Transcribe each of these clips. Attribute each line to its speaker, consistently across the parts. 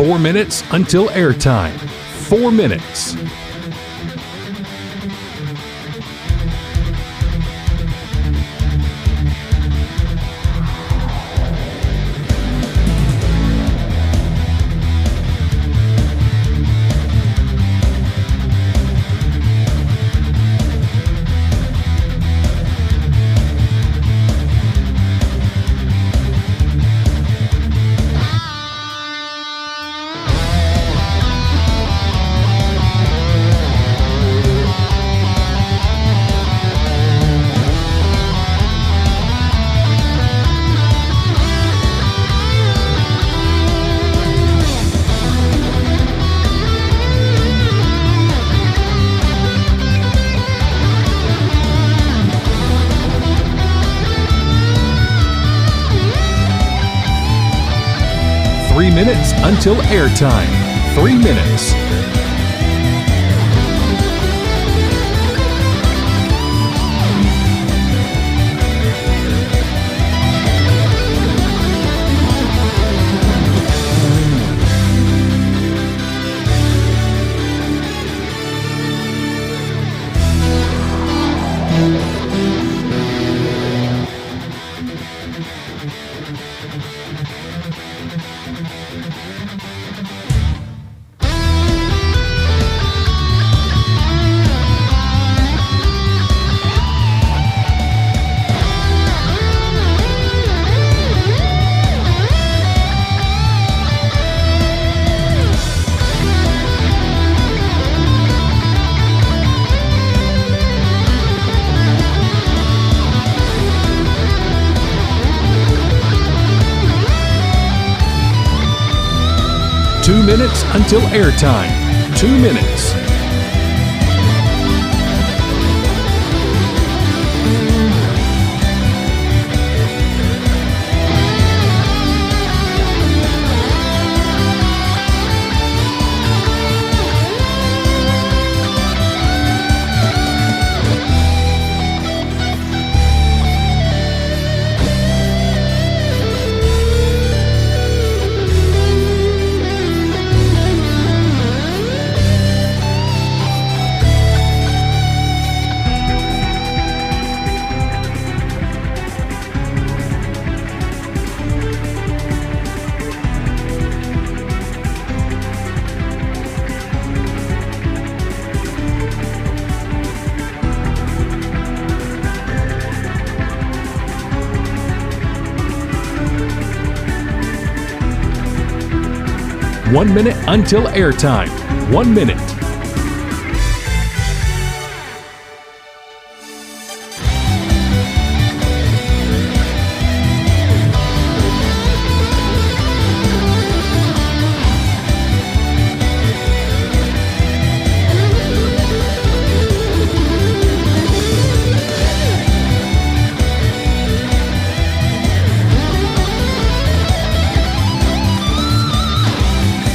Speaker 1: 4 minutes until airtime. 4 minutes. Minutes until airtime. 3 minutes. Minutes until airtime. 2 minutes. One minute until airtime. 1 minute.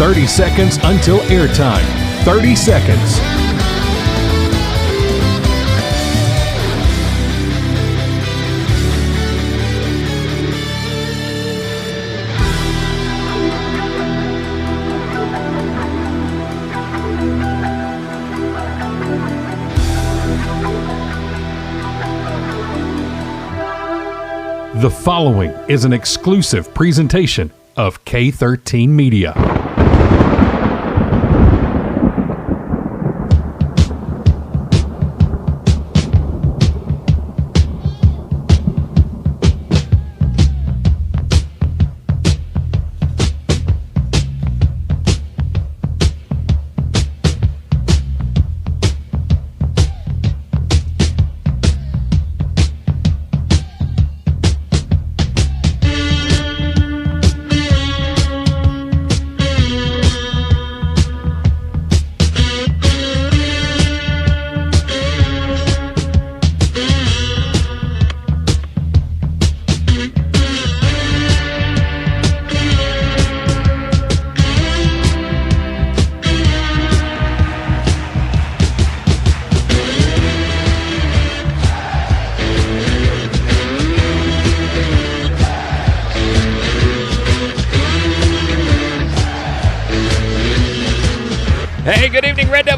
Speaker 1: "30 seconds until airtime. 30 seconds. The following is an exclusive presentation of K13 Media.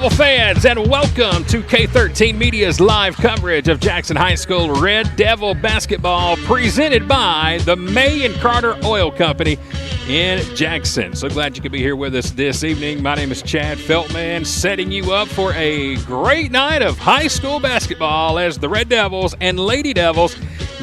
Speaker 1: Devil fans, and welcome to K13 Media's live coverage of Jackson High School Red Devil basketball, presented by the May and Carter Oil Company in Jackson. So glad you could be here with us this evening. My name is Chad Feltman, setting you up for a great night of high school basketball as the Red Devils and Lady Devils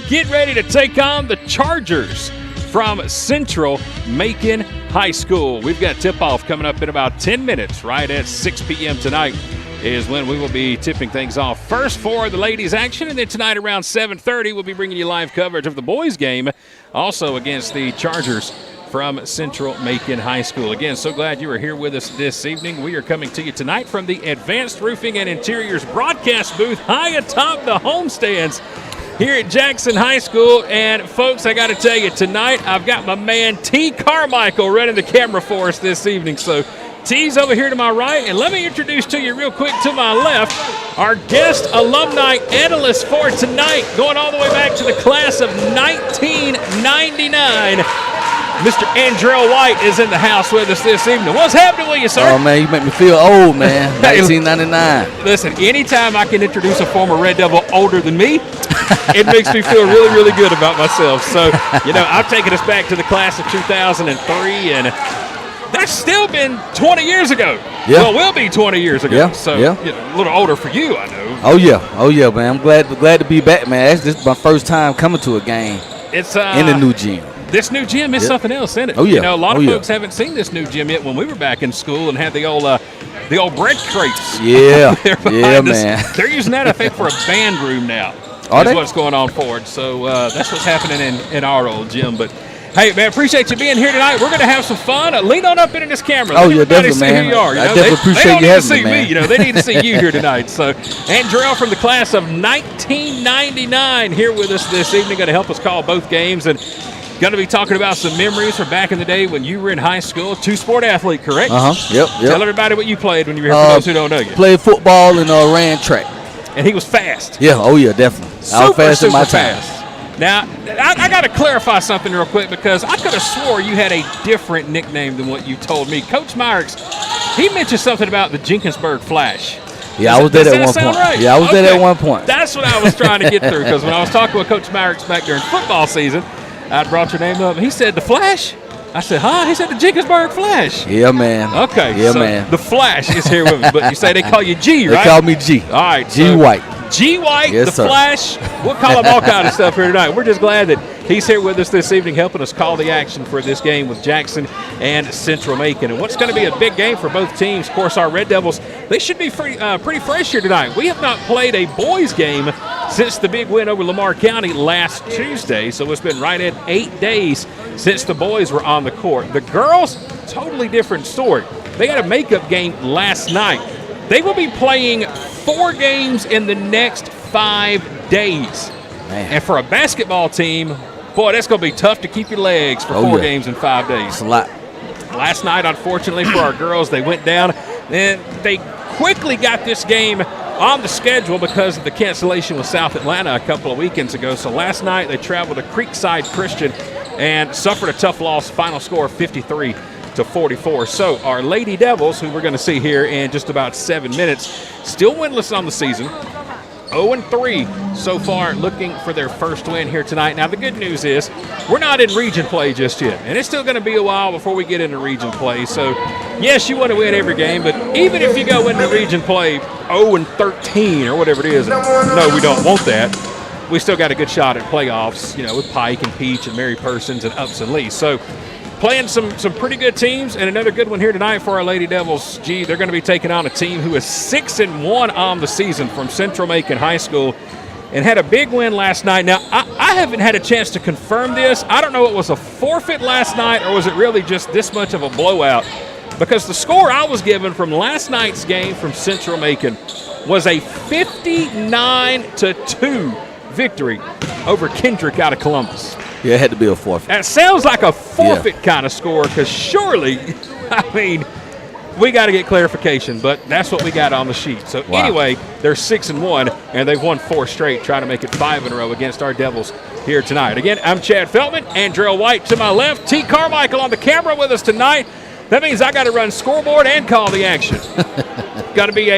Speaker 1: get ready to take on the Chargers from Central-Macon High School. We've got tip-off coming up in about 10 minutes, right at 6 p.m. tonight is when we will be tipping things off first for the ladies' action, and then tonight around 7:30 we'll be bringing you live coverage of the boys' game, also against the Chargers from Central-Macon High School. Again, so glad you are here with us this evening. We are coming to you tonight from the Advanced Roofing and Interiors broadcast booth high atop the homestands here at Jackson High School. And folks, I got to tell you, tonight I've got my man T. Carmichael running the camera for us this evening. So T's over here to my right, and let me introduce to you real quick to my left our guest alumni analyst for tonight, going all the way back to the class of 1999. Mr. Andrell White is in the house with us this evening. What's happening with you, sir?
Speaker 2: Oh, man, you make me feel old, man. 1999.
Speaker 1: Listen, anytime I can introduce a former Red Devil older than me, it makes me feel really, really good about myself. So, you know, I've taken us back to the class of 2003, and that's still been 20 years ago.
Speaker 2: Yeah.
Speaker 1: Well, it will be 20 years ago.
Speaker 2: Yeah.
Speaker 1: So,
Speaker 2: yeah.
Speaker 1: You know, a little older for you, I know.
Speaker 2: Oh, yeah, man. I'm glad to be back, man. This is my first time coming to a game
Speaker 1: It's
Speaker 2: in the new gym.
Speaker 1: This new gym is something else, isn't it?
Speaker 2: Oh, yeah.
Speaker 1: You know, a lot of folks haven't seen this new gym yet when we were back in school and had the old bread crates.
Speaker 2: Yeah,
Speaker 1: yeah,
Speaker 2: man.
Speaker 1: They're using that, I think, for a band room now.
Speaker 2: Are they?
Speaker 1: What's going on for it. So that's what's happening in our old gym. But, hey, man, appreciate you being here tonight. We're going to have some fun. Lean on up into this camera.
Speaker 2: Oh,
Speaker 1: Let
Speaker 2: yeah,
Speaker 1: everybody
Speaker 2: definitely,
Speaker 1: see
Speaker 2: man.
Speaker 1: who you are. You
Speaker 2: I
Speaker 1: know,
Speaker 2: definitely appreciate you having me, man.
Speaker 1: You know, they need to see you here tonight. So, Andrell from the class of 1999 here with us this evening, going to help us call both games and going to be talking about some memories from back in the day when you were in high school. Two-sport athlete, correct?
Speaker 2: Yep.
Speaker 1: Tell everybody what you played when you were here, for those who don't know you.
Speaker 2: Played football and ran track.
Speaker 1: And he was fast.
Speaker 2: Yeah, oh, yeah, definitely. I was fast in my time.
Speaker 1: Now, I got to clarify something real quick because I could have swore you had a different nickname than what you told me. Coach Myrick's, he mentioned something about the Jenkinsburg Flash.
Speaker 2: Yeah, I was there at one point.
Speaker 1: Right?
Speaker 2: Yeah, I was there at one point.
Speaker 1: That's what I was trying to get through, because when I was talking with Coach Myrick's back during football season, I brought your name up. He said, the Flash? I said, huh? He said, the Jenkinsburg Flash.
Speaker 2: Yeah, man.
Speaker 1: Okay.
Speaker 2: Yeah,
Speaker 1: so
Speaker 2: man.
Speaker 1: The Flash is here with me, but you say they call you G, right?
Speaker 2: They call me G.
Speaker 1: All right.
Speaker 2: G White.
Speaker 1: G White,
Speaker 2: yes,
Speaker 1: the
Speaker 2: sir.
Speaker 1: Flash. We'll call him all kind of stuff here tonight. We're just glad that he's here with us this evening, helping us call the action for this game with Jackson and Central-Macon. And what's going to be a big game for both teams. Of course, our Red Devils, they should be pretty fresh here tonight. We have not played a boys game since the big win over Lamar County last Tuesday, so it's been right at 8 days since the boys were on the court. The girls, totally different story. They had a makeup game last night. They will be playing 4 games in the next 5 days.
Speaker 2: Man.
Speaker 1: And for a basketball team, boy, that's going to be tough to keep your legs for 4 games in 5 days.
Speaker 2: It's a lot.
Speaker 1: Last night, unfortunately for our girls, they went down, and they quickly got this game on the schedule because of the cancellation with South Atlanta a couple of weekends ago. So last night, they traveled to Creekside Christian and suffered a tough loss, final score of 53-44. So our Lady Devils, who we're going to see here in just about 7 minutes, still winless on the season. 0-3 so far, looking for their first win here tonight. Now, the good news is we're not in region play just yet, and it's still going to be a while before we get into region play. So, yes, you want to win every game, but even if you go into region play 0-13 or whatever it is, no, we don't want that. We still got a good shot at playoffs, you know, with Pike and Peach and Mary Persons and Ups and Lee. So, playing some pretty good teams, and another good one here tonight for our Lady Devils. Gee, they're going to be taking on a team who is 6-1 on the season from Central-Macon High School and had a big win last night. Now, I haven't had a chance to confirm this. I don't know if it was a forfeit last night or was it really just this much of a blowout, because the score I was given from last night's game from Central-Macon was a 59-2 victory over Kendrick out of Columbus.
Speaker 2: Yeah, it had to be a forfeit.
Speaker 1: That sounds like a forfeit kind of score, because surely, I mean, we got to get clarification, but that's what we got on the sheet. So anyway, they're 6-1, and they've won 4 straight, trying to make it 5 in a row against our Devils here tonight. Again, I'm Chad Feltman, Andrell White to my left, T. Carmichael on the camera with us tonight. That means I got to run scoreboard and call the action. got to be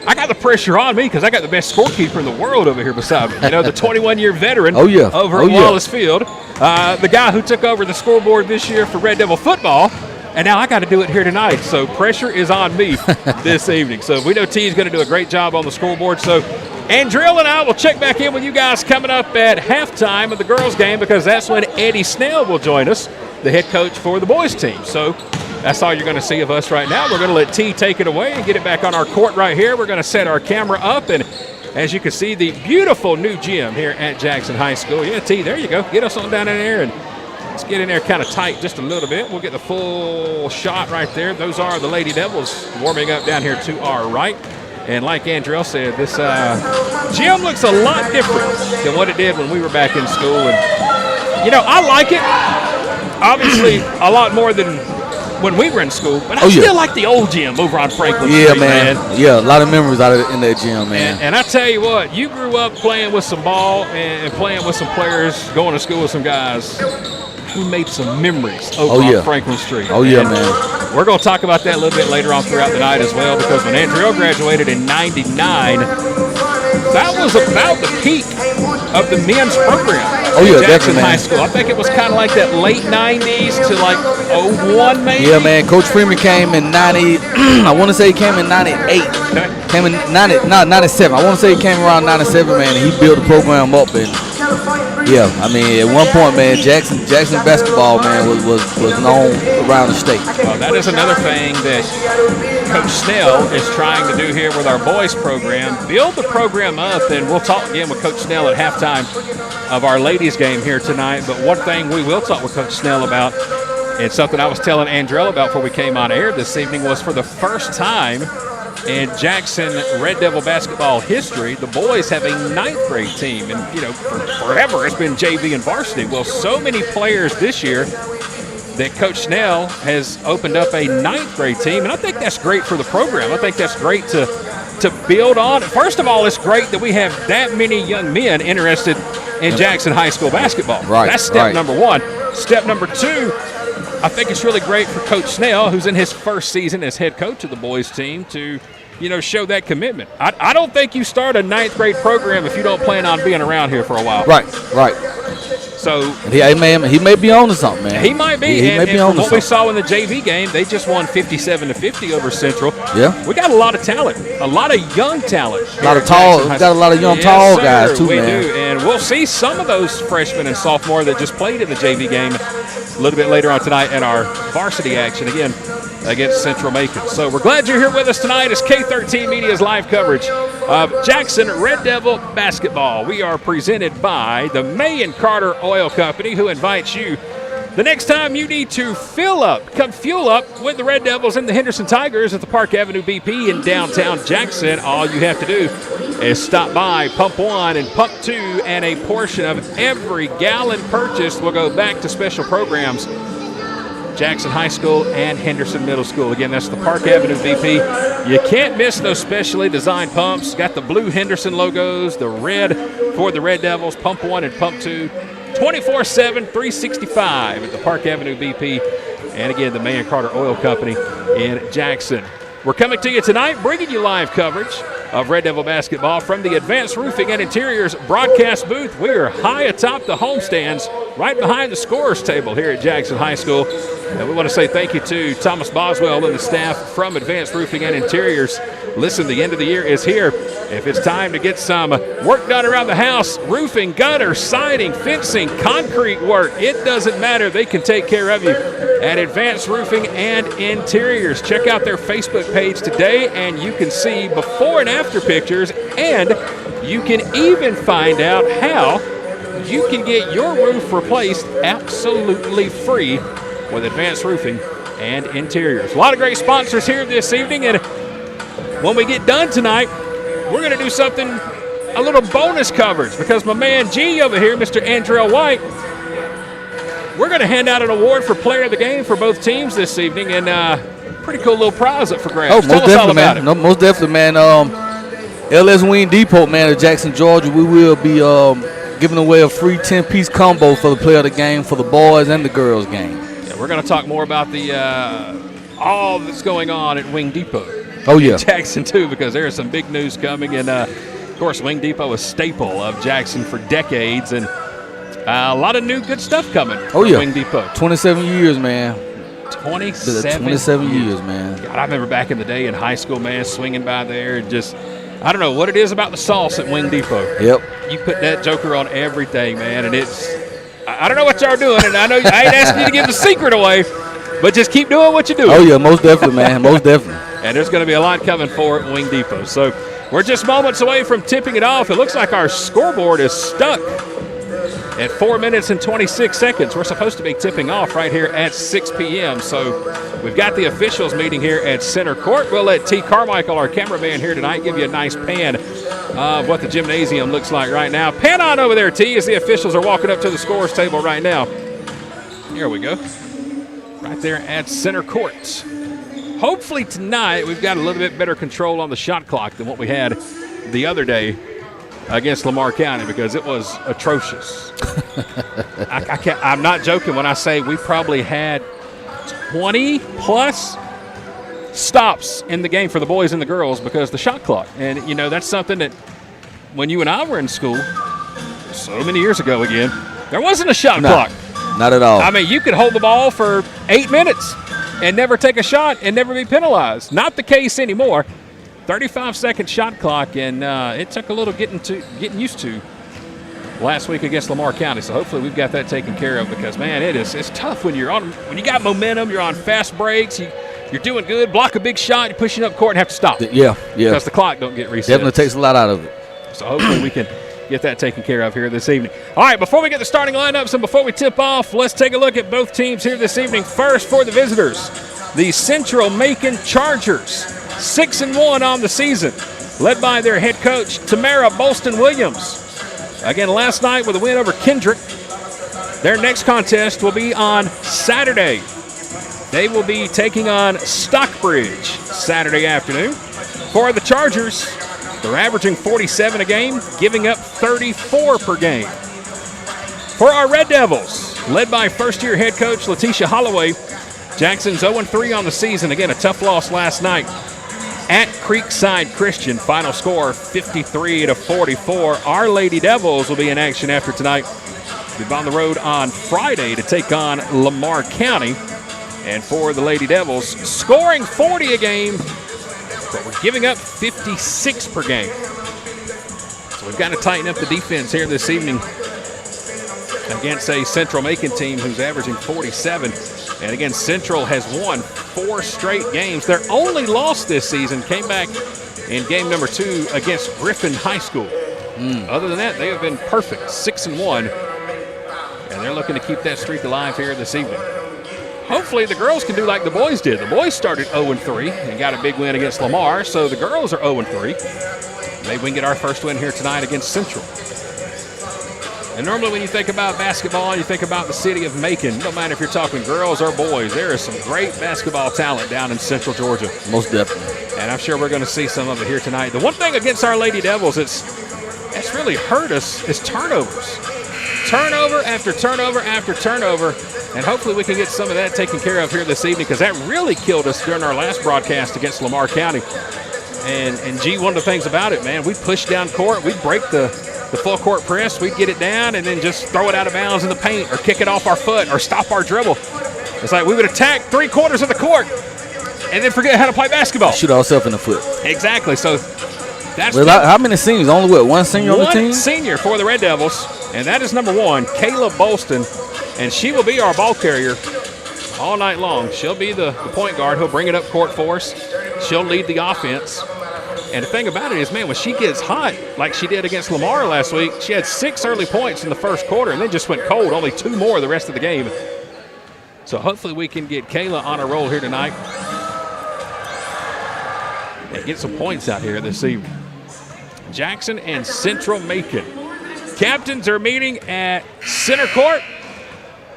Speaker 1: I got the pressure on me because I got the best scorekeeper in the world over here beside me. You know, the 21-year veteran over at Wallace Field. The guy who took over the scoreboard this year for Red Devil football. And now I got to do it here tonight. So pressure is on me this evening. So we know T is going to do a great job on the scoreboard. So Andrell and I will check back in with you guys coming up at halftime of the girls' game because that's when Eddie Snell will join us, the head coach for the boys' team. So that's all you're going to see of us right now. We're going to let T take it away and get it back on our court right here. We're going to set our camera up, and as you can see, the beautiful new gym here at Jackson High School. Yeah, T, there you go. Get us on down in there, and let's get in there kind of tight just a little bit. We'll get the full shot right there. Those are the Lady Devils warming up down here to our right. And like Andrell said, this gym looks a lot different than what it did when we were back in school. And, you know, I like it. Obviously, a lot more than when we were in school, but I still like the old gym over on Franklin Street, man.
Speaker 2: Yeah, a lot of memories out of in that gym, man.
Speaker 1: And I tell you what, you grew up playing with some ball and playing with some players, going to school with some guys who made some memories over on Franklin Street.
Speaker 2: Oh, yeah, man.
Speaker 1: We're going to talk about that a little bit later on throughout the night as well, because when Andrell graduated in '99, that was about the peak of the men's program at Jackson High School. I think it was kind of like that late 90s to like 01 maybe.
Speaker 2: Yeah, man. Coach Freeman came in 90. I want to say he came in 98. Came in 97. I want to say he came around 97, man, and he built the program up. And yeah, I mean, at one point, man, Jackson basketball, man, was known around the state.
Speaker 1: Well, that is another thing that Coach Snell is trying to do here with our boys program, build the program up, and we'll talk again with Coach Snell at halftime of our ladies game here tonight. But one thing we will talk with Coach Snell about, and something I was telling Andrell about before we came on air this evening, was for the first time in Jackson Red Devil basketball history, the boys have a 9th grade team. And, you know, forever it's been JV and varsity. Well, so many players this year that Coach Snell has opened up a 9th grade team, and I think that's great for the program. I think that's great to build on. First of all, it's great that we have that many young men interested in Jackson High School basketball.
Speaker 2: Right.
Speaker 1: That's step number one. Step number two, I think it's really great for Coach Snell, who's in his first season as head coach of the boys team, to, you know, show that commitment. I don't think you start a 9th grade program if you don't plan on being around here for a while.
Speaker 2: Right.
Speaker 1: So
Speaker 2: he may be on to something, man.
Speaker 1: He might be.
Speaker 2: He may be on to something.
Speaker 1: What we saw in the JV game, they just won 57-50 over Central.
Speaker 2: Yeah.
Speaker 1: We got a lot of talent, a lot of young talent.
Speaker 2: We got a lot of young tall guys too, man.
Speaker 1: We do, and we'll see some of those freshmen and sophomore that just played in the JV game a little bit later on tonight at our varsity action again against Central-Macon. So we're glad you're here with us tonight as K13 Media's live coverage of Jackson Red Devil basketball. We are presented by the May and Carter Oil Company, who invites you the next time you need to come fuel up with the Red Devils and the Henderson Tigers at the Park Avenue BP in downtown Jackson. All you have to do is stop by Pump 1 and Pump 2, and a portion of every gallon purchased will go back to special programs, Jackson High School and Henderson Middle School. Again, that's the Park Avenue BP. You can't miss those specially designed pumps. Got the blue Henderson logos, the red for the Red Devils, Pump 1 and Pump 2, 24/7, 365 at the Park Avenue BP. And again, the May and Carter Oil Company in Jackson. We're coming to you tonight, bringing you live coverage of Red Devil basketball from the Advanced Roofing and Interiors broadcast booth. We are high atop the homestands, right behind the scorer's table here at Jackson High School. And we want to say thank you to Thomas Boswell and the staff from Advanced Roofing and Interiors. Listen, the end of the year is here. If it's time to get some work done around the house, roofing, gutter, siding, fencing, concrete work, it doesn't matter. They can take care of you at Advanced Roofing and Interiors. Check out their Facebook page today, and you can see before and after pictures, and you can even find out how you can get your roof replaced absolutely free with Advanced Roofing and Interiors. A lot of great sponsors here this evening, and when we get done tonight, we're going to do something, a little bonus coverage, because my man G over here, Mr. Andrell White, we're going to hand out an award for player of the game for both teams this evening, and pretty cool little prize up for grabs.
Speaker 2: Oh, most definitely, man. No, most definitely, man. LS Wing Depot, man, of Jackson, Georgia, we will be giving away a free 10-piece combo for the player of the game for the boys and the girls game.
Speaker 1: Yeah, we're going to talk more about the all that's going on at Wing Depot.
Speaker 2: yeah.
Speaker 1: in Jackson, too, because there is some big news coming. And, of course, Wing Depot, a staple of Jackson for decades. And a lot of new good stuff coming from Wing Depot.
Speaker 2: 27 years, man.
Speaker 1: 27
Speaker 2: years, man.
Speaker 1: God, I remember back in the day in high school, man, swinging by there and just, I don't know what it is about the sauce at Wing Depot.
Speaker 2: Yep.
Speaker 1: You put that joker on everything, man, and it's, I don't know what y'all are doing, and I know I ain't asking you to give the secret away, but just keep doing what you do.
Speaker 2: Oh, yeah, most definitely, man, most definitely.
Speaker 1: And there's going to be a lot coming for at Wing Depot. So we're just moments away from tipping it off. It looks like our scoreboard is stuck at 4 minutes and 26 seconds. We're supposed to be tipping off right here at 6 p.m. So we've got the officials meeting here at Center Court. We'll let T. Carmichael, our cameraman here tonight, give you a nice pan of what the gymnasium looks like right now. Pan on over there, T, as the officials are walking up to the scores table right now. Here we go. Right there at Center Court. Hopefully tonight we've got a little bit better control on the shot clock than what we had the other day against Lamar County, because it was atrocious. I'm not joking when I say we probably had 20-plus stops in the game for the boys and the girls because of the shot clock. And, you know, that's something that when you and I were in school so many years ago again, there wasn't a shot clock.
Speaker 2: Not at all.
Speaker 1: I mean, you could hold the ball for 8 minutes and never take a shot and never be penalized. Not the case anymore. 35-second shot clock, and it took a little getting used to last week against Lamar County. So hopefully we've got that taken care of, because man, it's tough when you got momentum, you're on fast breaks, you're doing good, block a big shot, you're pushing up court and have to stop.
Speaker 2: Yeah.
Speaker 1: Because the clock don't get reset.
Speaker 2: Definitely takes a lot out of it.
Speaker 1: So hopefully we can get that taken care of here this evening. All right, before we get the starting lineups and before we tip off, let's take a look at both teams here this evening. First, for the visitors, the Central-Macon Chargers, 6-1 on the season, led by their head coach, Tamara Bolston-Williams. Again, last night with a win over Kendrick. Their next contest will be on Saturday. They will be taking on Stockbridge Saturday afternoon. For the Chargers, they're averaging 47 a game, giving up 34 per game. For our Red Devils, led by first-year head coach Letitia Holloway, Jackson's 0-3 on the season. Again, a tough loss last night at Creekside Christian. Final score 53-44. Our Lady Devils will be in action after tonight. We'll be on the road on Friday to take on Lamar County. And for the Lady Devils, scoring 40 a game, but we're giving up 56 per game. So we've got to tighten up the defense here this evening against a Central-Macon team who's averaging 47. And again, Central has won 4 straight games. Their only loss this season came back in game number 2 against Griffin High School. Other than that, they have been perfect, 6-1. And they're looking to keep that streak alive here this evening. Hopefully the girls can do like the boys did. The boys started 0-3 and got a big win against Lamar, so the girls are 0-3. Maybe we can get our first win here tonight against Central. And normally when you think about basketball, you think about the city of Macon. No matter if you're talking girls or boys, there is some great basketball talent down in Central Georgia.
Speaker 2: Most definitely.
Speaker 1: And I'm sure we're going to see some of it here tonight. The one thing against our Lady Devils it's really hurt us is turnovers. Turnover after turnover after turnover. And hopefully we can get some of that taken care of here this evening, because that really killed us during our last broadcast against Lamar County. And gee, one of the things about it, man, we'd push down court, we'd break the full court press, we'd get it down and then just throw it out of bounds in the paint or kick it off our foot or stop our dribble. It's like we would attack 3/4 of the court and then forget how to play basketball.
Speaker 2: Shoot ourselves in the foot.
Speaker 1: Exactly. So that's
Speaker 2: how many seniors? Only one senior on the team?
Speaker 1: One senior for the Red Devils, and that is number 1, Kayla Bolston, and she will be our ball carrier all night long. She'll be the point guard. He'll bring it up court for us. She'll lead the offense. And the thing about it is, man, when she gets hot, like she did against Lamar last week, she had 6 early points in the first quarter and then just went cold, only 2 more the rest of the game. So hopefully we can get Kayla on a roll here tonight and get some points out here this evening. Jackson and Central-Macon. Captains are meeting at Center Court.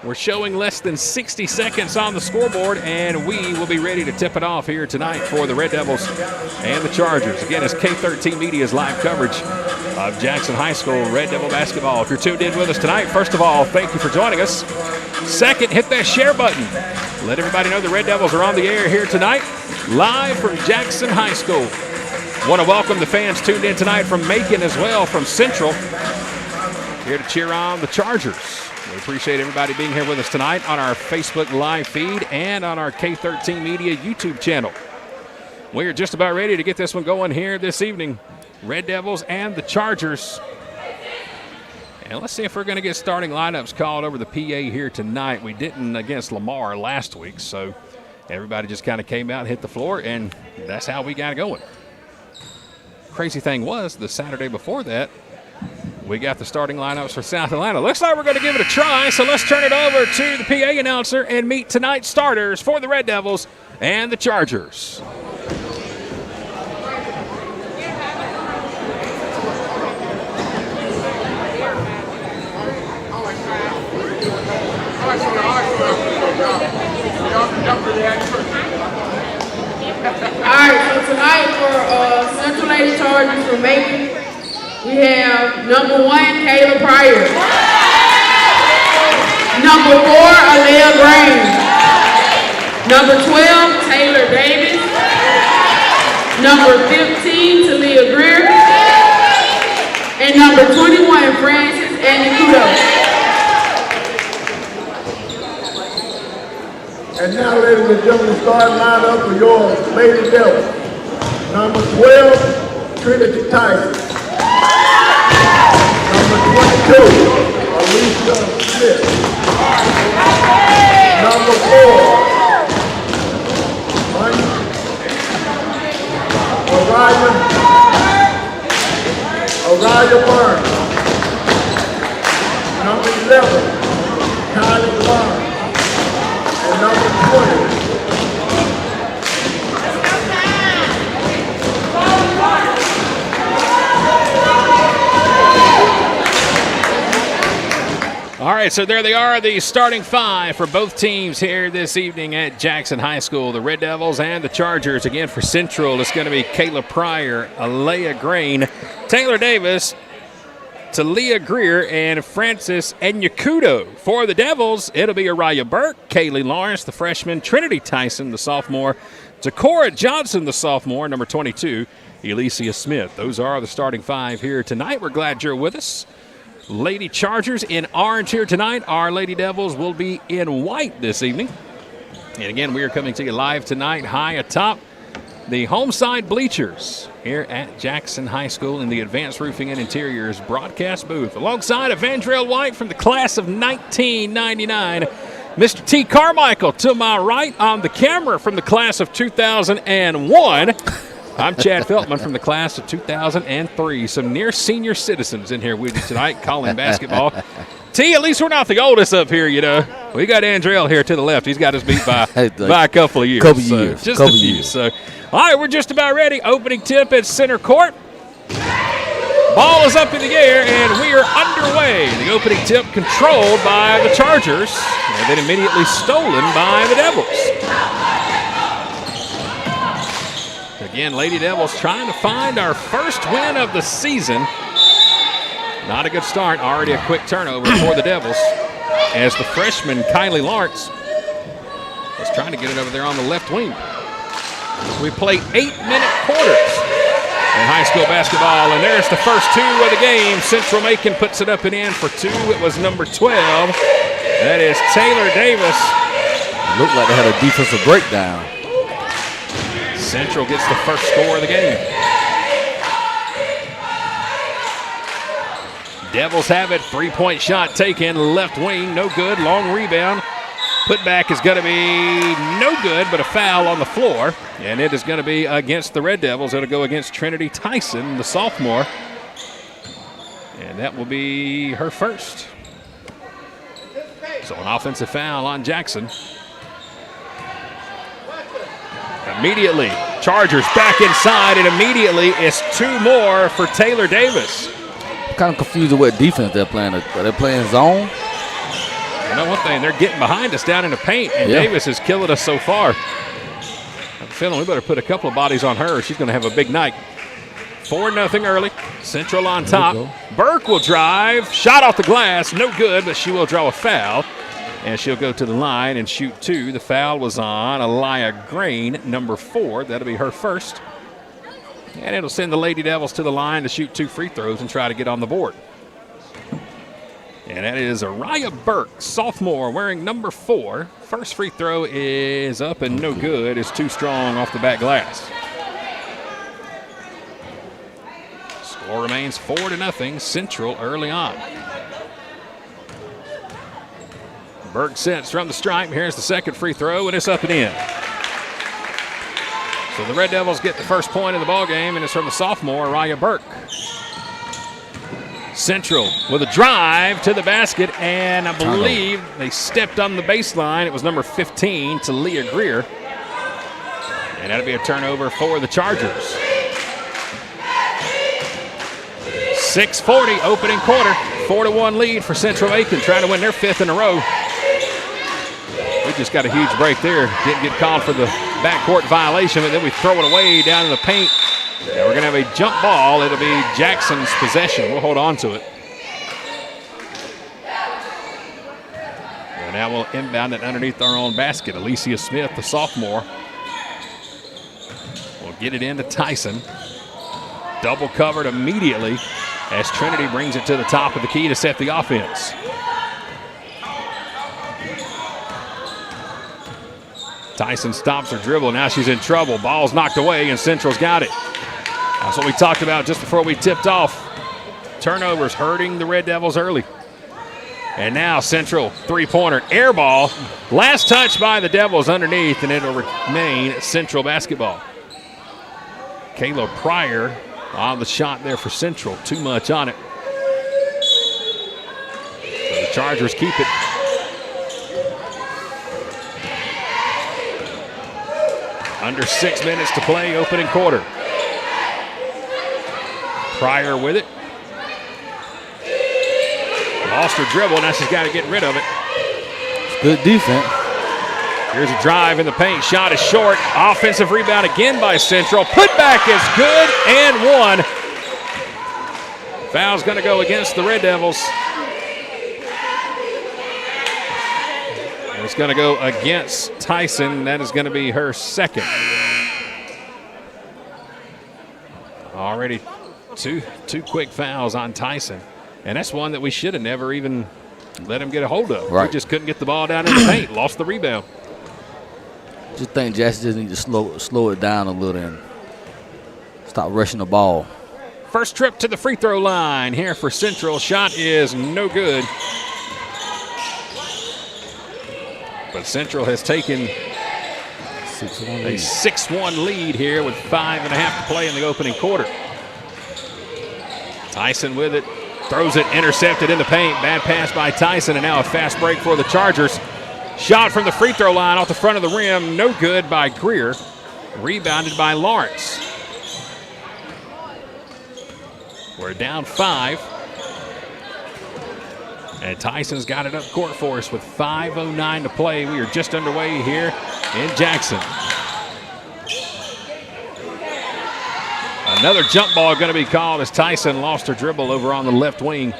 Speaker 1: We're showing less than 60 seconds on the scoreboard, and we will be ready to tip it off here tonight for the Red Devils and the Chargers. Again, it's K13 Media's live coverage of Jackson High School Red Devil basketball. If you're tuned in with us tonight, first of all, thank you for joining us. Second, hit that share button. Let everybody know the Red Devils are on the air here tonight, live from Jackson High School. Want to welcome the fans tuned in tonight from Macon as well, from Central, here to cheer on the Chargers. We appreciate everybody being here with us tonight on our Facebook live feed and on our K13 Media YouTube channel. We are just about ready to get this one going here this evening. Red Devils and the Chargers. And let's see if we're going to get starting lineups called over the PA here tonight. We didn't against Lamar last week, so everybody just kind of came out and hit the floor, and that's how we got going. Crazy thing was, the Saturday before that, we got the starting lineups for South Atlanta. Looks like we're going to give it a try, so let's turn it over to the PA announcer and meet tonight's starters for the Red Devils and the Chargers.
Speaker 3: Alright, so tonight for Central-Macon Chargers from Macon, we have number 1, Kayla Pryor. Number 4, Alea Green. Number 12, Taylor Davis. Number 15, Talia Greer. And number 21, Francis Anikudo.
Speaker 4: And now, ladies and gentlemen, starting lineup for your Lady Devils. Number 12, Trinity Tyson. Number 22, Alicia Smith. Number 4, Araya Burns. Number 11, Kylie Barnes. And number 20.
Speaker 1: All right, so there they are, the starting 5 for both teams here this evening at Jackson High School. The Red Devils and the Chargers. Again, for Central, it's going to be Kayla Pryor, Alea Green, Taylor Davis, Talia Greer, and Francis Anyakudo. For the Devils, it'll be Araya Burke, Kaylee Lawrence, the freshman, Trinity Tyson, the sophomore, Takora Johnson, the sophomore, number 22, Elysia Smith. Those are the starting 5 here tonight. We're glad you're with us. Lady Chargers in orange here tonight. Our Lady Devils will be in white this evening. And again, we are coming to you live tonight, high atop the home side bleachers here at Jackson High School in the Advanced Roofing and Interiors broadcast booth. Alongside Evandrell White from the class of 1999. Mr. T. Carmichael to my right on the camera from the class of 2001. I'm Chad Feltman from the class of 2003. Some near senior citizens in here with you tonight calling basketball. T, at least we're not the oldest up here, you know. We got Andrell here to the left. He's got us beat by a couple of years. Just a few. So, all right, we're just about ready. Opening tip at center court. Ball is up in the air, and we are underway. The opening tip controlled by the Chargers, and then immediately stolen by the Devils. Again, Lady Devils trying to find our first win of the season. Not a good start. Already a quick turnover for the Devils as the freshman Kylie Lawrence was trying to get it over there on the left wing. We play 8-minute quarters in high school basketball, and there's the first 2 of the game. Central-Macon puts it up and in for 2. It was number 12. That is Taylor Davis.
Speaker 2: Looked like they had a defensive breakdown.
Speaker 1: Central gets the first score of the game. Devils have it. 3-point shot taken. Left wing, no good. Long rebound. Putback is going to be no good, but a foul on the floor. And it is going to be against the Red Devils. It'll go against Trinity Tyson, the sophomore. And that will be her first. So an offensive foul on Jackson. Immediately, Chargers back inside, and immediately it's 2 more for Taylor Davis.
Speaker 2: I'm kind of confused with what defense they're playing. Are they playing zone?
Speaker 1: You know one thing, they're getting behind us down in the paint, and Davis is killing us so far. I'm feeling we better put a couple of bodies on her. She's going to have a big night. 4-0 early. Central on top. Burke will drive. Shot off the glass. No good, but she will draw a foul. And she'll go to the line and shoot 2. The foul was on Aliyah Grain, number 4. That'll be her first. And it'll send the Lady Devils to the line to shoot 2 free throws and try to get on the board. And that is Araya Burke, sophomore, wearing number 4. First free throw is up and no good. It's too strong off the back glass. Score remains 4-0, Central early on. Burke sets from the stripe. Here's the second free throw, and it's up and in. So the Red Devils get the first point in the ball game, and it's from the sophomore, Araya Burke. Central with a drive to the basket, and I believe they stepped on the baseline. It was number 15, Talia Greer. And that'll be a turnover for the Chargers. 6:40 opening quarter. 4-1 lead for Central-Macon, trying to win their 5th in a row. We just got a huge break there. Didn't get called for the backcourt violation, but then we throw it away down in the paint. And we're going to have a jump ball. It'll be Jackson's possession. We'll hold on to it. And now we'll inbound it underneath our own basket. Alicia Smith, the sophomore, will get it into Tyson. Double covered immediately as Trinity brings it to the top of the key to set the offense. Tyson stops her dribble. Now she's in trouble. Ball's knocked away, and Central's got it. That's what we talked about just before we tipped off. Turnovers hurting the Red Devils early. And now Central three-pointer air ball. Last touch by the Devils underneath, and it'll remain Central basketball. Kayla Pryor on the shot there for Central. Too much on it. So the Chargers keep it. Under 6 minutes to play, opening quarter. Pryor with it. Lost her dribble, now she's got to get rid of it.
Speaker 2: Good defense.
Speaker 1: Here's a drive in the paint. Shot is short. Offensive rebound again by Central. Putback is good and one. Foul's going to go against the Red Devils. And it's going to go against Tyson. That is going to be her second. Already two quick fouls on Tyson. And that's one that we should have never even let him get a hold of.
Speaker 2: Right.
Speaker 1: We just couldn't get the ball down in the paint. Lost the rebound.
Speaker 2: Just think Jackson just need to slow it down a little and stop rushing the ball.
Speaker 1: First trip to the free throw line here for Central. Shot is no good. But Central has taken a 6-1 lead here with 5.5 to play in the opening quarter. Tyson with it. Throws it, intercepted in the paint. Bad pass by Tyson, and now a fast break for the Chargers. Shot from the free throw line off the front of the rim. No good by Greer. Rebounded by Lawrence. We're down 5. And Tyson's got it up court for us with 5:09 to play. We are just underway here in Jackson. Another jump ball going to be called as Tyson lost her dribble over on the left wing.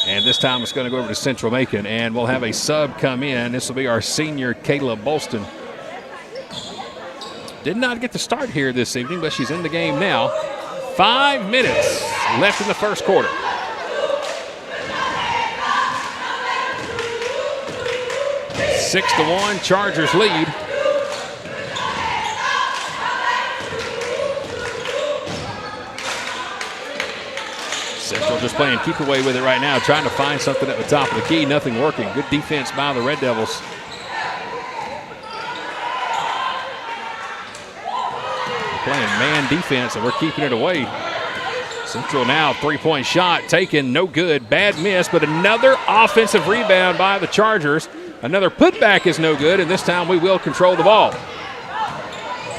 Speaker 1: And this time it's going to go over to Central-Macon, and we'll have a sub come in. This will be our senior, Kayla Bolston. Did not get the start here this evening, but she's in the game now. 5 minutes left in the first quarter. Six to 1, Chargers lead. Central just playing keep away with it right now, trying to find something at the top of the key. Nothing working. Good defense by the Red Devils. Playing man defense, and we're keeping it away. Central now, three-point shot taken, no good. Bad miss, but another offensive rebound by the Chargers. Another putback is no good, and this time we will control the ball.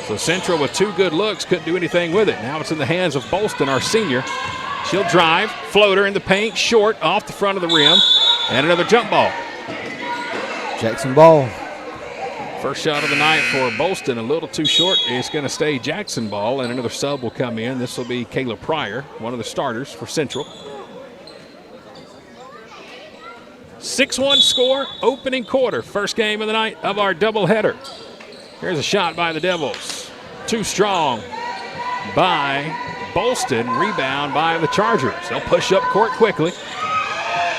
Speaker 1: So Central with 2 good looks couldn't do anything with it. Now it's in the hands of Bolston, our senior. She'll drive, floater in the paint, short off the front of the rim, and another jump ball.
Speaker 2: Jackson ball.
Speaker 1: First shot of the night for Bolston, a little too short. It's going to stay Jackson ball, and another sub will come in. This will be Kayla Pryor, one of the starters for Central. 6-1 score, opening quarter. First game of the night of our doubleheader. Here's a shot by the Devils. Too strong by Bolston. Rebound by the Chargers. They'll push up court quickly.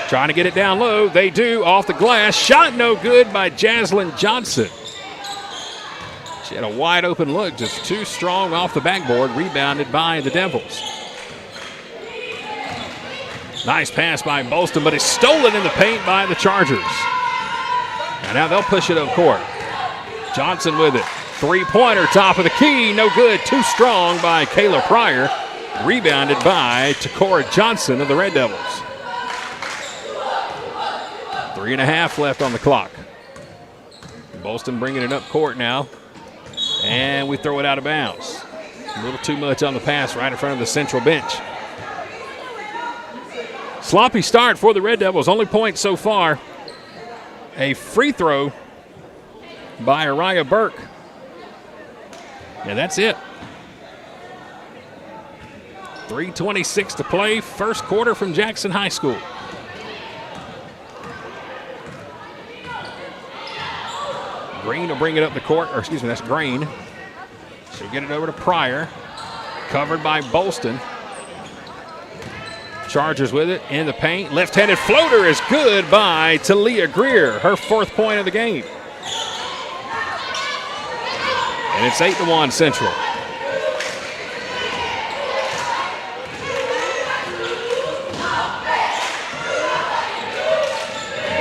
Speaker 1: Trying to get it down low. They do off the glass. Shot no good by Jaslyn Johnson. She had a wide open look, just too strong off the backboard. Rebounded by the Devils. Nice pass by Bolston, but it's stolen in the paint by the Chargers. And now they'll push it up court. Johnson with it. Three-pointer, top of the key, no good. Too strong by Kayla Pryor. Rebounded by Takora Johnson of the Red Devils. 3.5 left on the clock. Bolston bringing it up court now. And we throw it out of bounds. A little too much on the pass right in front of the Central bench. Sloppy start for the Red Devils. Only point so far. A free throw by Araya Burke. Yeah, that's it. 3:26 to play. First quarter from Jackson High School. Green will bring it up the court, or excuse me, that's Green. She'll get it over to Pryor. Covered by Bolston. Chargers with it in the paint. Left-handed floater is good by Talia Greer, her 4th point of the game. And it's 8-1 Central.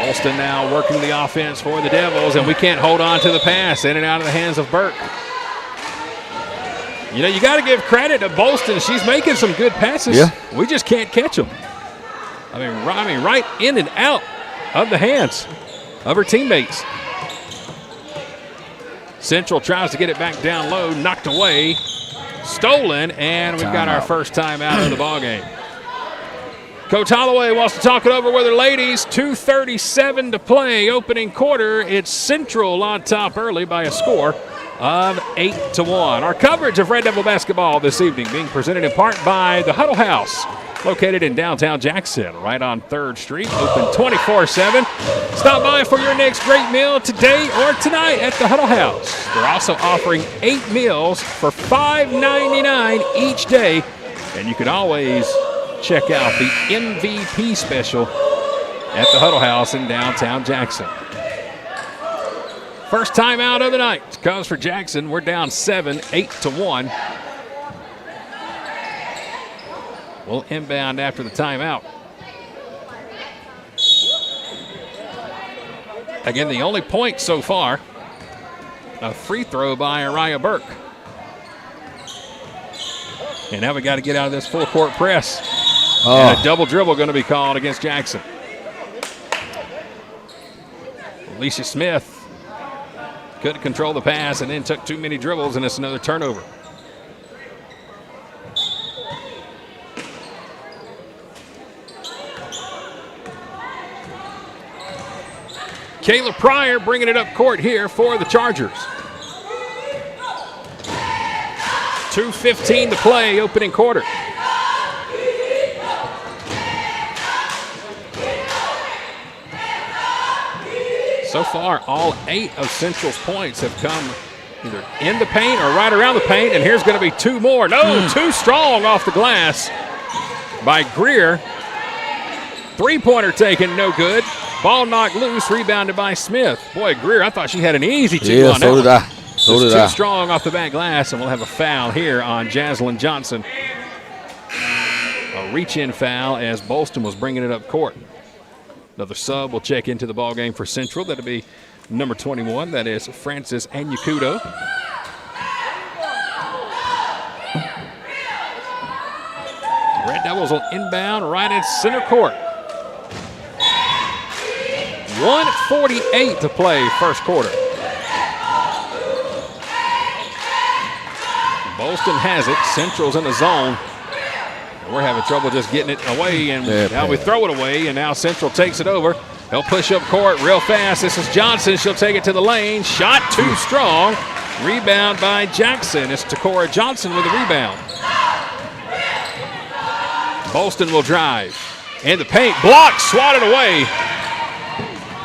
Speaker 1: Bolston now working the offense for the Devils, and we can't hold on to the pass. In and out of the hands of Burke. You know, you got to give credit to Bolston. She's making some good passes.
Speaker 2: Yeah.
Speaker 1: We just can't catch them. I mean, right in and out of the hands of her teammates. Central tries to get it back down low, knocked away, stolen, and we've got our first timeout of the ballgame. Coach Holloway wants to talk it over with her ladies. 2:37 to play, opening quarter. It's Central on top early by a score of 8-1. Our coverage of Red Devil basketball this evening being presented in part by the Huddle House, located in downtown Jackson, right on 3rd Street, open 24/7. Stop by for your next great meal today or tonight at the Huddle House. They're also offering 8 meals for $5.99 each day, and you can always check out the MVP special at the Huddle House in downtown Jackson. First timeout of the night comes for Jackson. We're down 7, 8-1. We'll inbound after the timeout. Again, the only point so far, a free throw by Araya Burke. And now we got to get out of this full court press. And a double dribble going to be called against Jackson. Alicia Smith couldn't control the pass and then took too many dribbles, and it's another turnover. Kayla Pryor bringing it up court here for the Chargers. 2:15 to play, opening quarter. So far, all 8 of Central's points have come either in the paint or right around the paint, and here's going to be 2 more. No, too strong off the glass by Greer. Three-pointer taken, no good. Ball knocked loose, rebounded by Smith. Boy, Greer, I thought she had an easy two on that.
Speaker 2: So did I. So did I.
Speaker 1: Too strong off the back glass, and we'll have a foul here on Jaslyn Johnson. A reach-in foul as Bolston was bringing it up court. Another sub will check into the ballgame for Central. That'll be number 21. That is Francis Anyukudo. Red Devils will inbound right at center court. 1:48 to play, first quarter. Bolston has it. Central's in the zone. We're having trouble just getting it away, and now we throw it away, and now Central takes it over. They'll push up court real fast. This is Johnson. She'll take it to the lane. Shot too strong. Rebound by Jackson. It's Takora Johnson with the rebound. Bolston will drive. In the paint. Blocked. Swatted away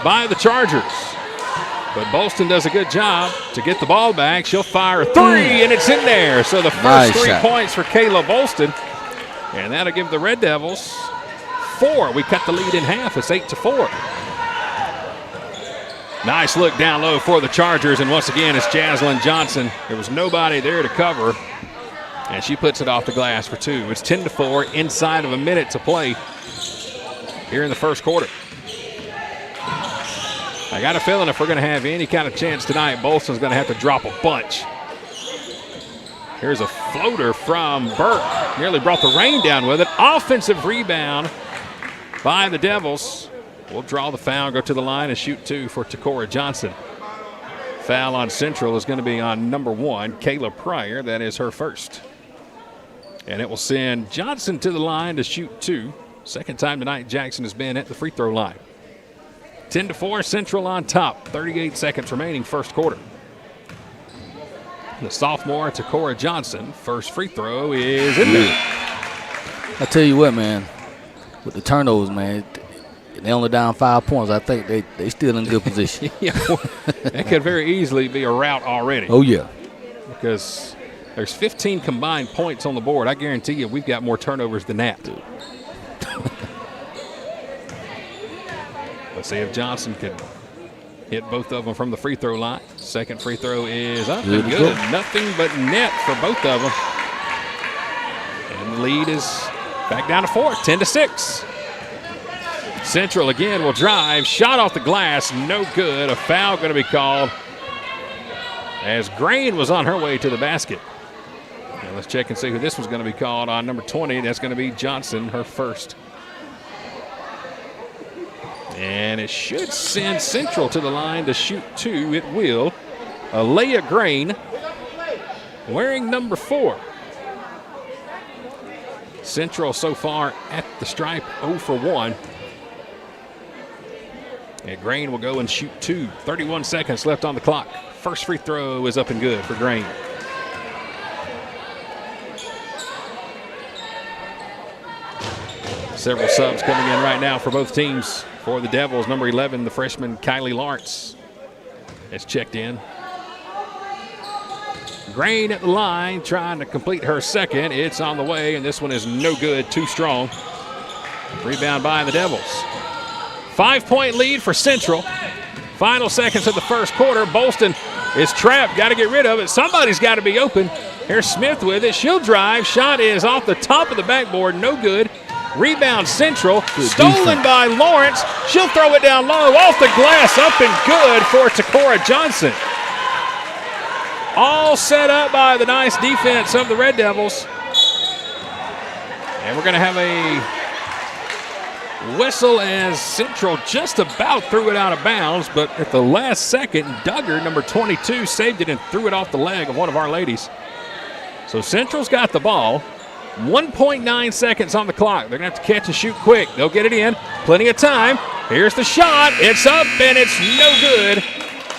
Speaker 1: by the Chargers. But Bolston does a good job to get the ball back. She'll fire a three, and it's in there. So the first 3 points for Kayla Bolston. And that'll give the Red Devils 4. We cut the lead in half. It's 8-4. Nice look down low for the Chargers. And once again, it's Jaslyn Johnson. There was nobody there to cover. And she puts it off the glass for 2. It's 10-4 inside of a minute to play here in the first quarter. I got a feeling if we're going to have any kind of chance tonight, Bolston's going to have to drop a bunch. Here's a floater from Burke. Nearly brought the rain down with it. Offensive rebound by the Devils. We'll draw the foul, go to the line, and shoot 2 for Takora Johnson. Foul on Central is going to be on number 1, Kayla Pryor. That is her first. And it will send Johnson to the line to shoot 2. Second time tonight Jackson has been at the free throw line. 10-4, Central on top. 38 seconds remaining, first quarter. The sophomore, Takora Johnson, first free throw is in there.
Speaker 2: I tell you what, man, with the turnovers, man, they only down 5 points. I think they still in good position.
Speaker 1: Yeah, that could very easily be a rout already.
Speaker 2: Oh, yeah.
Speaker 1: Because there's 15 combined points on the board. I guarantee you we've got more turnovers than that. Let's see if Johnson can hit both of them from the free throw line. Second free throw is up and good. Nothing but net for both of them. And the lead is back down to 4, 10-6. Central again will drive. Shot off the glass, no good. A foul going to be called as Grain was on her way to the basket. Now let's check and see who this was going to be called on number 20. That's going to be Johnson, her first. And it should send Central to the line to shoot 2. It will. Alea Grain wearing number 4. Central so far at the stripe 0 for 1. And Grain will go and shoot 2. 31 seconds left on the clock. First free throw is up and good for Grain. Several subs coming in right now for both teams. For the Devils, number 11, the freshman Kylie Lawrence has checked in. Grain at the line, trying to complete her second. It's on the way, and this one is no good, too strong. Rebound by the Devils. 5-point lead for Central. Final seconds of the first quarter. Bolston is trapped, got to get rid of it. Somebody's got to be open. Here's Smith with it. She'll drive. Shot is off the top of the backboard, no good. Rebound Central, stolen by Lawrence. She'll throw it down low, off the glass, up and good for Takora Johnson. All set up by the nice defense of the Red Devils. And we're going to have a whistle as Central just about threw it out of bounds, but at the last second, Duggar, number 22, saved it and threw it off the leg of one of our ladies. So Central's got the ball. 1.9 seconds on the clock. They're going to have to catch and shoot quick. They'll get it in. Plenty of time. Here's the shot. It's up, and it's no good.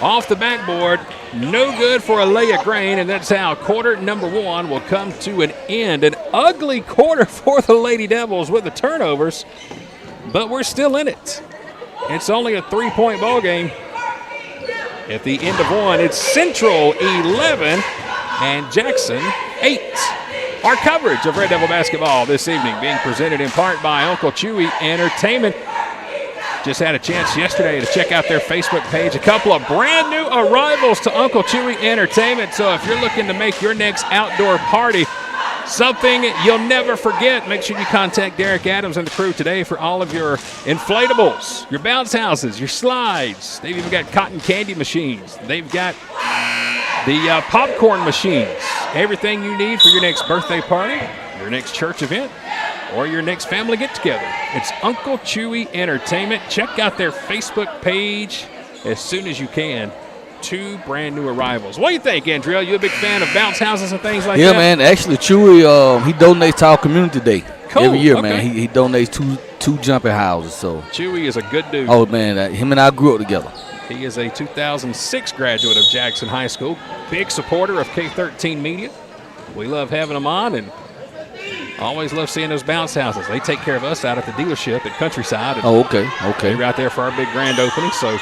Speaker 1: Off the backboard. No good for Alea Grain, and that's how quarter number 1 will come to an end. An ugly quarter for the Lady Devils with the turnovers, but we're still in it. It's only a 3-point ball game. At the end of 1, it's Central 11 and Jackson 8. Our coverage of Red Devil basketball this evening being presented in part by Uncle Chewy Entertainment. Just had a chance yesterday to check out their Facebook page. A couple of brand new arrivals to Uncle Chewy Entertainment. So if you're looking to make your next outdoor party something you'll never forget, make sure you contact Derek Adams and the crew today for all of your inflatables, your bounce houses, your slides. They've even got cotton candy machines. They've got the popcorn machines. Everything you need for your next birthday party, your next church event, or your next family get-together. It's Uncle Chewy Entertainment. Check out their Facebook page as soon as you can. 2 brand new arrivals. What do you think, Andrea? You a big fan of bounce houses and things like that?
Speaker 2: Yeah, man. Actually, Chewy, he donates to our community day.
Speaker 1: Cool.
Speaker 2: Every year,
Speaker 1: Okay.
Speaker 2: man. He donates two jumping houses. So
Speaker 1: Chewy is a good dude.
Speaker 2: Oh, man. Him and I grew up together.
Speaker 1: He is a 2006 graduate of Jackson High School. Big supporter of K13 Media. We love having him on, and Always love seeing those bounce houses. They take care of us out at the dealership at Countryside.
Speaker 2: Oh, okay.
Speaker 1: We're out there for our big grand opening. So,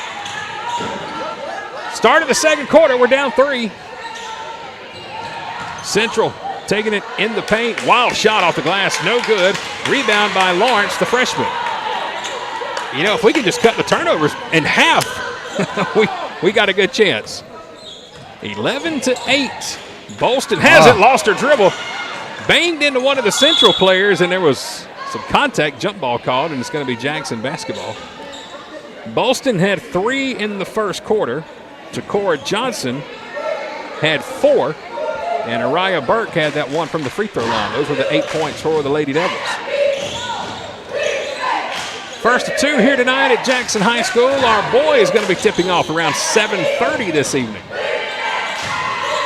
Speaker 1: start of the second quarter, we're down 3. Central taking it in the paint. Wild shot off the glass, no good. Rebound by Lawrence, the freshman. You know, if we can just cut the turnovers in half, we got a good chance. 11-8. Bolston has it, lost her dribble. Banged into one of the Central players, and there was some contact, jump ball called, and it's going to be Jackson basketball. Bolston had 3 in the first quarter. Takora Johnson had 4, and Araya Burke had that 1 from the free throw line. Those were the 8 points for the Lady Devils. First of 2 here tonight at Jackson High School. Our boy is going to be tipping off around 7:30 this evening.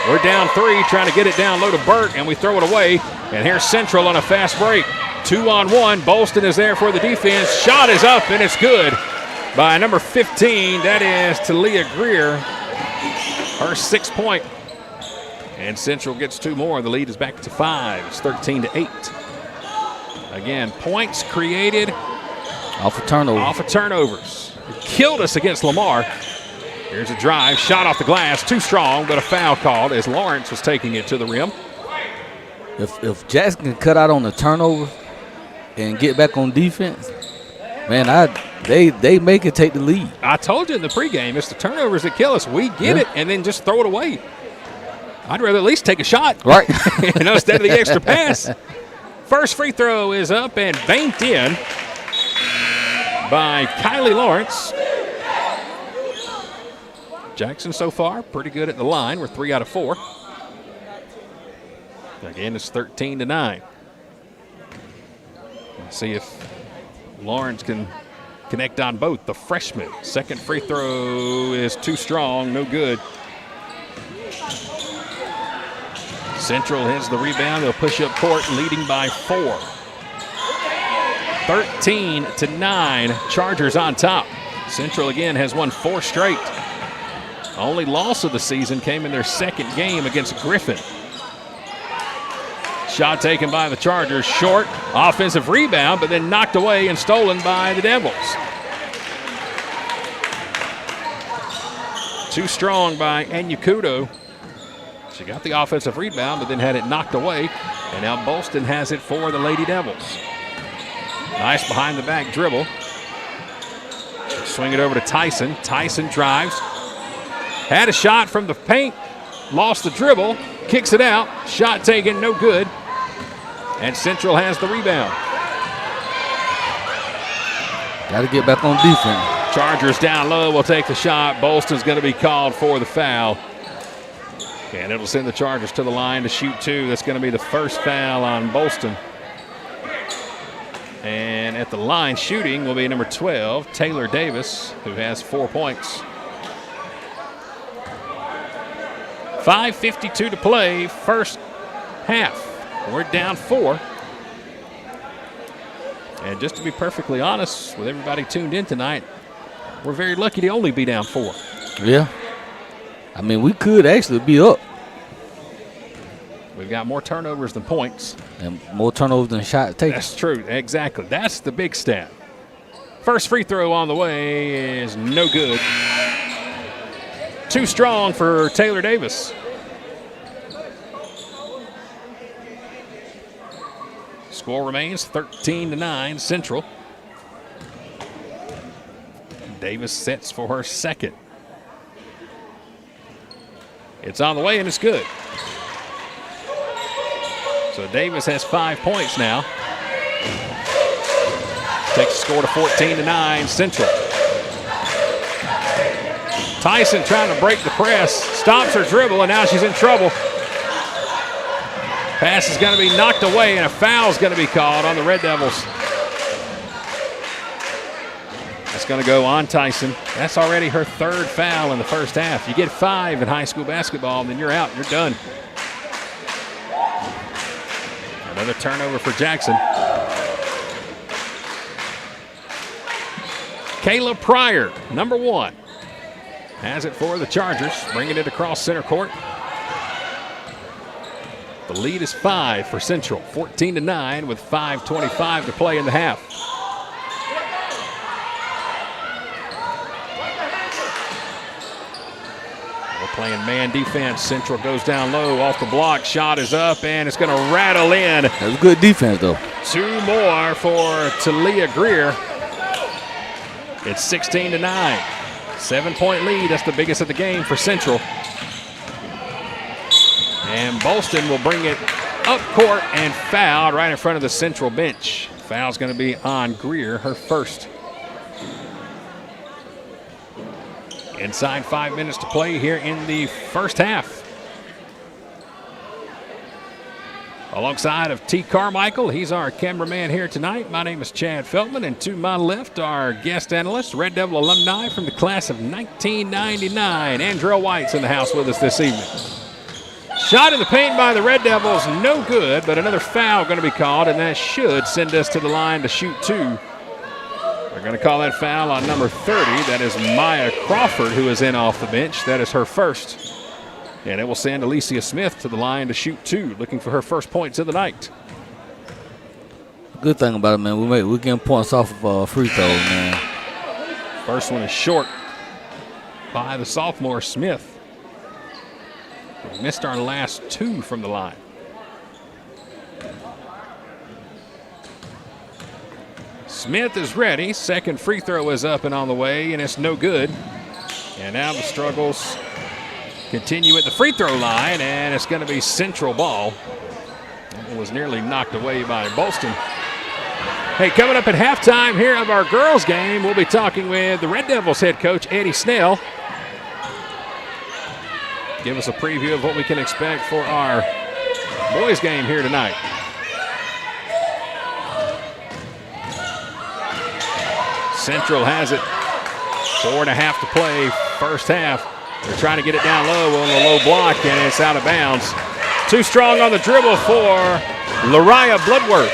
Speaker 1: We're down 3, trying to get it down low to Burke, and we throw it away. And here's Central on a fast break. 2-on-1. Bolston is there for the defense. Shot is up, and it's good by number 15. That is Talia Greer, her 6th point. And Central gets 2 more. The lead is back to 5. It's 13-8. Again, points created
Speaker 2: off of
Speaker 1: turnovers. It killed us against Lamar. Here's a drive, shot off the glass, too strong, but a foul called as Lawrence was taking it to the rim.
Speaker 2: If Jackson can cut out on the turnover and get back on defense, man, they make it take the lead.
Speaker 1: I told you in the pregame, it's the turnovers that kill us. We get it and then just throw it away. I'd rather at least take a shot,
Speaker 2: right?
Speaker 1: Instead of the extra pass. First free throw is up and banked in by Kylie Lawrence. Jackson so far pretty good at the line. We're 3 out of 4. Again, it's 13-9. Let's see if Lawrence can connect on both. The freshman. Second free throw is too strong, no good. Central has the rebound. They'll push up court, leading by 4. 13-9. Chargers on top. Central again has won 4 straight. Only loss of the season came in their second game against Griffin. Shot taken by the Chargers, short. Offensive rebound, but then knocked away and stolen by the Devils. Too strong by Anyukudo. She got the offensive rebound, but then had it knocked away. And now Bolston has it for the Lady Devils. Nice behind the back dribble. Swing it over to Tyson. Tyson drives. Had a shot from the paint, lost the dribble, kicks it out, shot taken, no good. And Central has the rebound.
Speaker 2: Got to get back on defense.
Speaker 1: Chargers down low will take the shot. Bolston's going to be called for the foul. And it'll send the Chargers to the line to shoot 2. That's going to be the first foul on Bolston. And at the line shooting will be number 12, Taylor Davis, who has 4 points. 5:52 to play, first half. We're down 4. And just to be perfectly honest with everybody tuned in tonight, we're very lucky to only be down 4.
Speaker 2: Yeah. I mean, we could actually be up.
Speaker 1: We've got more turnovers than points.
Speaker 2: And more turnovers than shot taken.
Speaker 1: That's true, exactly. That's the big stat. First free throw on the way is no good. Too strong for Taylor Davis. Score remains 13-9 Central. Davis sets for her second. It's on the way and it's good. So Davis has 5 points now. Takes the score to 14-9 Central. Tyson trying to break the press, stops her dribble, and now she's in trouble. Pass is going to be knocked away, and a foul is going to be called on the Red Devils. That's going to go on Tyson. That's already her 3rd foul in the first half. You get 5 in high school basketball, then you're out. You're done. Another turnover for Jackson. Kayla Pryor, number 1. Has it for the Chargers, bringing it across center court. The lead is 5 for Central, 14-9 with 5:25 to play in the half. We're playing man defense. Central goes down low off the block. Shot is up, and it's going to rattle in.
Speaker 2: That was good defense, though.
Speaker 1: 2 more for Talia Greer. It's 16-9. 7-point lead. That's the biggest of the game for Central. And Bolston will bring it up court and fouled right in front of the Central bench. Foul's going to be on Greer, her first. Inside 5 minutes to play here in the first half. Alongside of T. Carmichael, he's our cameraman here tonight. My name is Chad Feltman, and to my left, our guest analyst, Red Devil alumni from the class of 1999. Andrell White's in the house with us this evening. Shot in the paint by the Red Devils, no good, but another foul going to be called, and that should send us to the line to shoot 2. They're going to call that foul on number 30. That is Maya Crawford, who is in off the bench. That is her first. And it will send Alicia Smith to the line to shoot 2, looking for her first points of the night.
Speaker 2: Good thing about it, man, we're getting points off of free throws, man.
Speaker 1: First one is short by the sophomore Smith. We missed our last 2 from the line. Smith is ready. Second free throw is up and on the way, and it's no good. And now the struggles continue at the free throw line, and it's going to be Central ball. It was nearly knocked away by Bolston. Hey, coming up at halftime here of our girls game, we'll be talking with the Red Devils head coach, Eddie Snell. Give us a preview of what we can expect for our boys game here tonight. Central has it. 4.5 to play, first half. They're trying to get it down low on the low block, and it's out of bounds. Too strong on the dribble for Lariah Bloodworth.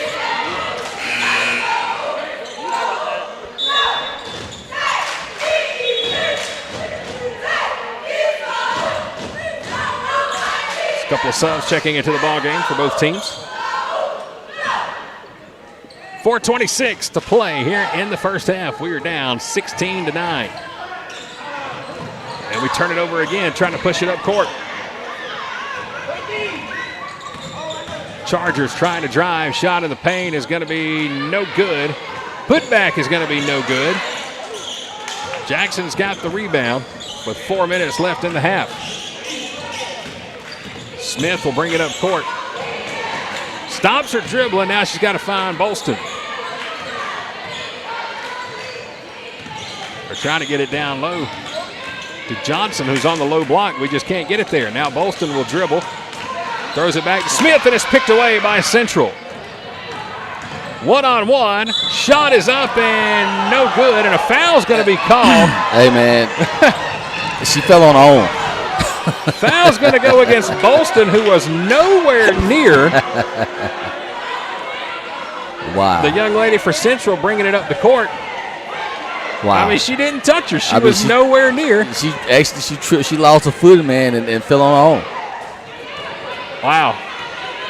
Speaker 1: A couple of subs checking into the ball game for both teams. 4:26 to play here in the first half. We are down 16-9. And we turn it over again, trying to push it up court. Chargers trying to drive. Shot in the paint is going to be no good. Putback is going to be no good. Jackson's got the rebound with 4 minutes left in the half. Smith will bring it up court. Stops her dribbling. Now she's got to find Bolston. They're trying to get it down low to Johnson, who's on the low block. We just can't get it there. Now Bolston will dribble. Throws it back to Smith, and it's picked away by Central. 1-on-1. Shot is up and no good, and a foul's going to be called.
Speaker 2: Hey, man. She fell on her own.
Speaker 1: Foul's going to go against Bolston, who was nowhere near.
Speaker 2: Wow.
Speaker 1: The young lady for Central bringing it up the court.
Speaker 2: Wow.
Speaker 1: I mean, she didn't touch her. She was nowhere near.
Speaker 2: She actually tripped. She lost her footing, man, and fell on her own.
Speaker 1: Wow.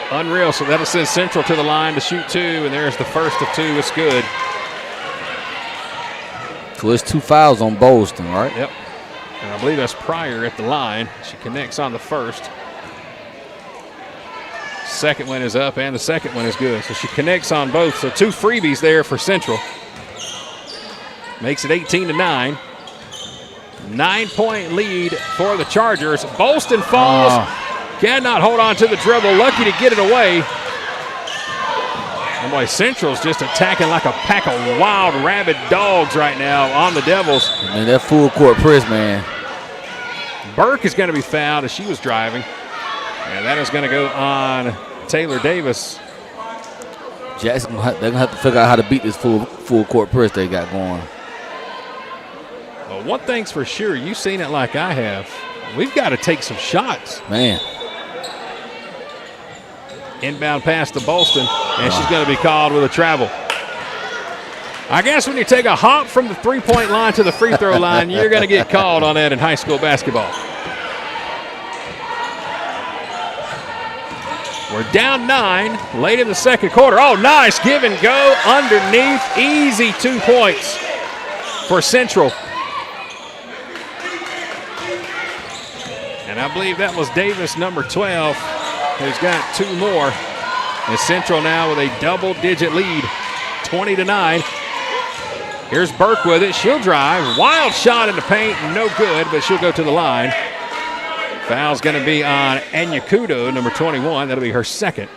Speaker 1: Unreal. So that'll send Central to the line to shoot 2, and there's the first of 2. It's good.
Speaker 2: So it's 2 fouls on Bolston, right?
Speaker 1: Yep. And I believe that's Pryor at the line. She connects on the first. Second one is up, and the second one is good. So she connects on both. So 2 freebies there for Central. Makes it 18-9. 9-point lead for the Chargers. Bolston falls. Cannot hold on to the dribble. Lucky to get it away. And boy, Central's just attacking like a pack of wild, rabid dogs right now on the Devils.
Speaker 2: Man, that full court press, man.
Speaker 1: Burke is going to be fouled as she was driving. And that is going to go on Taylor Davis.
Speaker 2: Jackson, they're going to have to figure out how to beat this full court press they got going.
Speaker 1: Well, one thing's for sure, you've seen it like I have. We've got to take some shots.
Speaker 2: Man.
Speaker 1: Inbound pass to Bolston, and she's going to be called with a travel. I guess when you take a hop from the three-point line to the free throw line, you're going to get called on that in high school basketball. We're down 9 late in the second quarter. Oh, nice give and go underneath. Easy 2 points for Central. And I believe that was Davis, number 12, who's got 2 more. And Central now with a double-digit lead, 20-9. Here's Burke with it. She'll drive. Wild shot in the paint. No good, but she'll go to the line. Foul's going to be on Anyakudo, number 21. That'll be her second.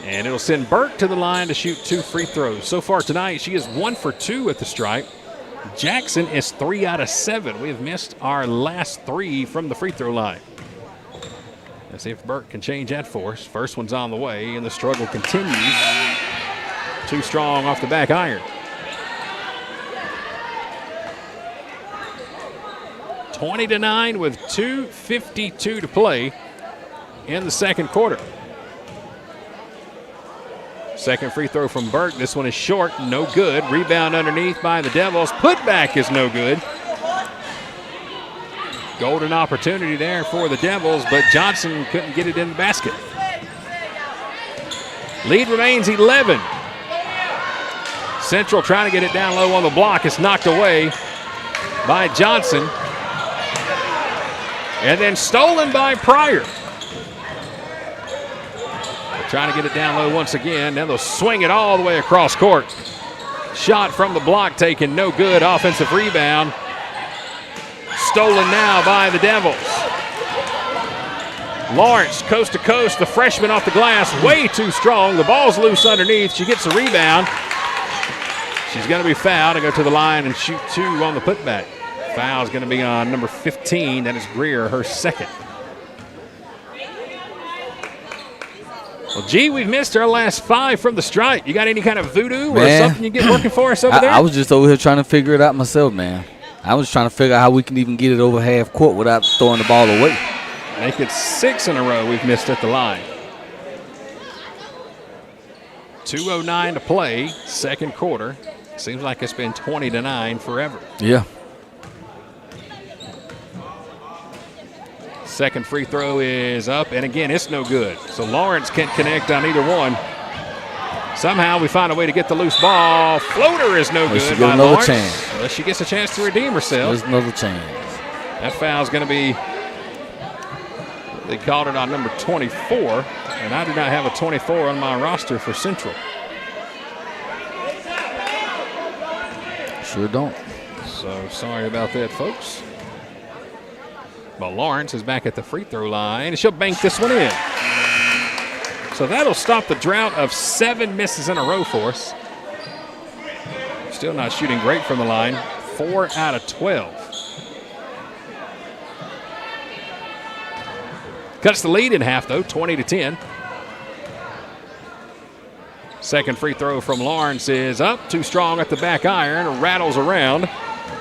Speaker 1: And it'll send Burke to the line to shoot 2 free throws. So far tonight, she is 1 for 2 at the stripe. Jackson is 3 out of 7. We have missed our last 3 from the free throw line. Let's see if Burke can change that for us. First one's on the way, and the struggle continues. Too strong off the back iron. 20-9 with 2:52 to play in the second quarter. Second free throw from Burke. This one is short, no good. Rebound underneath by the Devils. Putback is no good. Golden opportunity there for the Devils, but Johnson couldn't get it in the basket. Lead remains 11. Central trying to get it down low on the block. It's knocked away by Johnson. And then stolen by Pryor. They're trying to get it down low once again. Now they'll swing it all the way across court. Shot from the block taken, no good. Offensive rebound. Stolen now by the Devils. Lawrence, coast to coast, the freshman off the glass, way too strong. The ball's loose underneath. She gets a rebound. She's going to be fouled and go to the line and shoot 2 on the putback. Foul's going to be on number 15. That is Greer, her second. Well, gee, we've missed our last 5 from the stripe. You got any kind of voodoo or something you get working for us over there?
Speaker 2: I was just over here trying to figure it out myself, man. I was trying to figure out how we can even get it over half court without throwing the ball away.
Speaker 1: Make it 6 in a row we've missed at the line. 2:09 to play, second quarter. Seems like it's been 20-9 forever.
Speaker 2: Yeah.
Speaker 1: Second free throw is up, and again, it's no good. So Lawrence can't connect on either one. Somehow we find a way to get the loose ball. Floater is no good by Lawrence.
Speaker 2: Chance.
Speaker 1: Unless she gets a chance to redeem herself.
Speaker 2: There's another chance.
Speaker 1: That foul's going to be, they called it on number 24, and I do not have a 24 on my roster for Central.
Speaker 2: Sure don't.
Speaker 1: So sorry about that, folks. But Lawrence is back at the free throw line, and she'll bank this one in. So that'll stop the drought of 7 misses in a row for us. Still not shooting great from the line. 4 out of 12. Cuts the lead in half, though, 20-10. Second free throw from Lawrence is up. Too strong at the back iron. Rattles around,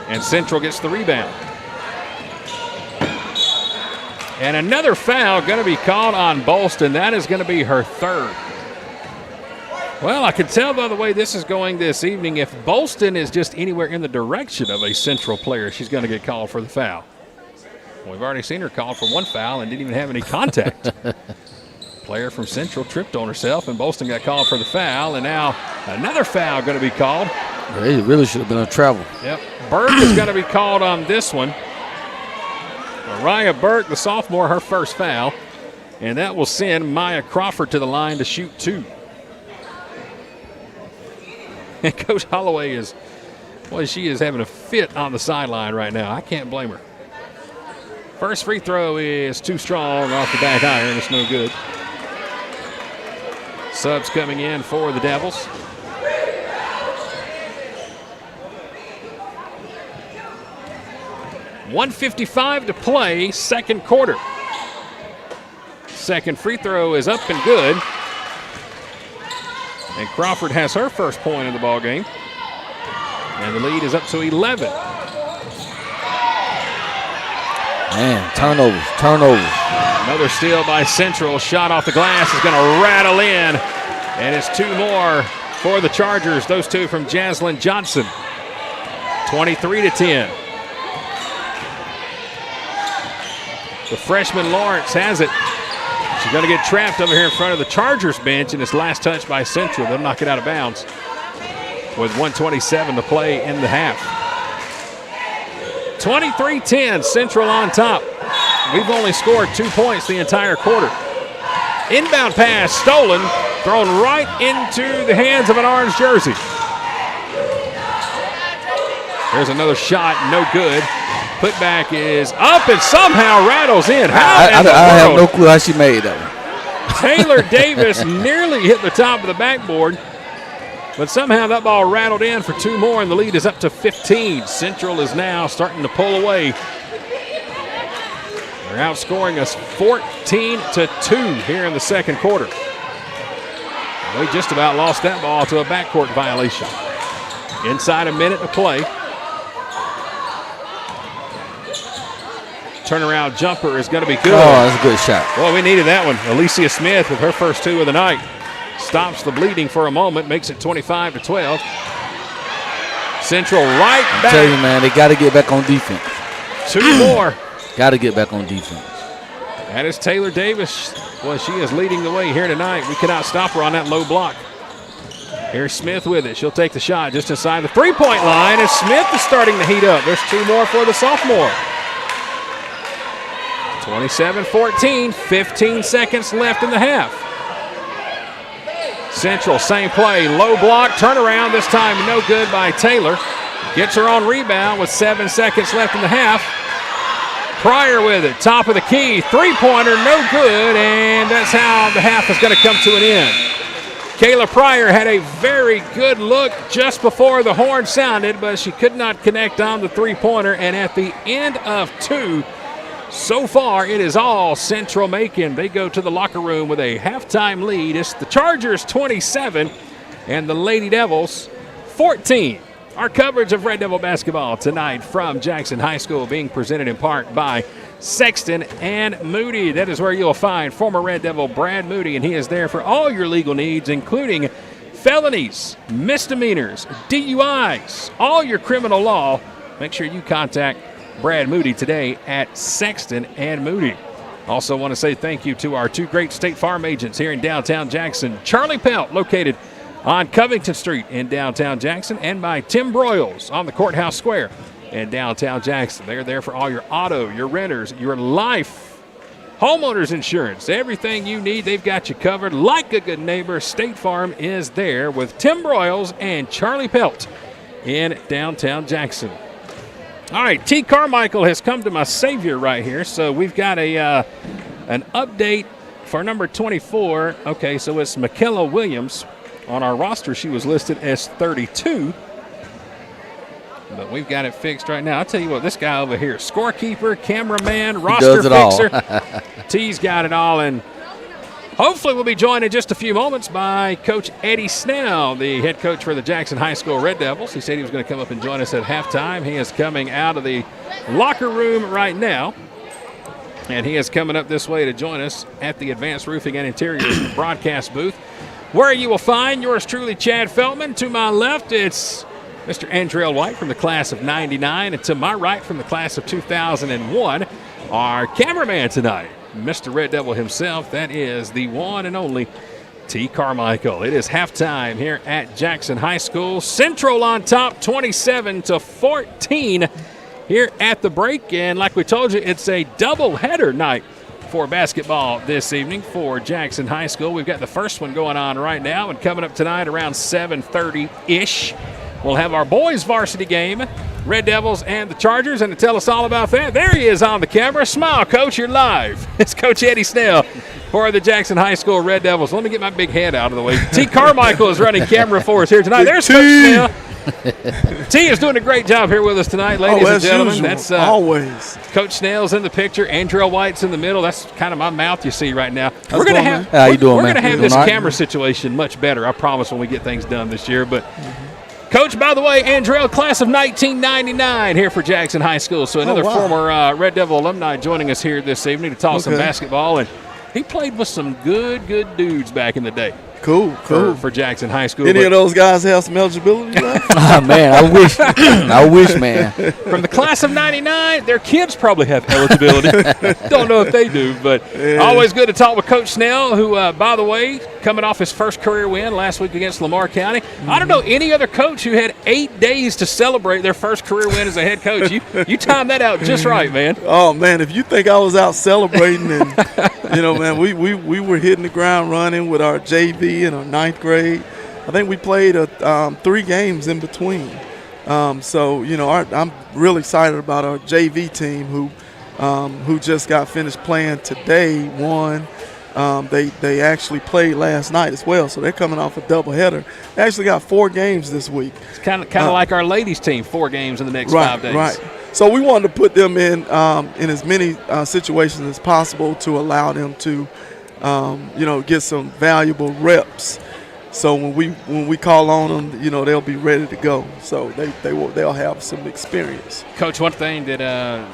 Speaker 1: and Central gets the rebound. And another foul going to be called on Bolston. That is going to be her third. Well, I can tell by the way this is going this evening, if Bolston is just anywhere in the direction of a Central player, she's going to get called for the foul. We've already seen her called for 1 foul and didn't even have any contact. Player from Central tripped on herself, and Bolston got called for the foul, and now another foul going to be called.
Speaker 2: It really should have been a travel.
Speaker 1: Yep. Burke is going to be called on this one. Mariah Burke, the sophomore, her first foul. And that will send Maya Crawford to the line to shoot 2. And Coach Holloway is, well, she is having a fit on the sideline right now. I can't blame her. First free throw is too strong off the back iron. It's no good. Subs coming in for the Devils. .155 to play, second quarter. Second free throw is up and good. And Crawford has her first point in the ball game. And the lead is up to 11.
Speaker 2: Man, turnovers.
Speaker 1: Another steal by Central. Shot off the glass is going to rattle in. And it's 2 more for the Chargers. Those 2 from Jaslyn Johnson. 23-10. The freshman Lawrence has it. She's going to get trapped over here in front of the Chargers bench, and it's last touch by Central. They'll knock it out of bounds with 1:27 to play in the half. 23-10, Central on top. We've only scored 2 points the entire quarter. Inbound pass stolen, thrown right into the hands of an orange jersey. There's another shot, no good. Putback is up and somehow rattles in.
Speaker 2: I have no clue how she made that one.
Speaker 1: Taylor Davis nearly hit the top of the backboard, but somehow that ball rattled in for 2 more, and the lead is up to 15. Central is now starting to pull away. They're outscoring us 14-2 here in the second quarter. We just about lost that ball to a backcourt violation. Inside a minute to play. Turnaround jumper is going to be good.
Speaker 2: Oh, that's a good shot.
Speaker 1: Well, we needed that one. Alicia Smith with her first 2 of the night. Stops the bleeding for a moment, makes it 25-12. Central right back.
Speaker 2: I tell you, man, they got to get back on defense.
Speaker 1: 2 more.
Speaker 2: Got to get back on defense.
Speaker 1: That is Taylor Davis. Well, she is leading the way here tonight. We cannot stop her on that low block. Here's Smith with it. She'll take the shot just inside the three-point line, and Smith is starting to heat up. There's 2 more for the sophomore. 27-14, 15 seconds left in the half. Central, same play, low block, turnaround, this time no good by Taylor. Gets her on rebound with 7 seconds left in the half. Pryor with it, top of the key, three-pointer, no good, and that's how the half is going to come to an end. Kayla Pryor had a very good look just before the horn sounded, but she could not connect on the three-pointer, and at the end of 2, so far, it is all Central-Macon. They go to the locker room with a halftime lead. It's the Chargers 27 and the Lady Devils 14. Our coverage of Red Devil basketball tonight from Jackson High School being presented in part by Sexton and Moody. That is where you'll find former Red Devil Brad Moody, and he is there for all your legal needs, including felonies, misdemeanors, DUIs, all your criminal law. Make sure you contact Brad Moody today at Sexton and Moody. Also want to say thank you to our 2 great State Farm agents here in downtown Jackson. Charlie Pelt, located on Covington Street in downtown Jackson, and by Tim Broyles on the Courthouse Square in downtown Jackson. They're there for all your auto, your renters, your life, homeowners insurance, everything you need. They've got you covered. Like a good neighbor, State Farm is there with Tim Broyles and Charlie Pelt in downtown Jackson. All right, T. Carmichael has come to my savior right here. So we've got an update for number 24. Okay, so it's Michaela Williams. On our roster, she was listed as 32. But we've got it fixed right now. I'll tell you what, this guy over here, scorekeeper, cameraman, roster fixer. T's got it all. And hopefully we'll be joined in just a few moments by Coach Eddie Snell, the head coach for the Jackson High School Red Devils. He said he was going to come up and join us at halftime. He is coming out of the locker room right now, and he is coming up this way to join us at the Advanced Roofing and Interiors broadcast booth, where you will find yours truly, Chad Feltman. To my left, it's Mr. Andrell White from the class of 99, and to my right from the class of 2001, our cameraman tonight, Mr. Red Devil himself, that is the one and only T. Carmichael. It is halftime here at Jackson High School. Central on top, 27-14 here at the break. And like we told you, it's a doubleheader night for basketball this evening for Jackson High School. We've got the first one going on right now, and coming up tonight around 7:30-ish, we'll have our boys varsity game, Red Devils and the Chargers, and to tell us all about that, there he is on the camera. Smile, Coach, you're live. It's Coach Eddie Snell for the Jackson High School Red Devils. Let me get my big head out of the way. T. Carmichael is running camera for us here tonight. There's Coach Snell. T is doing a great job here with us tonight, ladies and gentlemen.
Speaker 5: Usual.
Speaker 1: That's
Speaker 5: always.
Speaker 1: Coach Snell's in the picture. Andrell White's in the middle. That's kind of my mouth you see right now.
Speaker 2: We're going to have
Speaker 1: this camera situation much better, I promise, when we get things done this year. But Coach, by the way, Andrell, class of 1999 here for Jackson High School. So another former Red Devil alumni joining us here this evening to talk some basketball. And he played with some good dudes back in the day.
Speaker 5: Cool.
Speaker 1: for Jackson High School.
Speaker 5: Any of those guys have some eligibility left?
Speaker 2: Man, I wish. I wish, man.
Speaker 1: From the class of 99, their kids probably have eligibility. Don't know if they do, but always good to talk with Coach Snell, who, by the way, coming off his first career win last week against Lamar County. I don't know any other coach who had 8 days to celebrate their first career win as a head coach. You timed that out just right, man.
Speaker 5: Oh, man, if you think I was out celebrating and, man, we were hitting the ground running with our JV in our 9th grade. I think we played 3 games in between. So, I'm really excited about our JV team who just got finished playing today, won. They actually played last night as well, so they're coming off a doubleheader. They actually got 4 games this week.
Speaker 1: It's kind of like our ladies team, 4 games in the next 5 days.
Speaker 5: Right. So we wanted to put them in as many situations as possible to allow them to, get some valuable reps. So when we call on them, they'll be ready to go. So they'll have some experience.
Speaker 1: Coach, one thing that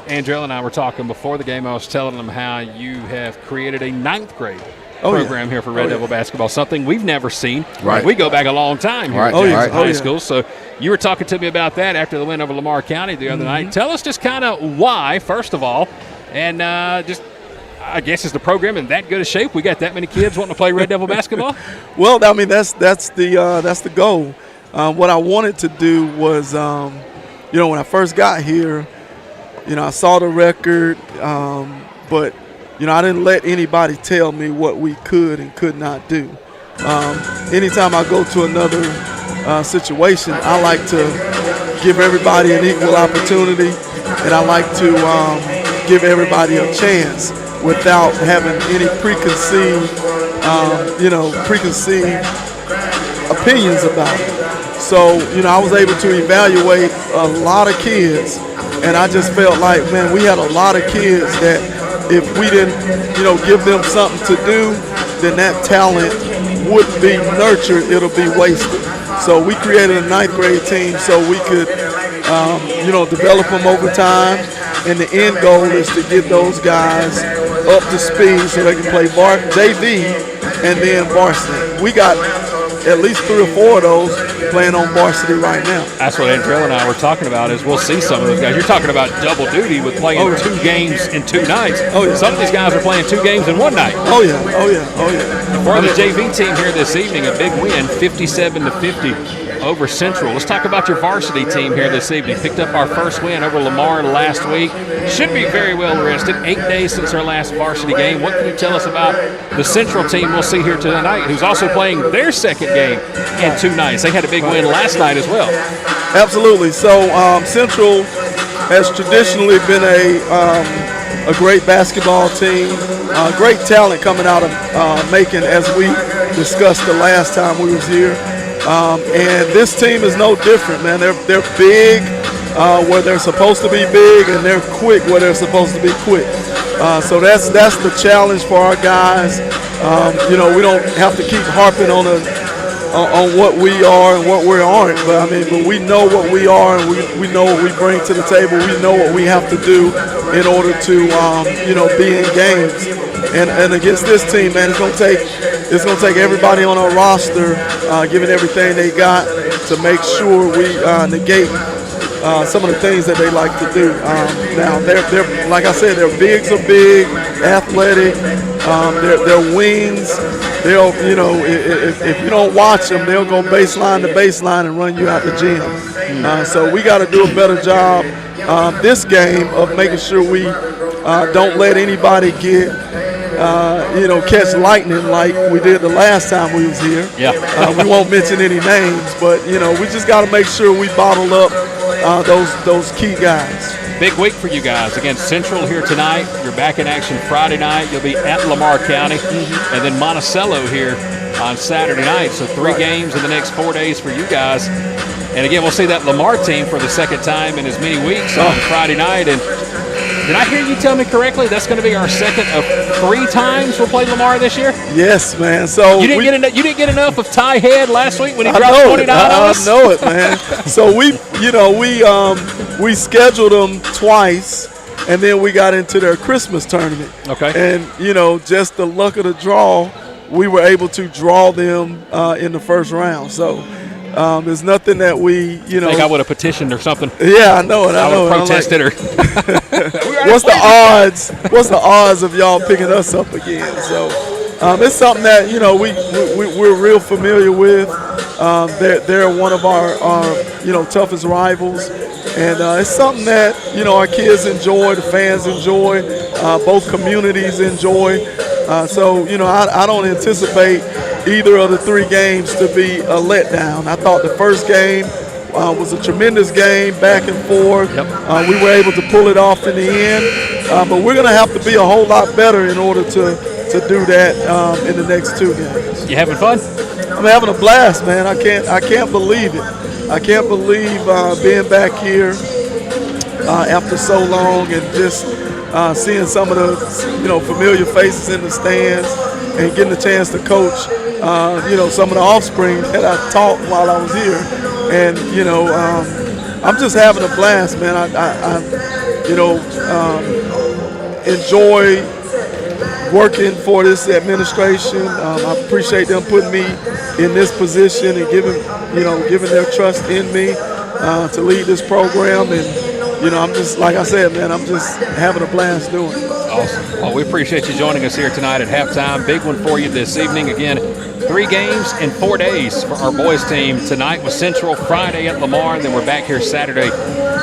Speaker 1: Andrell and I were talking before the game, I was telling them how you have created a 9th grade program here for Red Devil basketball, something we've never seen.
Speaker 2: Right.
Speaker 1: We go back a long time here at Jackson High School. So you were talking to me about that after the win over Lamar County the other night. Tell us just kind of why, first of all, and I guess, is the program in that good a shape? We got that many kids wanting to play Red Devil basketball?
Speaker 5: Well, I mean, that's the goal. What I wanted to do was, when I first got here, I saw the record, but I didn't let anybody tell me what we could and could not do. Anytime I go to another situation, I like to give everybody an equal opportunity, and I like to give everybody a chance without having any preconceived opinions about it. So, I was able to evaluate a lot of kids, and I just felt like, man, we had a lot of kids that if we didn't, give them something to do, then that talent wouldn't be nurtured, it'll be wasted. So we created a 9th grade team so we could, develop them over time, and the end goal is to get those guys up to speed so they can play JV and then varsity. We got at least 3 or 4 of those playing on varsity right now.
Speaker 1: That's what Andrell and I were talking about, is we'll see some of those guys. You're talking about double duty with playing 2 games in 2 nights.
Speaker 5: Oh, yeah.
Speaker 1: Some of these guys are playing 2 games in 1 night.
Speaker 5: Oh, yeah.
Speaker 1: For the JV team here this evening, a big win, 57-50 over Central. Let's talk about your varsity team here this evening. Picked up our first win over Lamar last week. Should be very well rested. 8 days since our last varsity game. What can you tell us about the Central team we'll see here tonight, who's also playing their 2nd game in 2 nights? They had a big win last night as well.
Speaker 5: Absolutely. So Central has traditionally been a great basketball team. Great talent coming out of Macon, as we discussed the last time we was here. And this team is no different, man. They're big where they're supposed to be big, and they're quick where they're supposed to be quick. So that's the challenge for our guys. We don't have to keep harping on what we are and what we aren't, but we know what we are, and we know what we bring to the table. We know what we have to do in order to be in games. And against this team, man, it's gonna take everybody on our roster giving everything they got to make sure we negate some of the things that they like to do. Now, they're like I said, their bigs are big, athletic. Their wings, they'll, if you don't watch them, they'll go baseline to baseline and run you out the gym. So we got to do a better job this game of making sure we don't let anybody get, catch lightning like we did the last time we was here.
Speaker 1: Yeah.
Speaker 5: We won't mention any names, but, we just got to make sure we bottle up those key guys.
Speaker 1: Big week for you guys against Central here tonight. You're back in action Friday night. You'll be at Lamar County, and then Monticello here on Saturday night. So 3 games in the next 4 days for you guys. And again, we'll see that Lamar team for the 2nd time in as many weeks on Friday night. And did I hear you tell me correctly? That's going to be our 2nd of 3 times we'll play Lamar this year?
Speaker 5: Yes, man. So
Speaker 1: you didn't get enough of Ty Head last week when he dropped 29 on us?
Speaker 5: I know it, man. So we scheduled them twice, and then we got into their Christmas tournament.
Speaker 1: Okay.
Speaker 5: And just the luck of the draw, we were able to draw them in the first round. So there's nothing that we,
Speaker 1: I think I would have petitioned or something.
Speaker 5: Yeah, I know it. I
Speaker 1: would have protested
Speaker 5: like,
Speaker 1: her.
Speaker 5: What's the odds? What's the odds of y'all picking us up again? So it's something that we're real familiar with. They're one of our toughest rivals, and it's something that our kids enjoy, the fans enjoy, both communities enjoy. So I don't anticipate either of the 3 games to be a letdown. I thought the first game was a tremendous game, back and forth.
Speaker 1: Yep.
Speaker 5: We were able to pull it off in the end, but we're going to have to be a whole lot better in order to do that in the next 2 games.
Speaker 1: You having fun?
Speaker 5: I'm having a blast, man. I can't believe it. I can't believe being back here after so long and just seeing some of the familiar faces in the stands and getting a chance to coach some of the offspring that I taught while I was here. And I'm just having a blast, man. I enjoy working for this administration. I appreciate them putting me in this position and giving their trust in me to lead this program. And I'm just, like I said, man, I'm just having a blast doing it.
Speaker 1: Awesome. Well, we appreciate you joining us here tonight at halftime. Big one for you this evening. Again, 3 games in 4 days for our boys team. Tonight was Central, Friday at Lamar, and then we're back here Saturday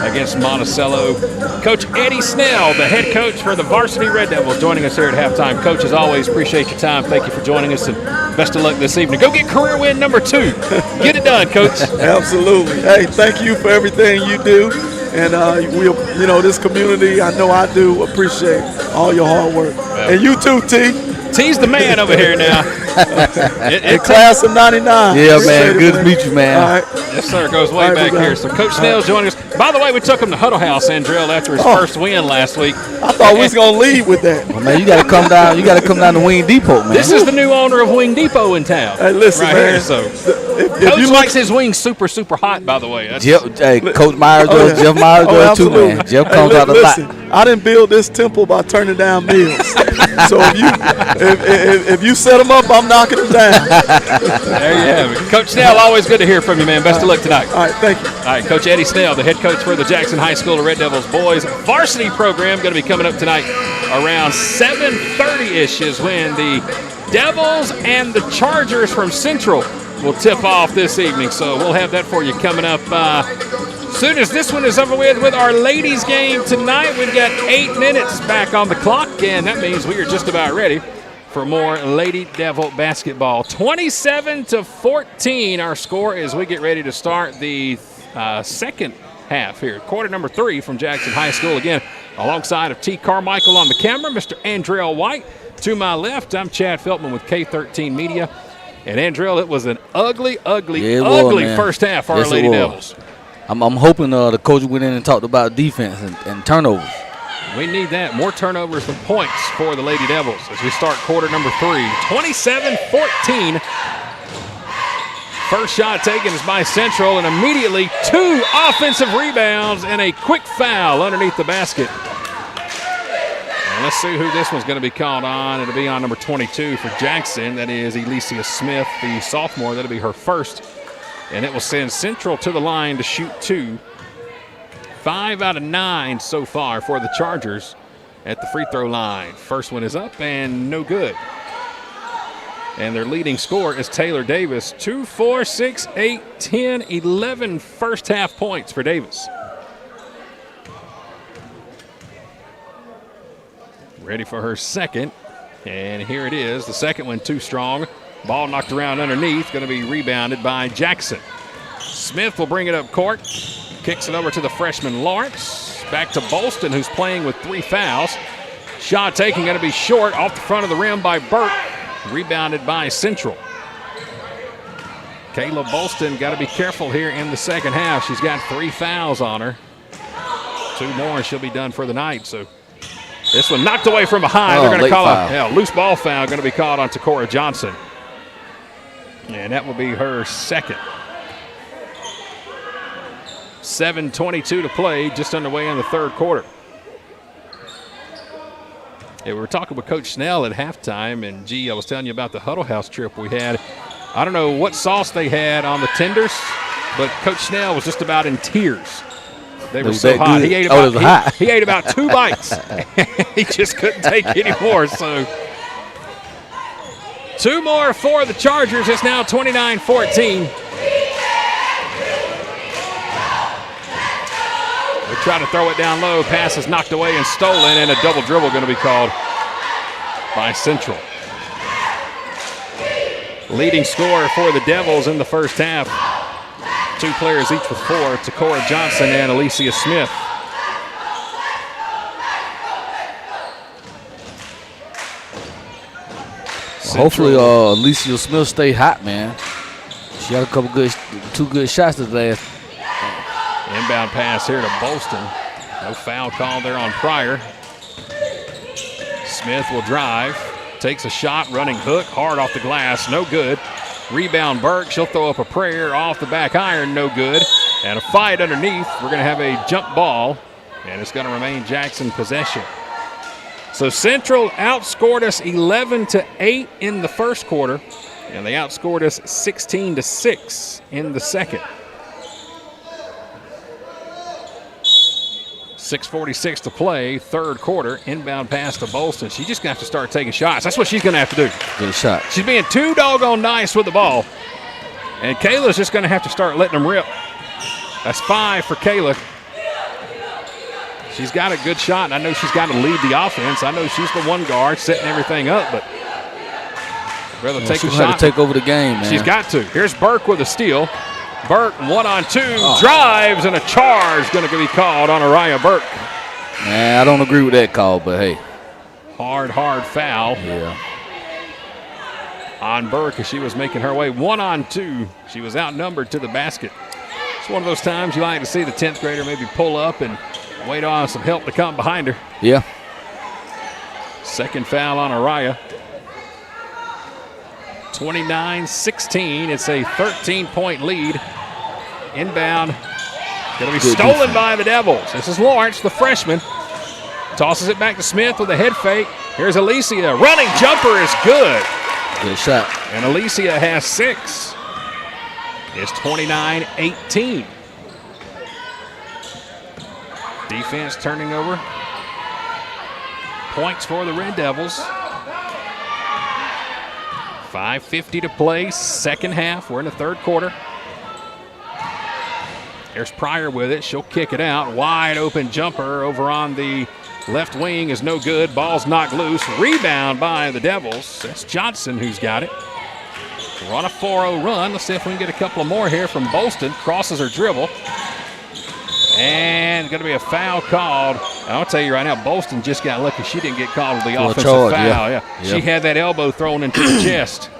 Speaker 1: against Monticello. Coach Eddie Snell, the head coach for the varsity Red Devils, joining us here at halftime. Coach, as always, appreciate your time. Thank you for joining us, and best of luck this evening. Go get career win number 2. Get it done, Coach.
Speaker 5: Absolutely. Hey, thank you for everything you do. And this community, I know I do appreciate all your hard work. Well, and you too, T.
Speaker 1: T's the man over here now.
Speaker 5: The class of 99.
Speaker 2: Yeah, man. Good to meet you, man.
Speaker 5: All right.
Speaker 1: Yes, sir. Goes way back here. So Coach Snell's joining us. By the way, we took him to Huddle House, Andrell, after his first win last week.
Speaker 5: I thought we was gonna lead with that.
Speaker 2: Well, man, you got to come down. You got to come down to Wing Depot, man.
Speaker 1: This is the new owner of Wing Depot in town.
Speaker 5: Hey, listen,
Speaker 1: right
Speaker 5: man.
Speaker 1: Here, so
Speaker 5: if
Speaker 1: Coach
Speaker 5: you
Speaker 1: likes his wings super, super hot. By the way,
Speaker 2: Coach Myers does. Jeff Myers does too, man. Jeff comes out a lot.
Speaker 5: I didn't build this temple by turning down meals. So if you set them up, I'm knocking them down.
Speaker 1: There you have it. Coach Snell, always good to hear from you, man. Best of luck tonight.
Speaker 5: All right, thank you.
Speaker 1: All right, Coach Eddie Snell, the head coach for the Jackson High School Red Devils boys varsity program, going to be coming up tonight around 7:30-ish is when the Devils and the Chargers from Central will tip off this evening. So we'll have that for you coming up soon as this one is over with our ladies game tonight. We've got 8 minutes back on the clock, and that means we are just about ready for more Lady Devil basketball. 27-14 our score as we get ready to start the second half here. Quarter number 3 from Jackson High School. Again, alongside of T. Carmichael on the camera, Mr. Andrell White. To my left, I'm Chad Feltman with K13 Media. And Andrell, it was an ugly first half for our Lady Devils.
Speaker 2: I'm hoping the coach went in and talked about defense and turnovers.
Speaker 1: We need that. More turnovers than points for the Lady Devils as we start quarter number 3. 27-14. First shot taken is by Central, and immediately 2 offensive rebounds and a quick foul underneath the basket. And let's see who this one's going to be called on. It'll be on number 22 for Jackson. That is Elysia Smith, the sophomore. That'll be her first. And it will send Central to the line to shoot 2. 5 out of 9 so far for the Chargers at the free throw line. First one is up and no good. And their leading scorer is Taylor Davis. 2, 4, 6, 8, 10, 11 first half points for Davis. Ready for her second. And here it is. The second one too strong. Ball knocked around underneath. Going to be rebounded by Jackson. Smith will bring it up court. Kicks it over to the freshman Lawrence. Back to Bolston, who's playing with 3 fouls. Shot taken, going to be short, off the front of the rim by Burke. Rebounded by Central. Kayla Bolston got to be careful here in the second half. She's got 3 fouls on her. 2 more and she'll be done for the night. So this one knocked away from behind. They're going to call a loose ball foul, going to be called on Takora Johnson. And that will be her second. 7:22 to play, just underway in the third quarter. Hey, we were talking with Coach Snell at halftime, and, gee, I was telling you about the Huddle House trip we had. I don't know what sauce they had on the tenders, but Coach Snell was just about in tears. They were so hot. He ate about 2 bites. He just couldn't take any more. So 2 more for the Chargers. It's now 29-14. They try to throw it down low. Pass is knocked away and stolen, and a double dribble going to be called by Central. Leading scorer for the Devils in the first half. 2 players each with 4, Takora Johnson and Alicia Smith.
Speaker 2: Hopefully, Alicia Smith stay hot, man. She had 2 good shots today.
Speaker 1: Inbound pass here to Bolston. No foul call there on Pryor. Smith will drive. Takes a shot, running hook, hard off the glass, no good. Rebound Burke, she'll throw up a prayer off the back iron, no good. And a fight underneath. We're going to have a jump ball, and it's going to remain Jackson possession. So Central outscored us 11-8 in the first quarter, and they outscored us 16-6 in the second. 6:46 to play, third quarter. Inbound pass to Bolston. She's just going to have to start taking shots. That's what she's going to have to do.
Speaker 2: Good shot.
Speaker 1: She's being too doggone nice with the ball. And Kayla's just going to have to start letting them rip. That's 5 for Kayla. She's got a good shot, and I know she's got to lead the offense. I know she's the one guard setting everything up, but I'd rather take the shot.
Speaker 2: She's got to take over the game, man.
Speaker 1: She's got to. Here's Burke with a steal. Burke 1-on-2, drives, and a charge going to be called on Araya Burke.
Speaker 2: Man, I don't agree with that call, but hey.
Speaker 1: Hard foul.
Speaker 2: Yeah.
Speaker 1: On Burke as she was making her way 1-on-2. She was outnumbered to the basket. It's one of those times you like to see the 10th grader maybe pull up and wait on some help to come behind her.
Speaker 2: Yeah.
Speaker 1: Second foul on Araya. 29-16. It's a 13-point lead. Inbound. Going to be stolen by the Devils. This is Lawrence, the freshman. Tosses it back to Smith with a head fake. Here's Alicia. Running jumper is good.
Speaker 2: Good shot.
Speaker 1: And Alicia has 6. It's 29-18. Defense turning over. Points for the Red Devils. 5:50 to play, second half. We're in the third quarter. There's Pryor with it. She'll kick it out. Wide open jumper over on the left wing is no good. Ball's knocked loose. Rebound by the Devils. That's Johnson who's got it. We're on a 4-0 run. Let's see if we can get a couple of more here from Bolston. Crosses her dribble. And going to be a foul called. I'll tell you right now, Bolston just got lucky she didn't get called with the offensive foul. Yeah. She had that elbow thrown into the chest.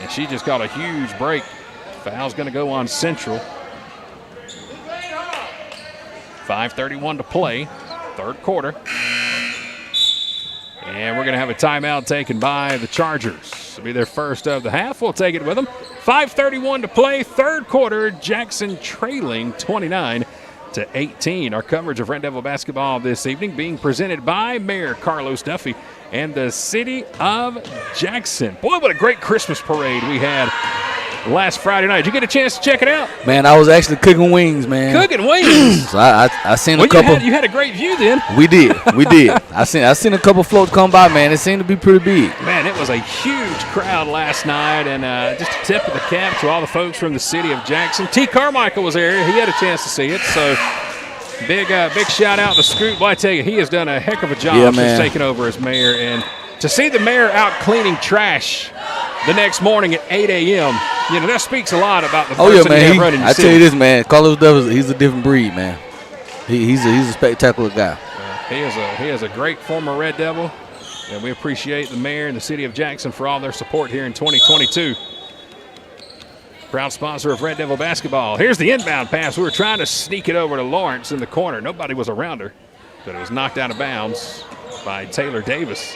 Speaker 1: And she just got a huge break. Foul's going to go on Central. 5:31 to play, third quarter. And we're going to have a timeout taken by the Chargers. It'll be their first of the half. We'll take it with them. 5:31 to play, third quarter. Jackson trailing 29-18. Our coverage of Red Devil basketball this evening being presented by Mayor Carlos Duffy and the City of Jackson. Boy, what a great Christmas parade we had last Friday night. Did you get a chance to check it out?
Speaker 2: Man, I was actually cooking wings, man.
Speaker 1: Cooking wings?
Speaker 2: So I seen a couple.
Speaker 1: You had a great view then.
Speaker 2: We did. I seen a couple floats come by, man. It seemed to be pretty big.
Speaker 1: Man, it was a huge crowd last night, and just a tip of the cap to all the folks from the City of Jackson. T. Carmichael was there. He had a chance to see it, so big shout out to Scoot. Boy, I tell you, he has done a heck of a job since taking over as mayor, and to see the mayor out cleaning trash the next morning at 8 a.m., you know, that speaks a lot about the person you have running your city.
Speaker 2: I tell you this, man, Carlos Devils, he's a different breed, man. He's a spectacular guy.
Speaker 1: He is a great former Red Devil, and we appreciate the mayor and the City of Jackson for all their support here in 2022. Proud sponsor of Red Devil basketball. Here's the inbound pass. We were trying to sneak it over to Lawrence in the corner. Nobody was around her, but it was knocked out of bounds by Taylor Davis.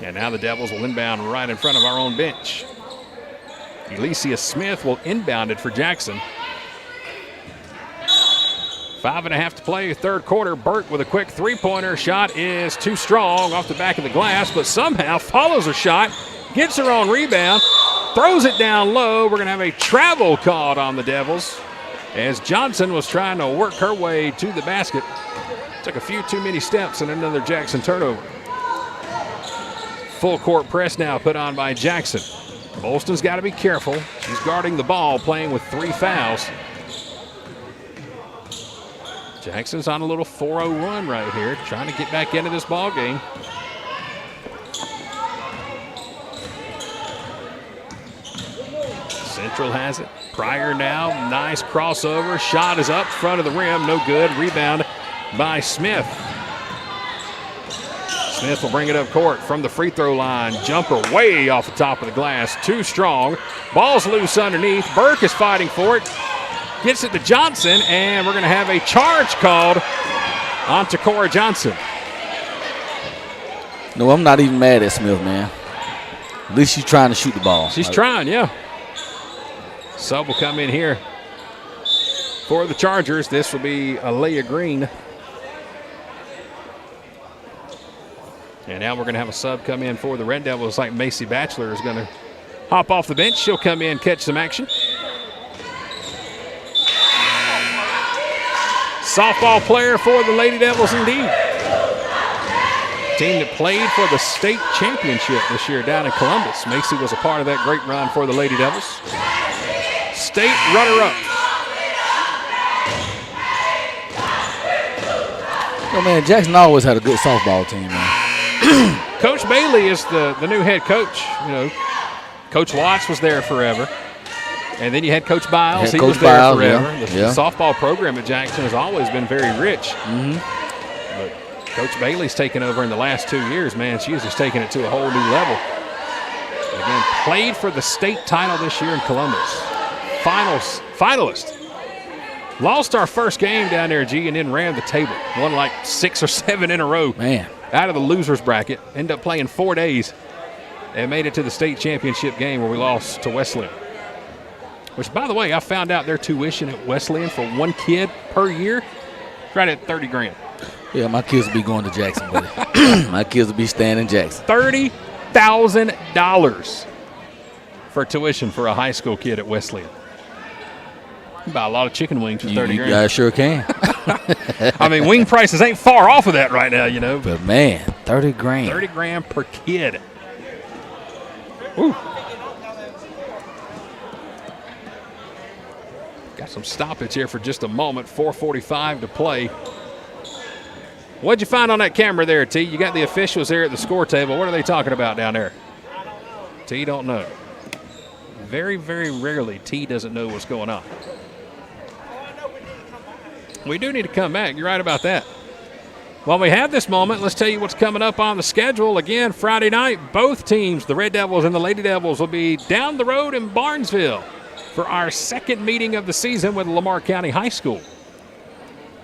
Speaker 1: And now the Devils will inbound right in front of our own bench. Alicia Smith will inbound it for Jackson. 5.5 to play, third quarter. Burke with a quick three-pointer. Shot is too strong off the back of the glass, but somehow follows a shot, gets her own rebound, throws it down low. We're going to have a travel called on the Devils as Johnson was trying to work her way to the basket. Took a few too many steps and another Jackson turnover. Full court press now put on by Jackson. Bolston's got to be careful. She's guarding the ball, playing with 3 fouls. Jackson's on a little 4-0 run right here, trying to get back into this ball game. Central has it. Pryor now, nice crossover. Shot is up front of the rim, no good. Rebound by Smith. Smith will bring it up court from the free throw line. Jumper way off the top of the glass, too strong. Ball's loose underneath. Burke is fighting for it. Gets it to Johnson, and we're going to have a charge called on Takora Johnson.
Speaker 2: No, I'm not even mad at Smith, man. At least she's trying to shoot the ball.
Speaker 1: She's trying, yeah. Sub will come in here for the Chargers. This will be Alea Green. And now we're going to have a sub come in for the Red Devils. Like Macy Batchelor is going to hop off the bench. She'll come in, catch some action. Softball player for the Lady Devils indeed. Team that played for the state championship this year down in Columbus. Macy was a part of that great run for the Lady Devils. State runner-up.
Speaker 2: Oh, man, Jackson always had a good softball team, man.
Speaker 1: Coach Bailey is the new head coach. You know, Coach Watts was there forever. And then you had Coach Biles. He was there forever. The softball program at Jackson has always been very rich. But Coach Bailey's taken over in the last 2 years, man. She's just taken it to a whole new level. Again, played for the state title this year in Columbus. Finalist. Lost our first game down there, G, and then ran the table. Won like 6 or 7 in a row.
Speaker 2: Man.
Speaker 1: Out of the loser's bracket. Ended up playing 4 days and made it to the state championship game where we lost to Wesleyan. Which, by the way, I found out their tuition at Wesleyan for one kid per year, right at $30,000.
Speaker 2: Yeah, my kids will be going to Jackson, buddy. My kids will be staying in Jackson.
Speaker 1: $30,000 for tuition for a high school kid at Wesleyan. You buy a lot of chicken wings for $30,000.
Speaker 2: I sure can.
Speaker 1: I mean, wing prices ain't far off of that right now, you know.
Speaker 2: But man, $30,000.
Speaker 1: $30,000 per kid. Woo. Got some stoppage here for just a moment. 4:45 to play. What'd you find on that camera there, T? You got the officials there at the score table. What are they talking about down there? T don't know. Very, very rarely T doesn't know what's going on. We do need to come back. You're right about that. While we have this moment, let's tell you what's coming up on the schedule. Again, Friday night, both teams, the Red Devils and the Lady Devils, will be down the road in Barnesville for our second meeting of the season with Lamar County High School.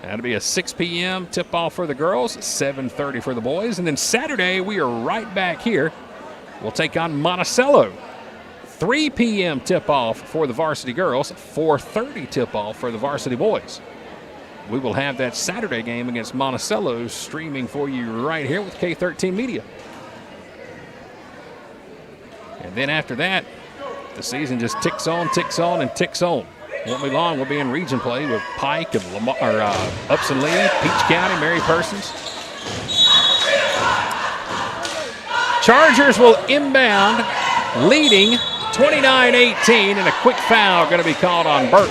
Speaker 1: That'll be a 6 p.m. tip-off for the girls, 7:30 for the boys. And then Saturday, we are right back here. We'll take on Monticello. 3 p.m. tip-off for the varsity girls, 4:30 tip-off for the varsity boys. We will have that Saturday game against Monticello streaming for you right here with K13 Media. And then after that, the season just ticks on, and ticks on. Won't be long. We'll be in region play with Pike and Upson Lee, Peach County, Mary Persons. Chargers will inbound, leading 29-18, and a quick foul going to be called on Burke.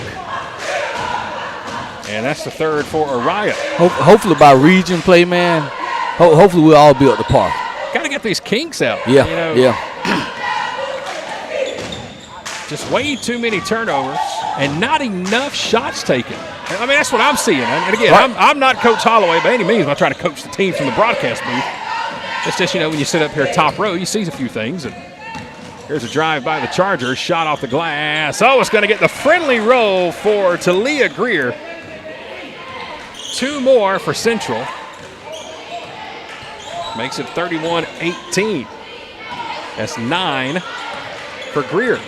Speaker 1: And that's the third for Araya.
Speaker 2: Hopefully by region play, man, hopefully we'll all be up to par.
Speaker 1: Got to get these kinks out.
Speaker 2: Yeah,
Speaker 1: you know,
Speaker 2: yeah.
Speaker 1: Just way too many turnovers and not enough shots taken. I mean, that's what I'm seeing. And again,
Speaker 2: right.
Speaker 1: I'm not Coach Holloway by any means. I'm not trying to coach the team from the broadcast booth. It's just, you know, when you sit up here top row, you see a few things. And here's a drive by the Chargers, shot off the glass. Oh, it's going to get the friendly roll for Talia Greer. 2 more for Central. Makes it 31-18. That's 9 for Greer.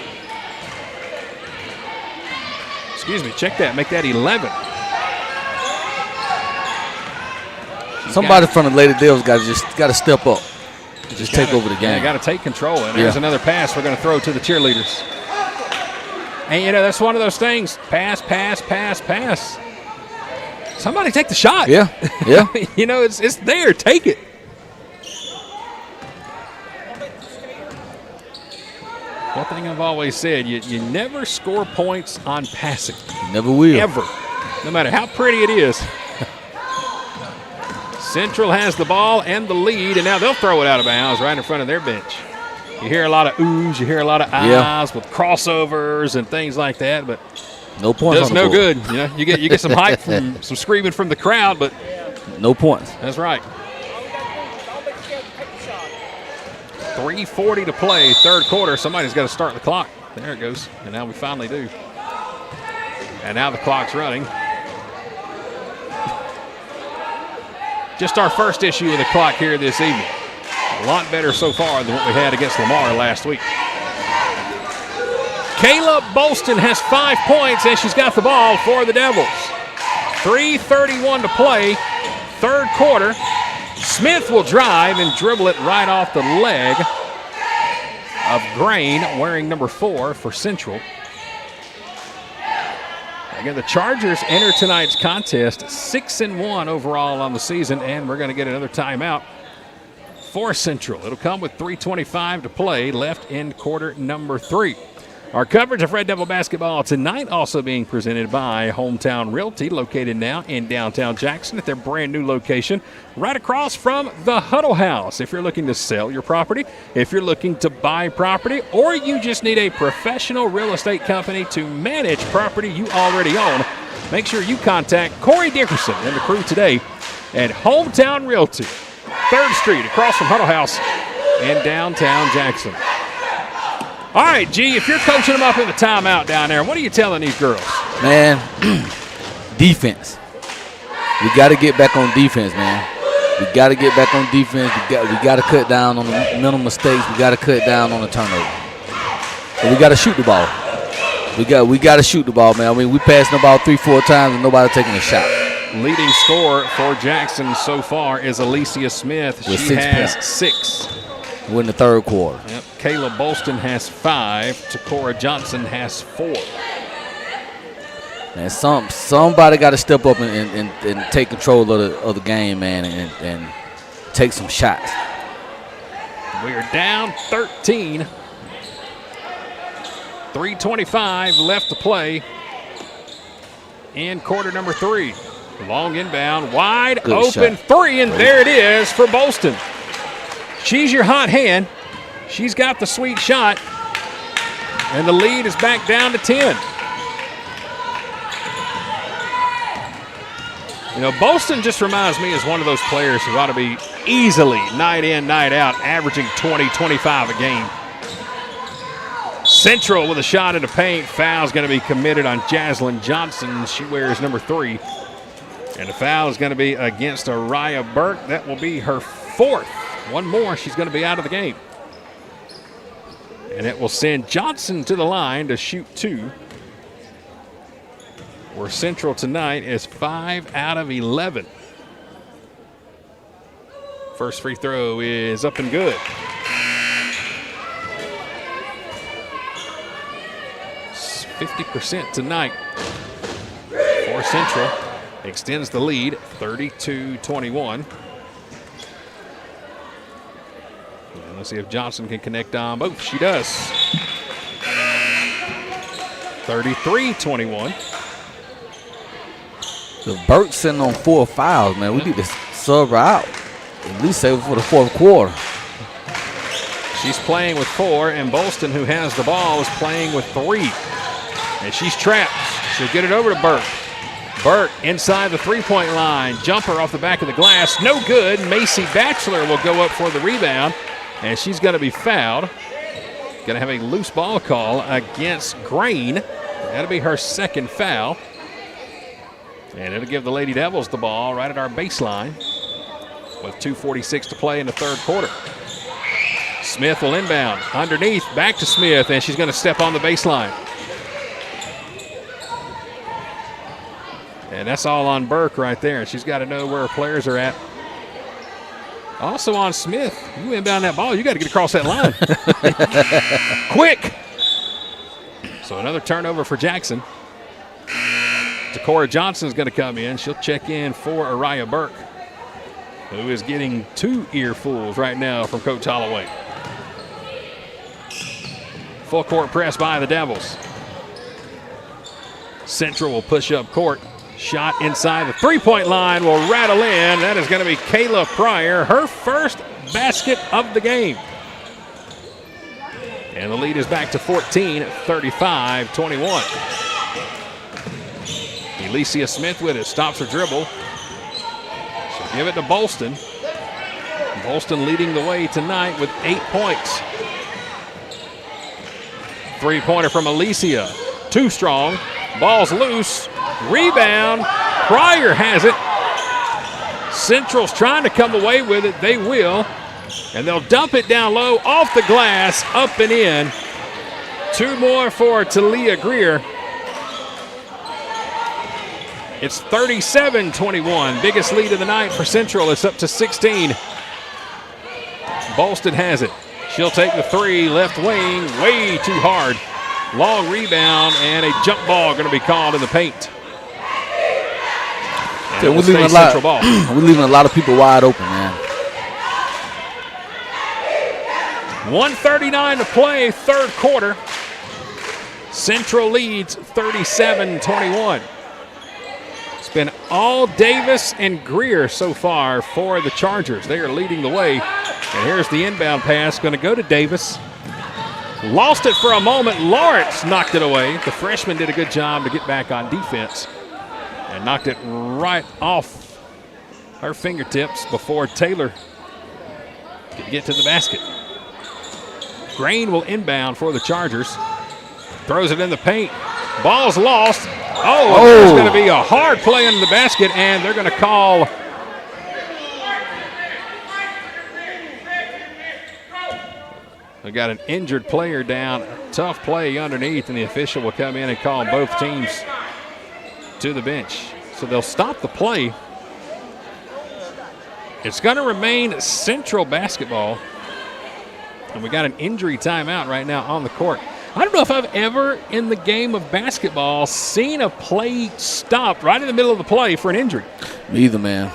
Speaker 1: Excuse me, check that. Make that 11.
Speaker 2: Somebody from the Lady Devils got to step up. Just take over the game.
Speaker 1: Yeah, got to take control. And there's another pass we're going to throw to the cheerleaders. And, you know, that's one of those things. Pass, pass, pass, pass. Somebody take the shot.
Speaker 2: Yeah, yeah.
Speaker 1: You know, it's there. Take it. One thing I've always said, you never score points on passing.
Speaker 2: You never will.
Speaker 1: Ever. No matter how pretty it is. Central has the ball and the lead, and now they'll throw it out of bounds right in front of their bench. You hear a lot of oohs, you hear a lot of ahs with crossovers and things like that, but
Speaker 2: no points.
Speaker 1: Does no good. You know, you get some hype from some screaming from the crowd, but
Speaker 2: no points.
Speaker 1: That's right. 3:40 to play, third quarter. Somebody's got to start the clock. There it goes. And now we finally do. And now the clock's running. Just our first issue of the clock here this evening. A lot better so far than what we had against Lamar last week. Kayla Bolston has 5 points, and she's got the ball for the Devils. 3:31 to play, third quarter. Smith will drive and dribble it right off the leg of Grain, wearing number 4 for Central. Again, the Chargers enter tonight's contest 6-1 overall on the season, and we're going to get another timeout for Central. It'll come with 3:25 to play left in quarter number 3. Our coverage of Red Devil basketball tonight also being presented by Hometown Realty, located now in downtown Jackson at their brand new location right across from the Huddle House. If you're looking to sell your property, if you're looking to buy property, or you just need a professional real estate company to manage property you already own, make sure you contact Corey Dickerson and the crew today at Hometown Realty, 3rd Street across from Huddle House in downtown Jackson. All right, G, if you're coaching them up in the timeout down there, what are you telling these girls?
Speaker 2: Man, defense. We got to get back on defense, man. We got to get back on defense. We got to cut down on the mental mistakes. We got to cut down on the turnover. And we got to shoot the ball. We got to shoot the ball, man. I mean, we passing the ball 3-4 times and nobody taking a shot.
Speaker 1: Leading scorer for Jackson so far is Alicia Smith. She has 6.
Speaker 2: We're in the third quarter.
Speaker 1: Yep. Kayla Bolston has 5. Takora Johnson has 4.
Speaker 2: Man, somebody got to step up and take control of the game, man, and take some shots.
Speaker 1: We are down 13. 3:25 left to play in quarter number 3. Long inbound, wide
Speaker 2: Good
Speaker 1: open
Speaker 2: shot.
Speaker 1: 3, and there it is for Bolston. She's your hot hand. She's got the sweet shot. And the lead is back down to 10. You know, Bolston just reminds me as one of those players who ought to be easily, night in, night out, averaging 20, 25 a game. Central with a shot in the paint. Foul is going to be committed on Jaslyn Johnson. She wears number 3. And the foul is going to be against Araya Burke. That will be her 4th. One more, she's going to be out of the game. And it will send Johnson to the line to shoot 2. Where Central tonight is 5 out of 11. First free throw is up and good. It's 50% tonight for Central. Extends the lead, 32-21. Let's see if Johnson can connect on both. She does. 33-21.
Speaker 2: The Burke's sitting on 4 fouls, man. We need to sub her out. At least save her for the fourth quarter.
Speaker 1: She's playing with 4, and Bolston, who has the ball, is playing with 3. And she's trapped. She'll get it over to Burke. Burke inside the three-point line. Jumper off the back of the glass. No good. Macy Batchelor will go up for the rebound. And she's going to be fouled. Going to have a loose ball call against Grain. That'll be her 2nd foul. And it'll give the Lady Devils the ball right at our baseline with 2:46 to play in the third quarter. Smith will inbound. Underneath, back to Smith, and she's going to step on the baseline. And that's all on Burke right there. She's got to know where her players are at. Also on Smith, you inbound that ball, you got to get across that line. Quick. So another turnover for Jackson. Takora Johnson's going to come in. She'll check in for Araya Burke, who is getting 2 earfuls right now from Coach Holloway. Full court press by the Devils. Central will push up court. Shot inside the three-point line will rattle in. That is going to be Kayla Pryor, her first basket of the game. And the lead is back to 14 at 35-21. Alicia Smith with it, stops her dribble. She'll give it to Bolston. Bolston leading the way tonight with 8 points. Three-pointer from Alicia. Too strong. Ball's loose. Rebound. Pryor has it. Central's trying to come away with it. They will. And they'll dump it down low, off the glass, up and in. 2 more for Talia Greer. It's 37-21. Biggest lead of the night for Central. It's up to 16. Bolston has it. She'll take the 3, left wing, way too hard. Long rebound and a jump ball going to be called in the paint.
Speaker 2: We're leaving a lot of people wide open, man.
Speaker 1: 1:39 to play, third quarter. Central leads 37-21. It's been all Davis and Greer so far for the Chargers. They are leading the way. And here's the inbound pass, going to go to Davis. Lost it for a moment. Lawrence knocked it away. The freshman did a good job to get back on defense and knocked it right off her fingertips before Taylor could get to the basket. Grain will inbound for the Chargers. Throws it in the paint. Ball's lost. Oh, there's going to be a hard play under the basket, and they're going to call we got an injured player down. Tough play underneath, and the official will come in and call both teams to the bench. So they'll stop the play. It's going to remain Central basketball. And we got an injury timeout right now on the court. I don't know if I've ever in the game of basketball seen a play stopped right in the middle of the play for an injury.
Speaker 2: Me either, man.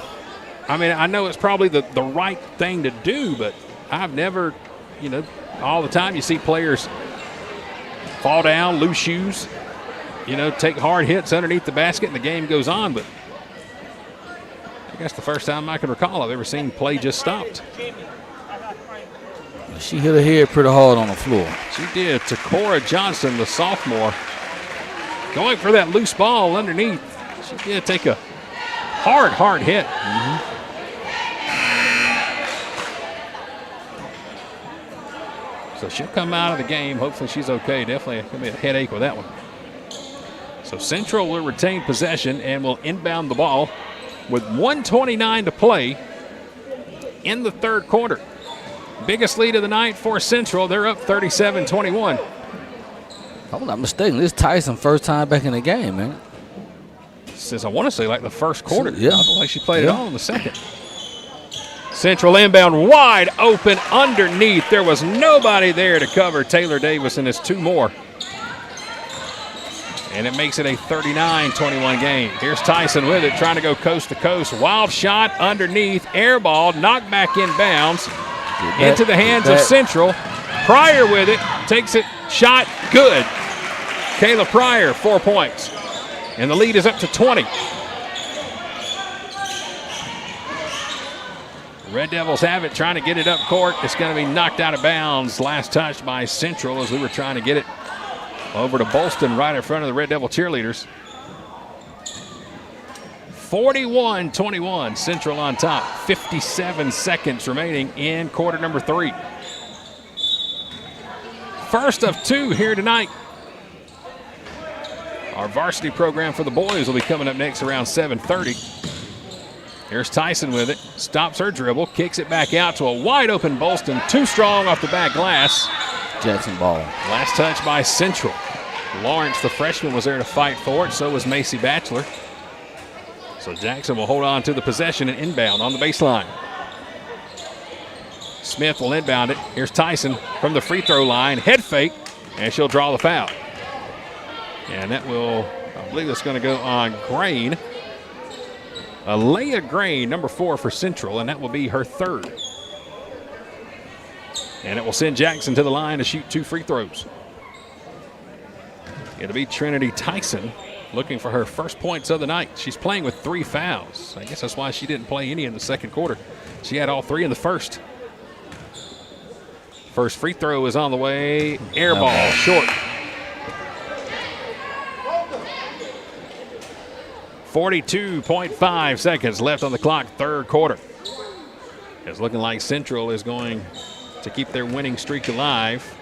Speaker 1: I mean, I know it's probably the right thing to do, but I've never, all the time you see players fall down, lose shoes, take hard hits underneath the basket and the game goes on. But I guess the first time I can recall I've ever seen play just stopped.
Speaker 2: She hit her head pretty hard on the floor.
Speaker 1: She did. Takora Johnson, the sophomore, going for that loose ball underneath. She did take a hard hit. So she'll come out of the game. Hopefully she's okay. Definitely going to be a headache with that one. So Central will retain possession and will inbound the ball with 1:29 to play in the third quarter. Biggest lead of the night for Central. They're up 37-21.
Speaker 2: If I'm not mistaken, this is Tyson first time back in the game, man.
Speaker 1: Since I want to say like the first quarter.
Speaker 2: Yeah.
Speaker 1: I don't think she played it all in the second. Central inbound wide open underneath. There was nobody there to cover Taylor Davis, and it's 2 more. And it makes it a 39-21 game. Here's Tyson with it, trying to go coast to coast. Wild shot underneath, air ball, knocked back in bounds. Into the hands of Central. Pryor with it, takes it, shot, good. Kayla Pryor, 4 points. And the lead is up to 20. Red Devils have it, trying to get it up court. It's going to be knocked out of bounds. Last touch by Central as we were trying to get it over to Bolston right in front of the Red Devil cheerleaders. 41-21, Central on top. 57 seconds remaining in quarter number 3. First of 2 here tonight. Our varsity program for the boys will be coming up next around 7:30. Here's Tyson with it. Stops her dribble, kicks it back out to a wide open Bolston. Too strong off the back glass.
Speaker 2: Jackson ball.
Speaker 1: Last touch by Central. Lawrence, the freshman, was there to fight for it. So was Macy Batchelor. So Jackson will hold on to the possession and inbound on the baseline. Smith will inbound it. Here's Tyson from the free throw line. Head fake, and she'll draw the foul. And that will, I believe it's going to go on Grain. Alea Grain, number 4 for Central, and that will be her 3rd. And it will send Jackson to the line to shoot 2 free throws. It'll be Trinity Tyson looking for her first points of the night. She's playing with 3 fouls. I guess that's why she didn't play any in the second quarter. She had all 3 in the first. First free throw is on the way. Air ball, short. 42.5 seconds left on the clock, third quarter. It's looking like Central is going to keep their winning streak alive.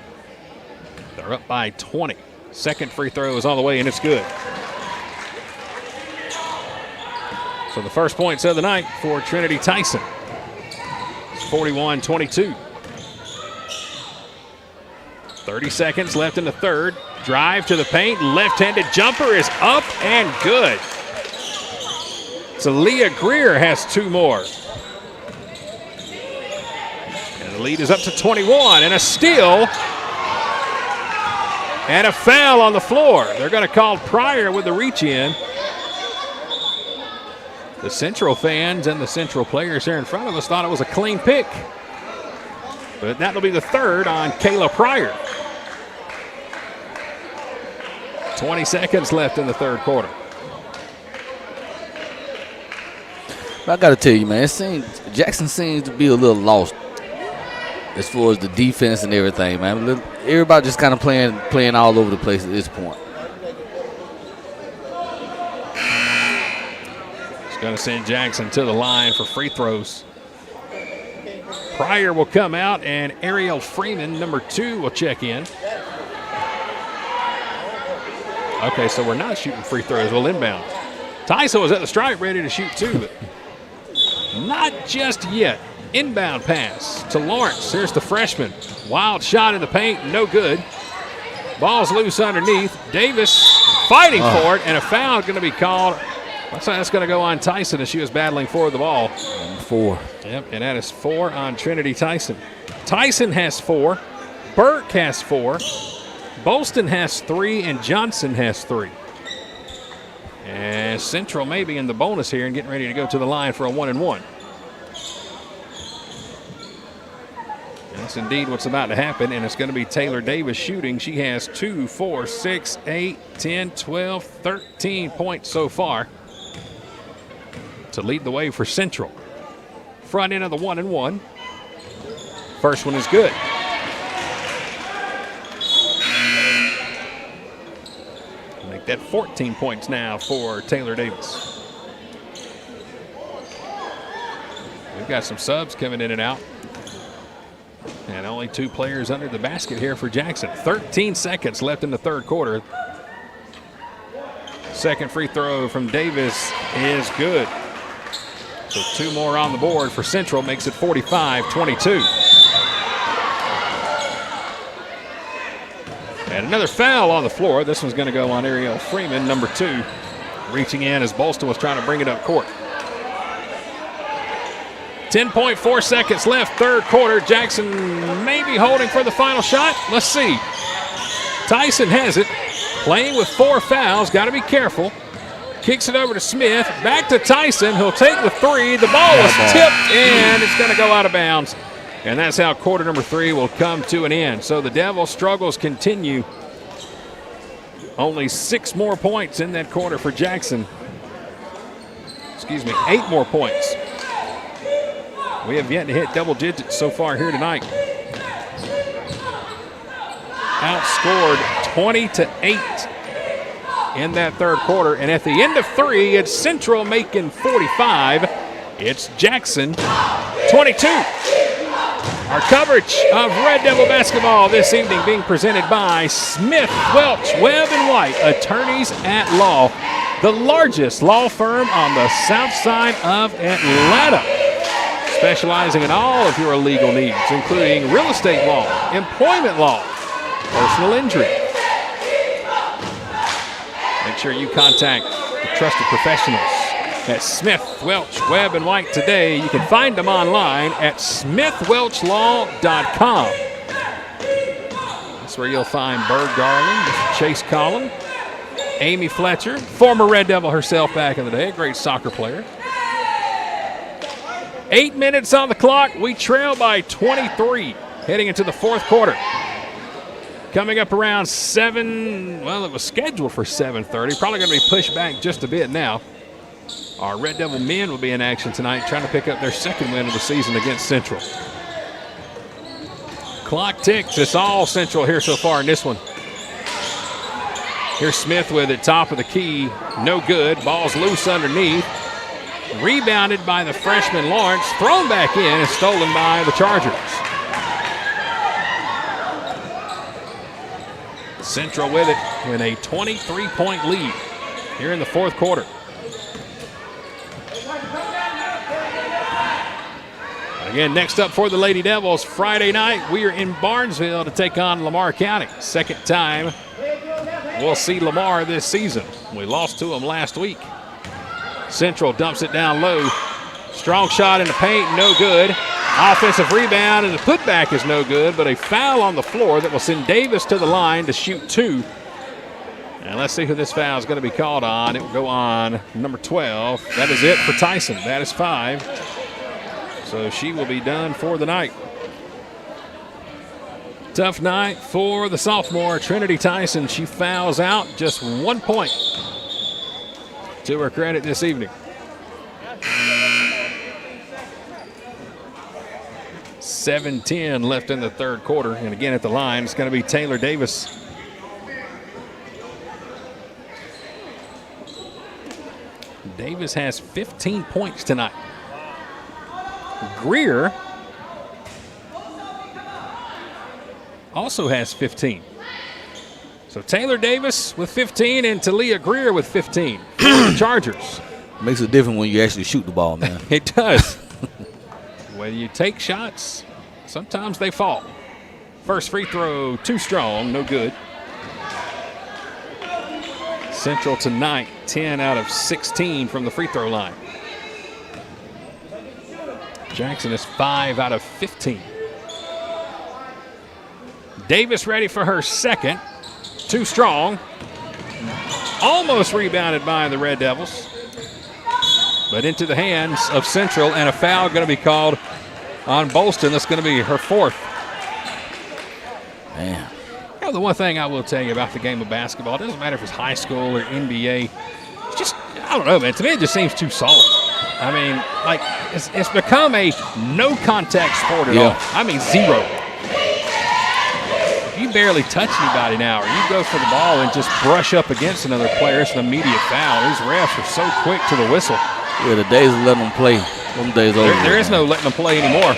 Speaker 1: They're up by 20. Second free throw is on the way, and it's good. So the first points of the night for Trinity Tyson. It's 41-22. 30 seconds left in the third. Drive to the paint. Left-handed jumper is up and good. So Leah Greer has 2 more. And the lead is up to 21. And a steal. And a foul on the floor. They're going to call Pryor with the reach in. The Central fans and the Central players here in front of us thought it was a clean pick. But that'll be the 3rd on Kayla Pryor. 20 seconds left in the third quarter.
Speaker 2: I got to tell you, man, Jackson seems to be a little lost as far as the defense and everything, man. Everybody just kind of playing all over the place at this point.
Speaker 1: It's going to send Jackson to the line for free throws. Pryor will come out, and Ariel Freeman, number 2, will check in. Okay, so we're not shooting free throws. We'll inbound. Tyson was at the stripe ready to shoot 2, but not just yet. Inbound pass to Lawrence. Here's the freshman. Wild shot in the paint, no good. Ball's loose underneath. Davis fighting for it, and a foul going to be called. Looks like that's going to go on Tyson as she was battling for the ball.
Speaker 2: 4.
Speaker 1: Yep, and that is 4 on Trinity Tyson. Tyson has 4. Burke has 4. Bolston has 3, and Johnson has 3. And Central may be in the bonus here and getting ready to go to the line for a 1-and-1. That's indeed what's about to happen, and it's going to be Taylor Davis shooting. She has 2, 4, 6, 8, 10, 12, 13 points so far to lead the way for Central. Front end of the 1-and-1. First one is good. Make that 14 points now for Taylor Davis. We've got some subs coming in and out. And only 2 players under the basket here for Jackson. 13 seconds left in the third quarter. Second free throw from Davis is good. So 2 more on the board for Central, makes it 45-22. And another foul on the floor. This one's going to go on Ariel Freeman, number 2. Reaching in as Bolston was trying to bring it up court. 10.4 seconds left, third quarter. Jackson may be holding for the final shot. Let's see. Tyson has it. Playing with 4 fouls. Got to be careful. Kicks it over to Smith. Back to Tyson. He'll take the 3. The ball is tipped, and it's going to go out of bounds. And that's how quarter number 3 will come to an end. So the Devils' struggles continue. Only 6 more points in that quarter for Jackson. 8 more points. We have yet to hit double digits so far here tonight. Outscored 20-8 in that third quarter. And at the end of 3, it's Central-Macon 45. It's Jackson 22. Our coverage of Red Devil basketball this evening being presented by Smith, Welch, Webb & White, attorneys at law, the largest law firm on the south side of Atlanta, specializing in all of your legal needs, including real estate law, employment law, personal injury. Make sure you contact the trusted professionals at Smith, Welch, Webb, and White today. You can find them online at smithwelchlaw.com. That's where you'll find Bird Garland, Chase Collin, Amy Fletcher, former Red Devil herself back in the day, a great soccer player. 8 minutes on the clock. We trail by 23 heading into the fourth quarter. Coming up around 7, well, it was scheduled for 7:30. Probably going to be pushed back just a bit now. Our Red Devil men will be in action tonight, trying to pick up their second win of the season against Central. Clock ticks. It's all Central here so far in this one. Here's Smith with it, top of the key. No good. Ball's loose underneath. Rebounded by the freshman Lawrence. Thrown back in and stolen by the Chargers. Central with it with a 23-point lead here in the fourth quarter. Again, next up for the Lady Devils, Friday night, we are in Barnesville to take on Lamar County. Second time we'll see Lamar this season. We lost to them last week. Central dumps it down low. Strong shot in the paint, no good. Offensive rebound and the putback is no good, but a foul on the floor that will send Davis to the line to shoot 2. And let's see who this foul is going to be called on. It will go on number 12. That is it for Tyson. That is 5. So she will be done for the night. Tough night for the sophomore, Trinity Tyson. She fouls out, just 1 point to her credit this evening. 7:10 left in the third quarter. And again at the line, it's going to be Taylor Davis. Davis has 15 points tonight. Greer also has 15. So Taylor Davis with 15 and Talia Greer with 15 for the Chargers.
Speaker 2: Makes a difference when you actually shoot the ball, man.
Speaker 1: It does. When you take shots, sometimes they fall. First free throw, too strong, no good. Central tonight, 10 out of 16 from the free throw line. Jackson is 5 out of 15. Davis ready for her second. Too strong. Almost rebounded by the Red Devils. But into the hands of Central, and a foul going to be called on Bolston. That's going to be her 4th.
Speaker 2: Man.
Speaker 1: You know, the one thing I will tell you about the game of basketball, it doesn't matter if it's high school or NBA. It's just, I don't know, man. To me, it just seems too soft. I mean, like, it's become a no-contact sport at all. I mean, zero. If you barely touch anybody now, or you go for the ball and just brush up against another player, it's an immediate foul. These refs are so quick to the whistle.
Speaker 2: Yeah, the days of letting them play, them days over.
Speaker 1: There is no letting them play anymore.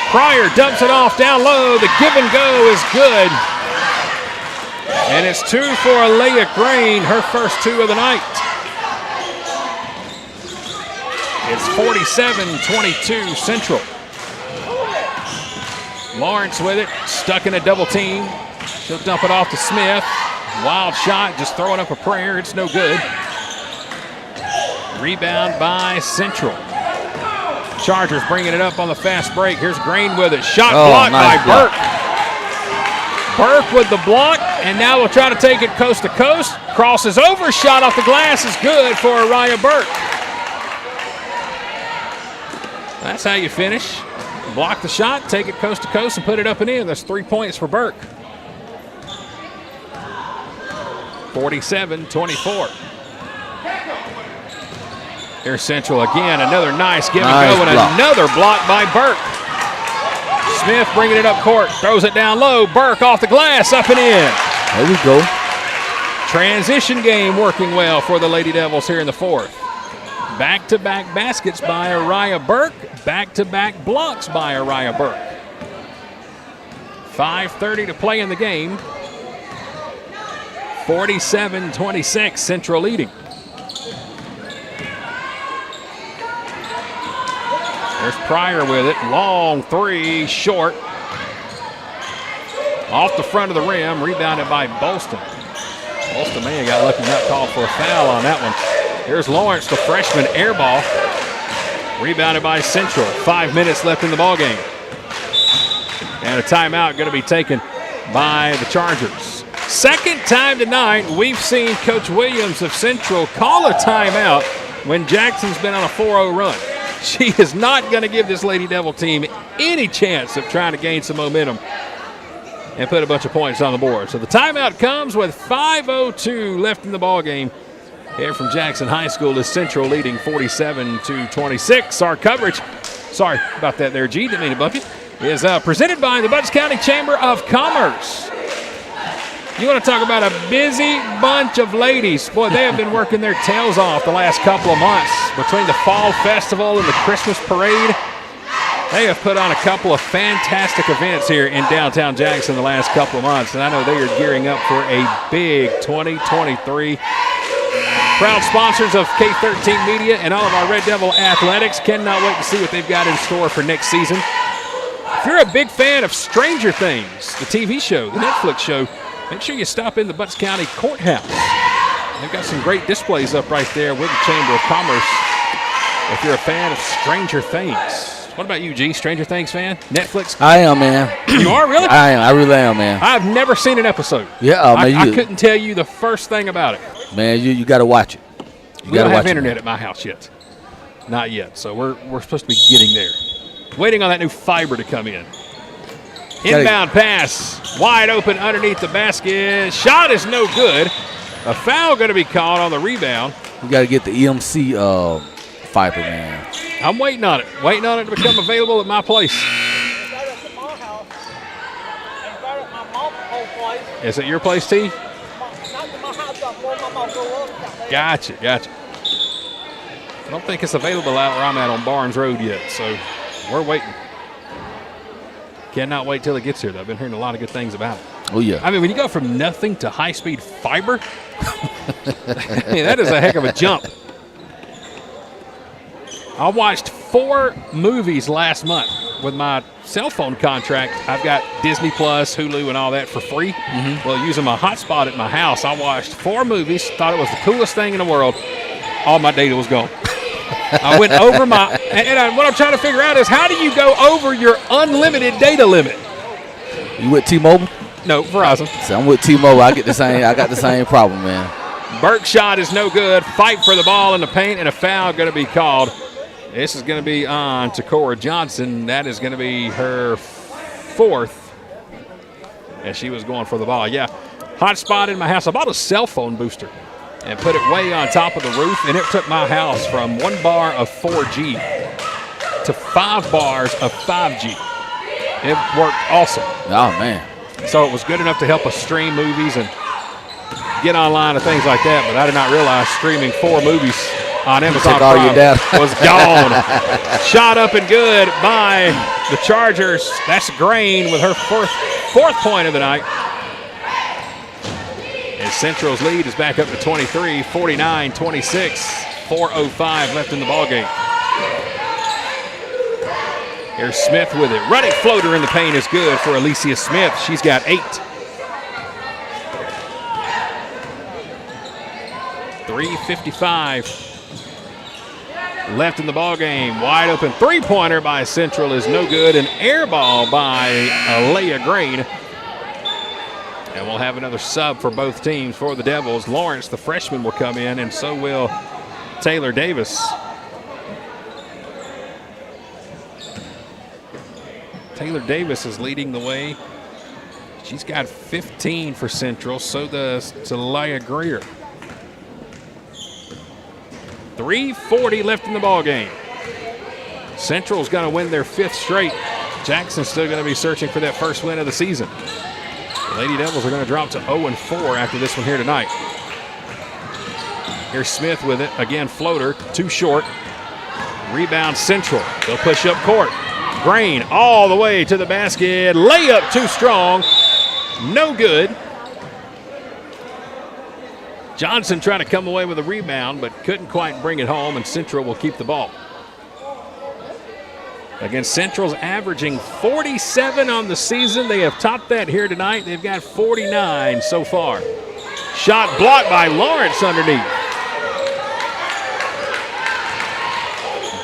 Speaker 1: Pryor dumps it off down low. The give and go is good. And it's 2 for Alea Green, her first 2 of the night. It's 47-22 Central. Lawrence with it, stuck in a double team. She'll dump it off to Smith. Wild shot, just throwing up a prayer. It's no good. Rebound by Central. Chargers bringing it up on the fast break. Here's Green with it. Shot blocked by Burke. Burke with the block, and now we'll try to take it coast to coast. Crosses over, shot off the glass is good for Araya Burke. That's how you finish. Block the shot, take it coast to coast, and put it up and in. That's 3 points for Burke. 47-24. Here's Central again. Another nice give and go, and another block by Burke. Smith bringing it up court, throws it down low. Burke off the glass, up and in.
Speaker 2: There we go.
Speaker 1: Transition game working well for the Lady Devils here in the fourth. Back-to-back baskets by Araya Burke. Back-to-back blocks by Araya Burke. 5:30 to play in the game. 47-26, Central leading. There's Pryor with it. Long 3, short. Off the front of the rim, rebounded by Bolston. Bolston may have got lucky, not called for a foul on that one. Here's Lawrence, the freshman, air ball. Rebounded by Central. 5 minutes left in the ballgame. And a timeout going to be taken by the Chargers. Second time tonight we've seen Coach Williams of Central call a timeout when Jackson's been on a 4-0 run. She is not going to give this Lady Devil team any chance of trying to gain some momentum and put a bunch of points on the board. So the timeout comes with 5:02 left in the ballgame. Here from Jackson High School is Central leading 47-26. Our coverage, sorry about that there, G, didn't mean to bump you, is presented by the Butts County Chamber of Commerce. You want to talk about a busy bunch of ladies. Boy, they have been working their tails off the last couple of months. Between the Fall Festival and the Christmas Parade, they have put on a couple of fantastic events here in downtown Jackson the last couple of months, and I know they are gearing up for a big 2023. Proud sponsors of K13 Media and all of our Red Devil athletics. Cannot wait to see what they've got in store for next season. If you're a big fan of Stranger Things, the TV show, the Netflix show, make sure you stop in the Butts County Courthouse. They've got some great displays up right there with the Chamber of Commerce if you're a fan of Stranger Things. What about you, G? Stranger Things fan? Netflix?
Speaker 2: I am, man.
Speaker 1: You are, really?
Speaker 2: I am. I really am, man.
Speaker 1: I've never seen an episode.
Speaker 2: Yeah, man.
Speaker 1: I couldn't tell you the first thing about it.
Speaker 2: Man, you got to watch it.
Speaker 1: We don't have internet at my house yet. Not yet. So we're supposed to be getting there. Waiting on that new fiber to come in. Inbound pass, wide open underneath the basket. Shot is no good. A foul going to be called on the rebound.
Speaker 2: We got to get the EMC fiber, man.
Speaker 1: I'm waiting on it. Waiting on it to become available at my place. Is it your place, T? Gotcha. I don't think it's available out where I'm at on Barnes Road yet, so we're waiting. Cannot wait till it gets here, though. I've been hearing a lot of good things about it.
Speaker 2: Oh, yeah.
Speaker 1: I mean, when you go from nothing to high-speed fiber, I mean, that is a heck of a jump. I watched 4 movies last month with my cell phone contract. I've got Disney Plus, Hulu, and all that for free. Mm-hmm. Well, using my hotspot at my house, I watched 4 movies, thought it was the coolest thing in the world. All my data was gone. I went over my – and what I'm trying to figure out is how do you go over your unlimited data limit?
Speaker 2: You with T-Mobile?
Speaker 1: No, Verizon.
Speaker 2: So I'm with T-Mobile. I got the same problem, man.
Speaker 1: Burke's shot is no good. Fight for the ball in the paint, and a foul going to be called. This is going to be on Takora Johnson. That is going to be her 4th. And she was going for the ball. Yeah, hot spot in my house. I bought a cell phone booster and put it way on top of the roof, and it took my house from 1 bar of 4G to 5 bars of 5G. It worked awesome.
Speaker 2: Oh, man.
Speaker 1: So it was good enough to help us stream movies and get online and things like that, but I did not realize streaming 4 movies on Amazon Prime was gone. Shot up and good by the Chargers. That's Grain with her 4th point of the night. And Central's lead is back up to 23, 49-26, 4:05 left in the ballgame. Here's Smith with it. Running floater in the paint is good for Alicia Smith. She's got 8. 3:55 left in the ballgame. Wide open three-pointer by Central is no good. An air ball by Leah Green. And we'll have another sub for both teams for the Devils. Lawrence, the freshman, will come in, and so will Taylor Davis. Taylor Davis is leading the way. She's got 15 for Central. So does Talia Greer. 3:40 left in the ballgame. Central's going to win their 5th straight. Jackson's still going to be searching for that first win of the season. The Lady Devils are going to drop to 0-4 after this one here tonight. Here's Smith with it. Again, floater, too short. Rebound Central. They'll push up court. Grain all the way to the basket. Layup too strong. No good. Johnson trying to come away with a rebound, but couldn't quite bring it home, and Central will keep the ball. Again, Central's averaging 47 on the season. They have topped that here tonight. They've got 49 so far. Shot blocked by Lawrence underneath.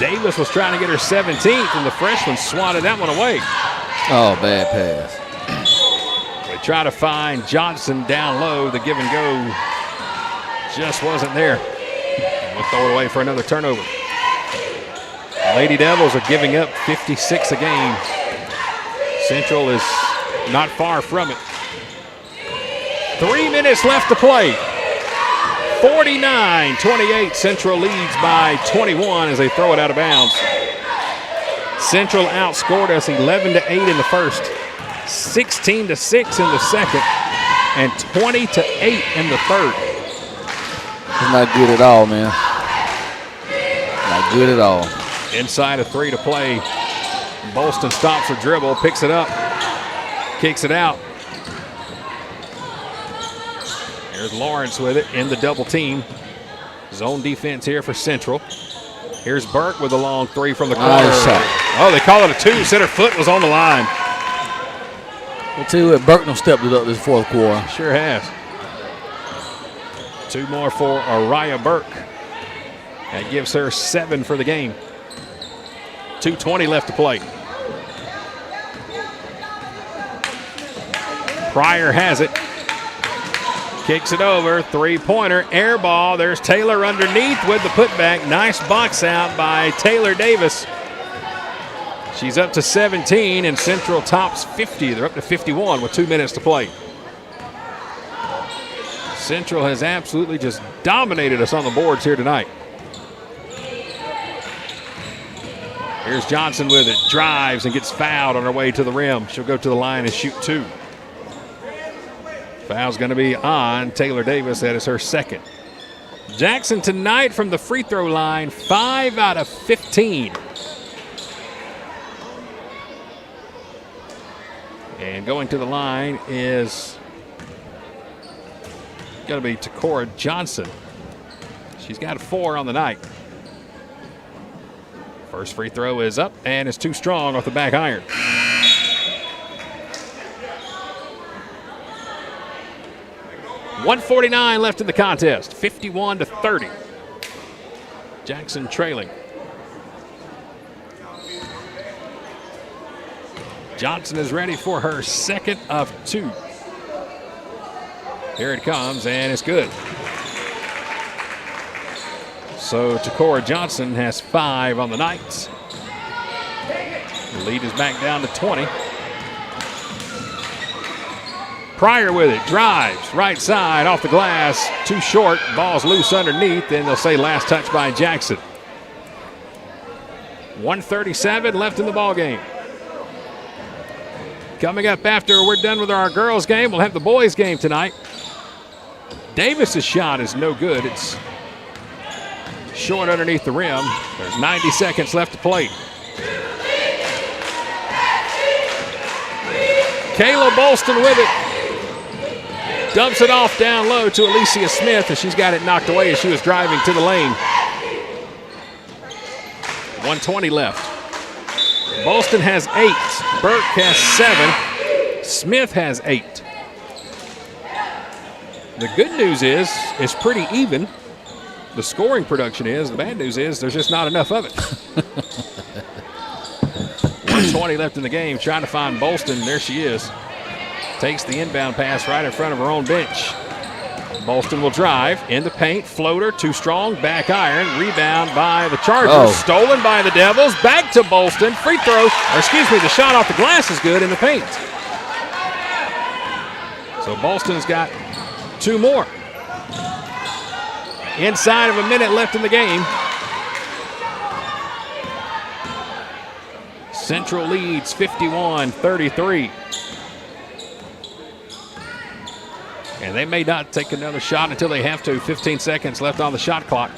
Speaker 1: Davis was trying to get her 17th, and the freshman swatted that one away.
Speaker 2: Oh, bad pass.
Speaker 1: They try to find Johnson down low. The give and go just wasn't there. We'll throw it away for another turnover. Lady Devils are giving up 56 a game. Central is not far from it. 3 minutes left to play. 49-28. Central leads by 21 as they throw it out of bounds. Central outscored us 11-8 in the first, 16-6 in the second, and 20-8 in the third.
Speaker 2: It's not good at all, man. Not good at all.
Speaker 1: Inside of 3 to play. Bolston stops her dribble, picks it up, kicks it out. There's Lawrence with it in the double team. Zone defense here for Central. Here's Burke with a long 3 from the corner.
Speaker 2: Nice shot.
Speaker 1: Oh, they call it a 2. Said her foot was on the line.
Speaker 2: I'll tell you what, Burke done stepped it up this fourth quarter.
Speaker 1: Sure has. 2 more for Araya Burke. That gives her 7 for the game. 2:20 left to play. Pryor has it. Kicks it over. 3-pointer. Air ball. There's Taylor underneath with the putback. Nice box out by Taylor Davis. She's up to 17, and Central tops 50. They're up to 51 with 2 minutes to play. Central has absolutely just dominated us on the boards here tonight. Here's Johnson with it. Drives and gets fouled on her way to the rim. She'll go to the line and shoot 2. Foul's going to be on Taylor Davis. That is her second. Jackson tonight from the free throw line, 5 out of 15. And going to the line is going to be Takora Johnson. She's got a 4 on the night. First free throw is up and it's too strong off the back iron. .149 left in the contest, 51-30. Jackson trailing. Johnson is ready for her second of 2. Here it comes, and it's good. So Takora Johnson has 5 on the night. The lead is back down to 20. Pryor with it, drives, right side, off the glass, too short, ball's loose underneath, and they'll say last touch by Jackson. 1:37 left in the ball game. Coming up after we're done with our girls game, we'll have the boys game tonight. Davis's shot is no good. It's short underneath the rim. There's 90 seconds left to play. Kayla Bolston with it. Dumps it off down low to Alicia Smith, and she's got it knocked away as she was driving to the lane. 1:20 left. Bolston has 8. Burke has 7. Smith has 8. The good news is it's pretty even. The scoring production is. The bad news is there's just not enough of it. 1:20 left in the game. Trying to find Bolston. There she is. Takes the inbound pass right in front of her own bench. Bolston will drive in the paint. Floater, too strong. Back iron. Rebound by the Chargers.
Speaker 2: Oh.
Speaker 1: Stolen by the Devils. Back to Bolston. Free throw. Or excuse me, the shot off the glass is good in the paint. So Bolston's got 2 more. Inside of a minute left in the game. Central leads 51-33. And they may not take another shot until they have to. 15 seconds left on the shot clock.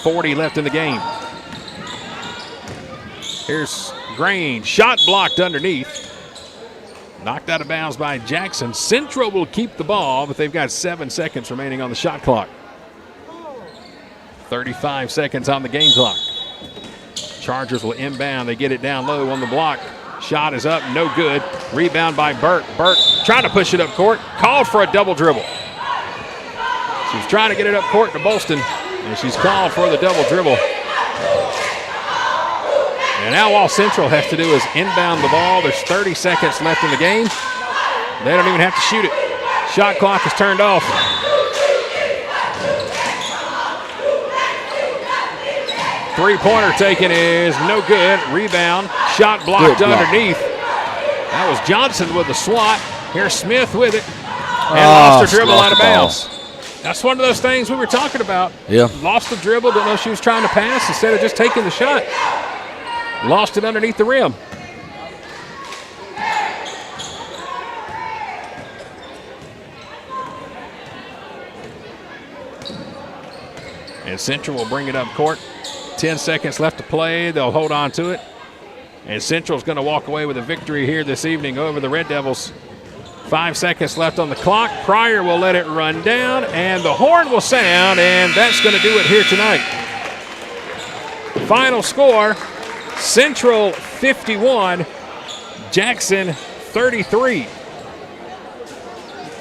Speaker 1: 40 left in the game. Here's Grain. Shot blocked underneath. Knocked out of bounds by Jackson. Central will keep the ball, but they've got 7 seconds remaining on the shot clock. 35 seconds on the game clock. Chargers will inbound. They get it down low on the block. Shot is up, no good. Rebound by Burke. Burke trying to push it up court. Called for a double dribble. She's trying to get it up court to Bolston, and she's called for the double dribble. And now all Central has to do is inbound the ball. There's 30 seconds left in the game. They don't even have to shoot it. Shot clock is turned off. Three-pointer taken is no good. Rebound. Shot blocked underneath. That was Johnson with the swat. Here's Smith with it. And lost her dribble out of bounds. That's one of those things we were talking about.
Speaker 2: Yeah.
Speaker 1: Lost the dribble. Didn't know she was trying to pass instead of just taking the shot. Lost it underneath the rim. And Central will bring it up court. 10 seconds left to play. They'll hold on to it. And Central's going to walk away with a victory here this evening over the Red Devils. 5 seconds left on the clock. Pryor will let it run down, and the horn will sound, and that's going to do it here tonight. Final score, Central 51, Jackson 33.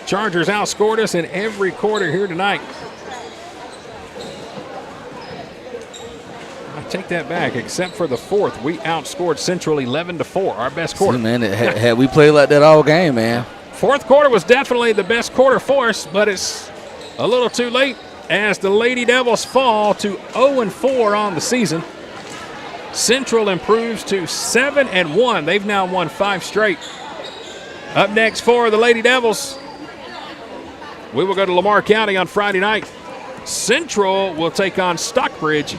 Speaker 1: Chargers outscored us in every quarter here tonight. I take that back. Except for the fourth, we outscored Central 11-4, our best quarter.
Speaker 2: See, man, had we played like that all game, man.
Speaker 1: Fourth quarter was definitely the best quarter for us, but it's a little too late as the Lady Devils fall to 0-4 on the season. Central improves to 7-1. They've now won 5 straight. Up next for the Lady Devils, we will go to Lamar County on Friday night. Central will take on Stockbridge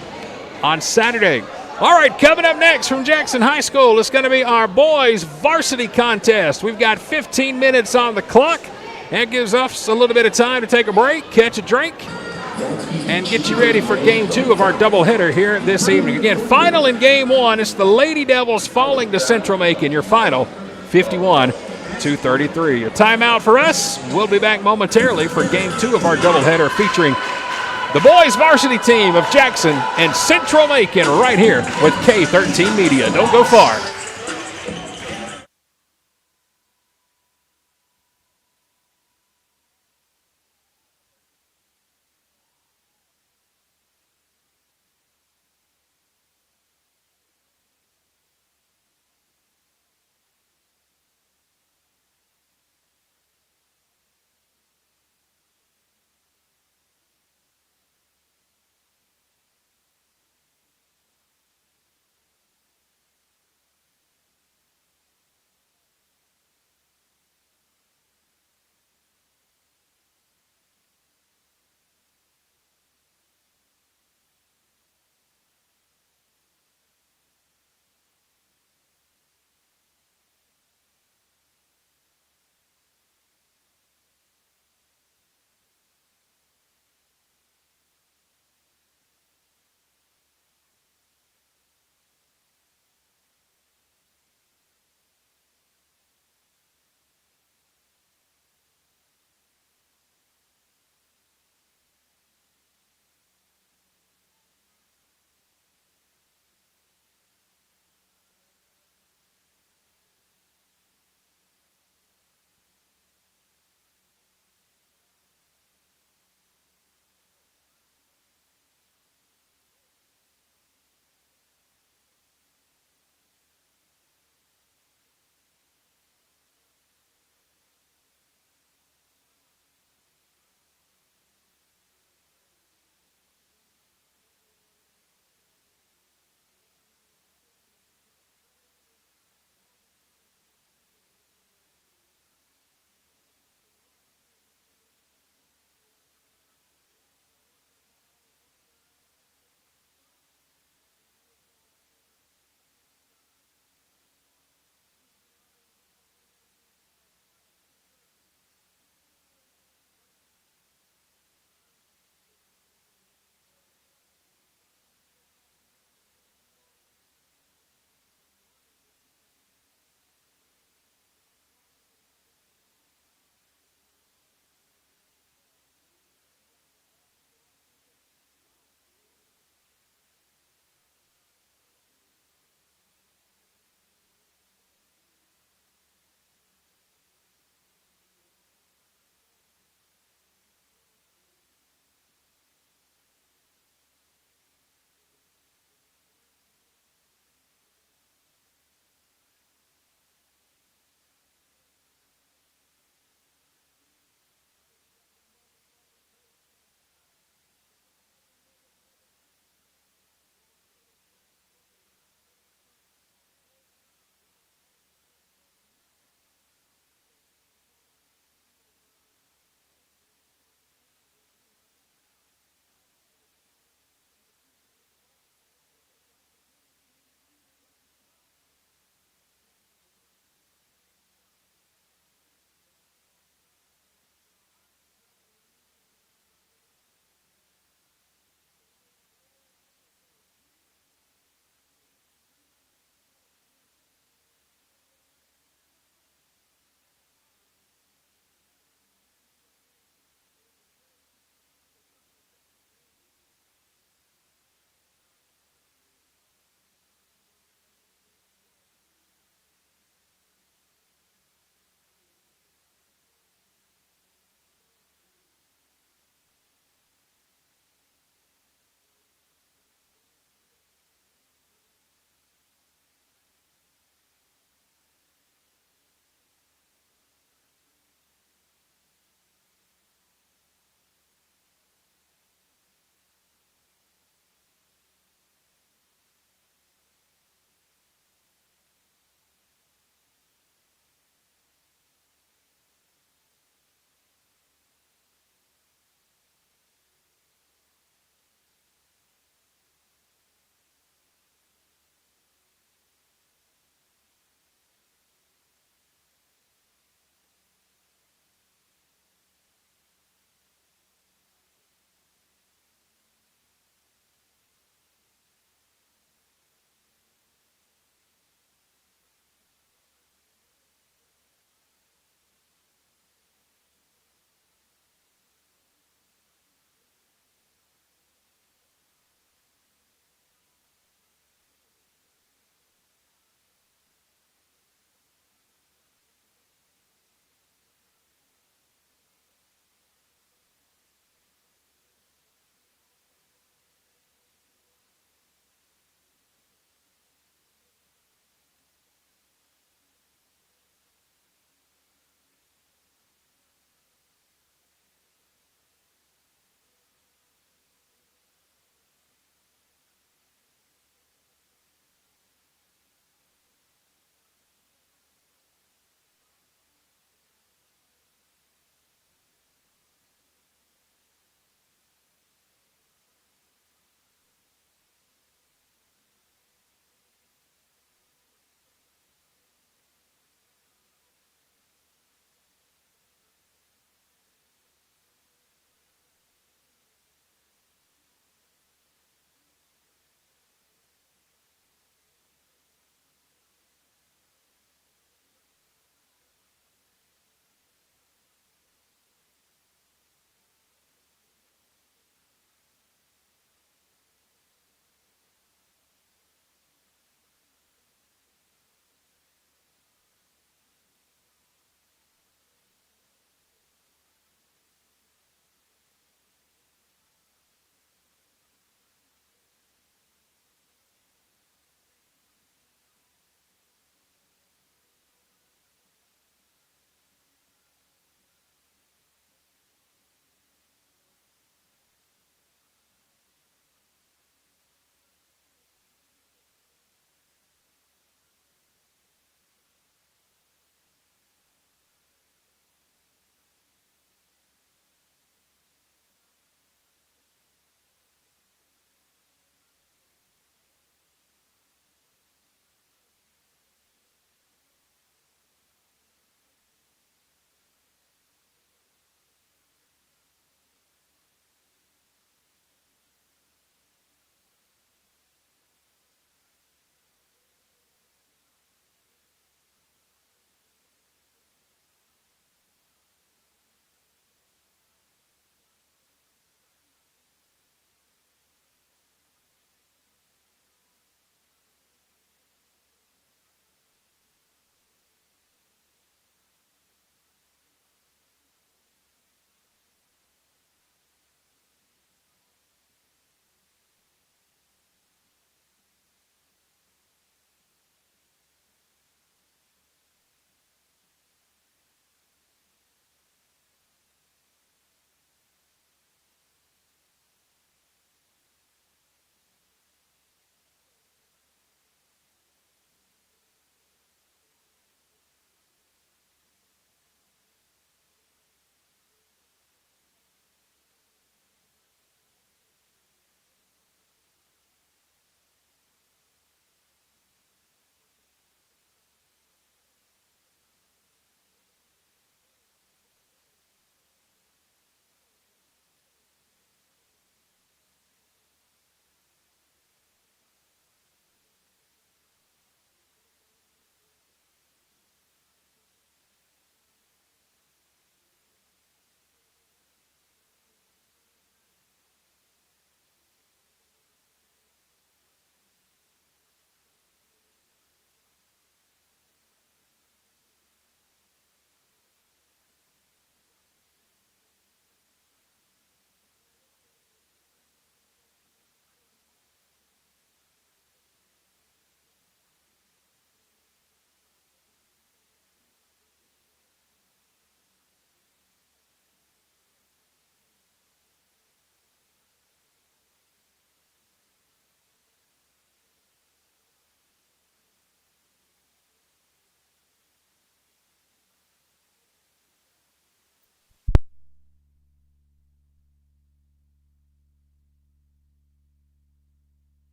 Speaker 1: on Saturday. All right, coming up next from Jackson High School, it's going to be our boys varsity contest. We've got 15 minutes on the clock. That gives us a little bit of time to take a break, catch a drink, and get you ready for game 2 of our doubleheader here this evening. Again, final in game 1, it's the Lady Devils falling to Central-Macon. Your final, 51-33. A timeout for us. We'll be back momentarily for game 2 of our doubleheader featuring the boys varsity team of Jackson and Central-Macon right here with K13 Media. Don't go far.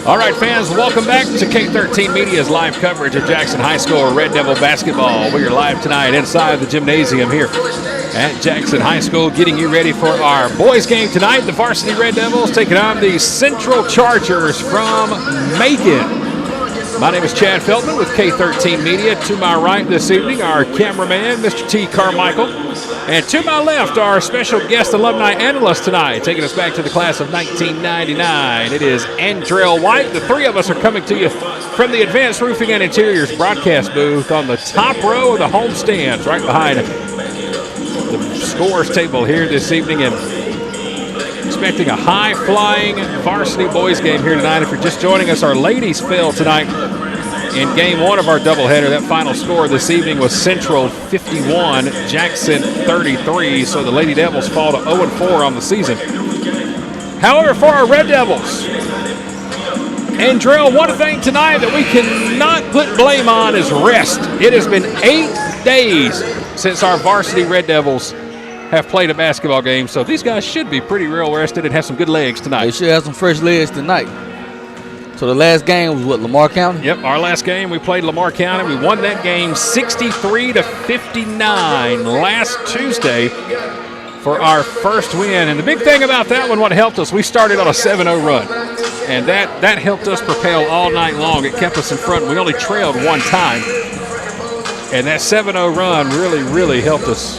Speaker 1: All right, fans, welcome back to K13 Media's live coverage of Jackson High School Red Devil basketball. We are live tonight inside the gymnasium here at Jackson High School, getting you ready for our boys game tonight. The varsity Red Devils taking on the Central Chargers from Macon. My name is Chad Feldman with K13 Media. To my right this evening, our cameraman, Mr. T. Carmichael. And to my left, our special guest alumni analyst tonight, taking us back to the class of 1999. It is Andrell White. The three of us are coming to you from the Advanced Roofing and Interiors broadcast booth on the top row of the home stands, right behind the scores table here this evening. And expecting a high-flying varsity boys game here tonight. If you're just joining us, our ladies fell tonight in game one of our doubleheader. That final score this evening was Central 51, Jackson 33. So the Lady Devils fall to 0-4 on the season. However, for our Red Devils, Andrell, one thing tonight that we cannot put blame on is rest. It has been 8 days since our varsity Red Devils have played a basketball game, so these guys should be pretty real rested and have some good legs tonight.
Speaker 2: They should have some fresh legs tonight. So the last game was what, Lamar County?
Speaker 1: Yep, our last game we played Lamar County. We won that game 63-59 last Tuesday for our first win. And the big thing about that one, what helped us, we started on a 7-0 run. And that helped us propel all night long. It kept us in front. We only trailed one time. And that 7-0 run really, really helped us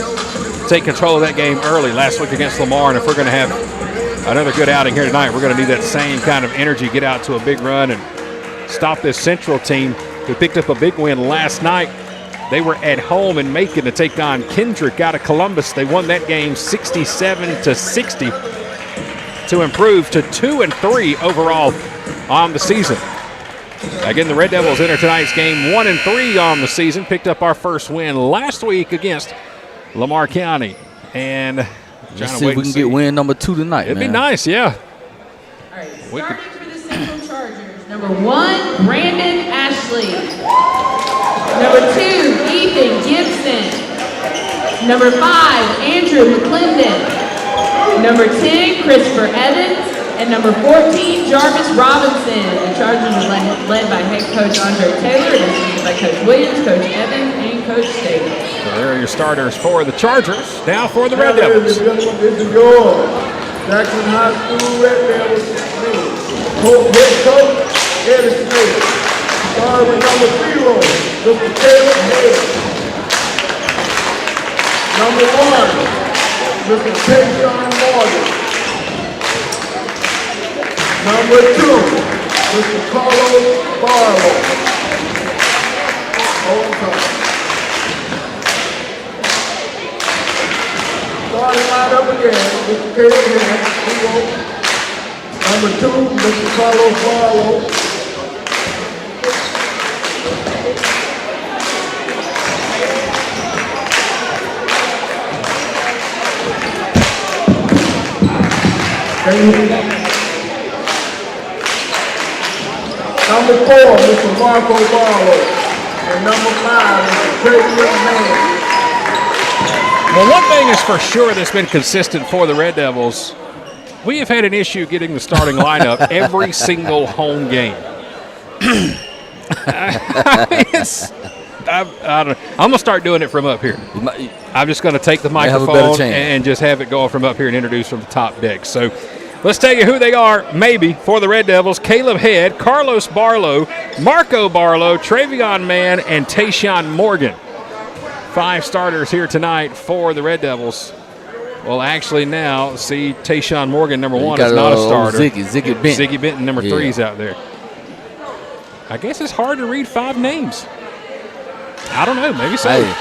Speaker 1: take control of that game early last week against Lamar. And if we're going to have another good outing here tonight, we're going to need that same kind of energy, get out to a big run and stop this Central team who picked up a big win last night. They were at home in Macon to take on Kendrick out of Columbus. They won that game 67-60 to improve to 2-3 overall on the season. Again, the Red Devils enter tonight's game 1-3 on the season, picked up our first win last week against Lamar County. And
Speaker 2: let's see if we can get win number 2 tonight.
Speaker 1: It'd be nice, yeah.
Speaker 3: All right, starting for the Central Chargers, number 1, Brandon Ashley. Number 2, Ethan Gibson. Number 5, Andrew McClendon. Number 10, Christopher Evans. And number 14, Jarvis Robinson. The Chargers are led by head coach Andre Taylor and assisted by Coach Williams, Coach Evans, and Coach Staley.
Speaker 1: So there are your starters for the Chargers. Now for the Red Devils.
Speaker 4: This is yours. Jackson High School Red Devils team. Head coach, Eddie Smith. Starting with number 0, Mr. Caleb Head. Number 1, Mr. Tayshawn Morgan. Number 2, Mr. Carlos Barlow. Starting line up again, Mr. Caleb Head, 0. Number 2, Mr. Carlos Barlow. Number 4, Mr. Marco Barlow. And number 5, Mr. Tracy Mann.
Speaker 1: Well, one thing is for sure that's been consistent for the Red Devils. We have had an issue getting the starting lineup every single home game. I'm going to start doing it from up here. I'm just going to take the microphone and just have it go from up here and introduce from the top deck. So let's tell you who they are, maybe, for the Red Devils. Caleb Head, Carlos Barlow, Marco Barlow, Travion Mann, and Tayshawn Morgan. 5 starters here tonight for the Red Devils. Well, actually now, see, Tayshawn Morgan, number 1, is not a starter. Ziggy Benton, number 3 is out there. I guess it's hard to read 5 names. I don't know, maybe so.
Speaker 2: Hey,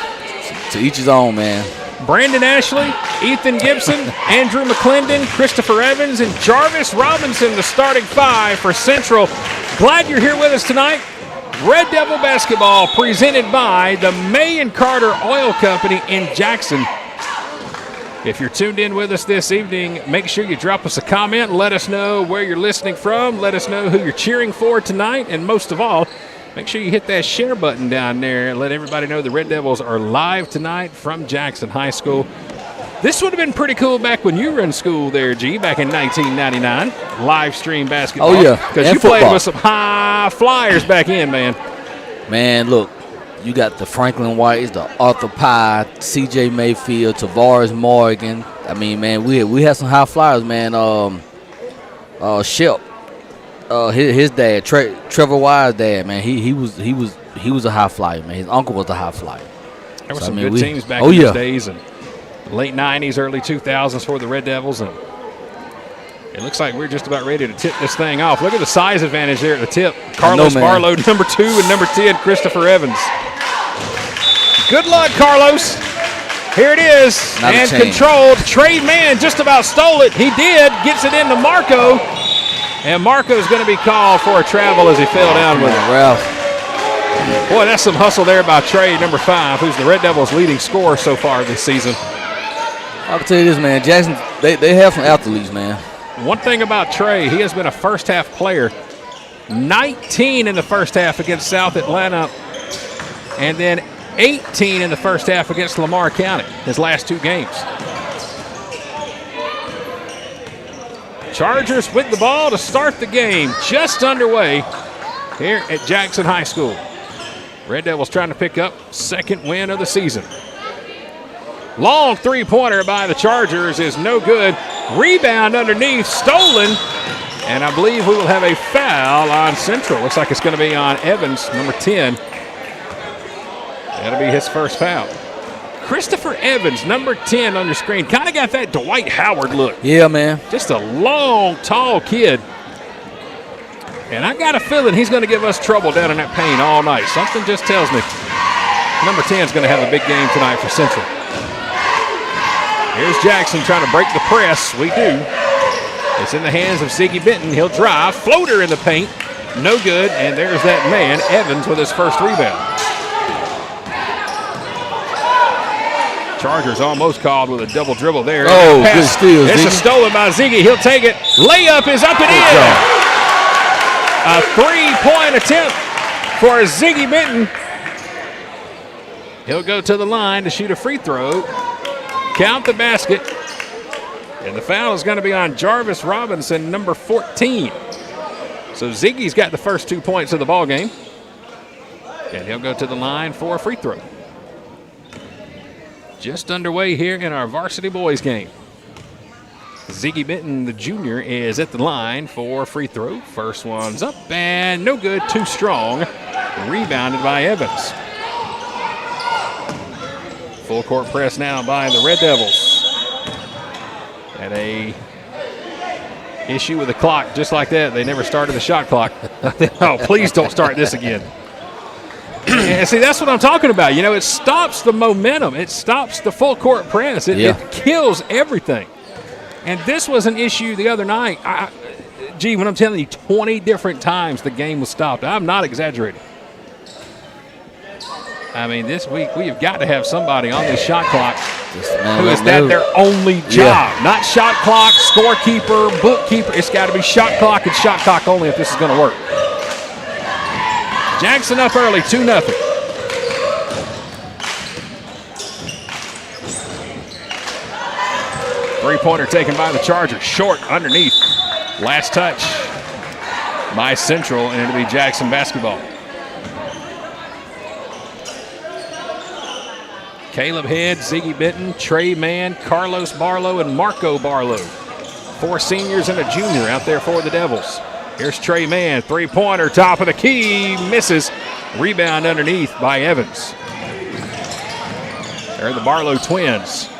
Speaker 2: to each his own, man.
Speaker 1: Brandon Ashley, Ethan Gibson, Andrew McClendon, Christopher Evans, and Jarvis Robinson, the starting 5 for Central. Glad you're here with us tonight. Red Devil basketball presented by the May and Carter Oil Company in Jackson. If you're tuned in with us this evening, make sure you drop us a comment. Let us know where you're listening from. Let us know who you're cheering for tonight. And most of all, make sure you hit that share button down there and let everybody know the Red Devils are live tonight from Jackson High School. This would have been pretty cool back when you were in school there, G, back in 1999. Live stream basketball.
Speaker 2: Oh, yeah.
Speaker 1: Because
Speaker 2: And
Speaker 1: you played
Speaker 2: football.
Speaker 1: with some high flyers back in, man.
Speaker 2: Man, look, you got the Franklin Whites, the Arthur Pye, C.J. Mayfield, Tavares Morgan. I mean, man, we had some high flyers, man. Shep, his dad, Trevor Wire's dad, man. He was a high flyer, man. His uncle was a high flyer.
Speaker 1: There were
Speaker 2: So,
Speaker 1: some
Speaker 2: I mean,
Speaker 1: good teams back
Speaker 2: oh,
Speaker 1: in
Speaker 2: yeah.
Speaker 1: those days, and late 90s, early 2000s for the Red Devils, and it looks like we're just about ready to tip this thing off. Look at the size advantage there at the tip. Carlos
Speaker 2: man.
Speaker 1: Barlow, number 2, and number 10, Christopher Evans. Good luck, Carlos. Here it is,
Speaker 2: Not a
Speaker 1: and
Speaker 2: chain.
Speaker 1: controlled. Trey Mann just about stole it. He did. Gets it into Marco, and Marco's going to be called for a travel as he fell down with it.
Speaker 2: Ralph.
Speaker 1: Boy, that's some hustle there by Trey, number 5, who's the Red Devils' leading scorer so far this season.
Speaker 2: I'll tell you this, man. Jackson, they have some athletes, man.
Speaker 1: One thing about Trey, he has been a first-half player. 19 in the first half against South Atlanta, and then 18 in the first half against Lamar County, his last 2 games. Chargers with the ball to start the game, just underway here at Jackson High School. Red Devils trying to pick up second win of the season. Long three-pointer by the Chargers is no good. Rebound underneath, stolen, and I believe we will have a foul on Central. Looks like it's going to be on Evans, number 10. That'll be his first foul. Christopher Evans, number 10 on your screen. Kind of got that Dwight Howard look.
Speaker 2: Yeah, man.
Speaker 1: Just a long, tall kid. And I got a feeling he's going to give us trouble down in that paint all night. Something just tells me number 10 is going to have a big game tonight for Central. Here's Jackson trying to break the press. We do. It's in the hands of Ziggy Benton. He'll drive. Floater in the paint. No good. And there's that man, Evans, with his first rebound. Chargers almost called with a double dribble there.
Speaker 2: Oh, good steal,
Speaker 1: This is
Speaker 2: Ziggy.
Speaker 1: stolen by Ziggy. He'll take it. Layup is up and in. A three-point attempt for Ziggy Benton. He'll go to the line to shoot a free throw. Count the basket. And the foul is going to be on Jarvis Robinson, number 14. So Ziggy's got the first 2 points of the ball game. And he'll go to the line for a free throw. Just underway here in our varsity boys game. Ziggy Benton, the junior, is at the line for a free throw. First one's up and no good, too strong. Rebounded by Evans. Full court press now by the Red Devils. And a issue with the clock, just like that. They never started the shot clock. Oh, please don't start this again. And see, that's what I'm talking about. You know, it stops the momentum. It stops the full court press. It kills everything. And this was an issue the other night. When I'm telling you, 20 different times the game was stopped. I'm not exaggerating. I mean, this week we have got to have somebody on this shot clock who is that their only job.
Speaker 2: Yeah.
Speaker 1: Not shot clock, scorekeeper, bookkeeper. It's got to be shot clock and shot clock only if this is going to work. Jackson up early, 2-0. Three-pointer taken by the Chargers. Short underneath. Last touch by Central, and it'll be Jackson basketball. Caleb Head, Ziggy Benton, Trey Mann, Carlos Barlow, and Marco Barlow. 4 seniors and a junior out there for the Devils. Here's Trey Mann, three-pointer, top of the key, misses. Rebound underneath by Evans. There are the Barlow twins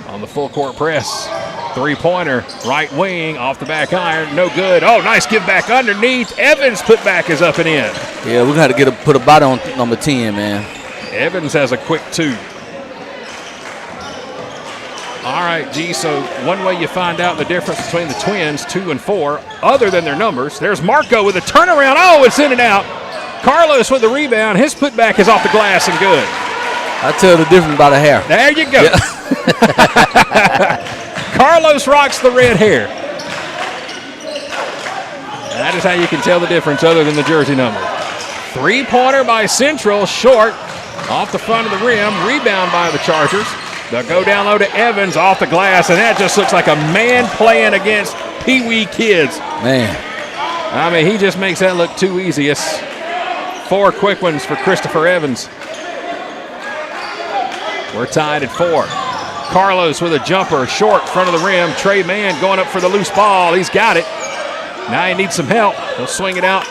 Speaker 1: on the full court press. Three-pointer, right wing, off the back iron, no good. Oh, nice give back underneath. Evans put back is up and in.
Speaker 2: Yeah, we're going to have to put a body on number 10, man.
Speaker 1: Evans has a quick 2. All right, G, so one way you find out the difference between the twins, 2 and 4, other than their numbers, there's Marco with a turnaround. Oh, it's in and out. Carlos with the rebound. His putback is off the glass and good.
Speaker 2: I tell the difference by the hair.
Speaker 1: There you go. Yeah. Carlos rocks the red hair. That is how you can tell the difference other than the jersey number. Three-pointer by Central, short, off the front of the rim. Rebound by the Chargers. They'll go down low to Evans off the glass, and that just looks like a man playing against Pee-wee kids.
Speaker 2: Man.
Speaker 1: I mean, he just makes that look too easy. It's 4 quick ones for Christopher Evans. We're tied at 4. Carlos with a jumper, short, front of the rim. Trey Mann going up for the loose ball. He's got it. Now he needs some help. He'll swing it out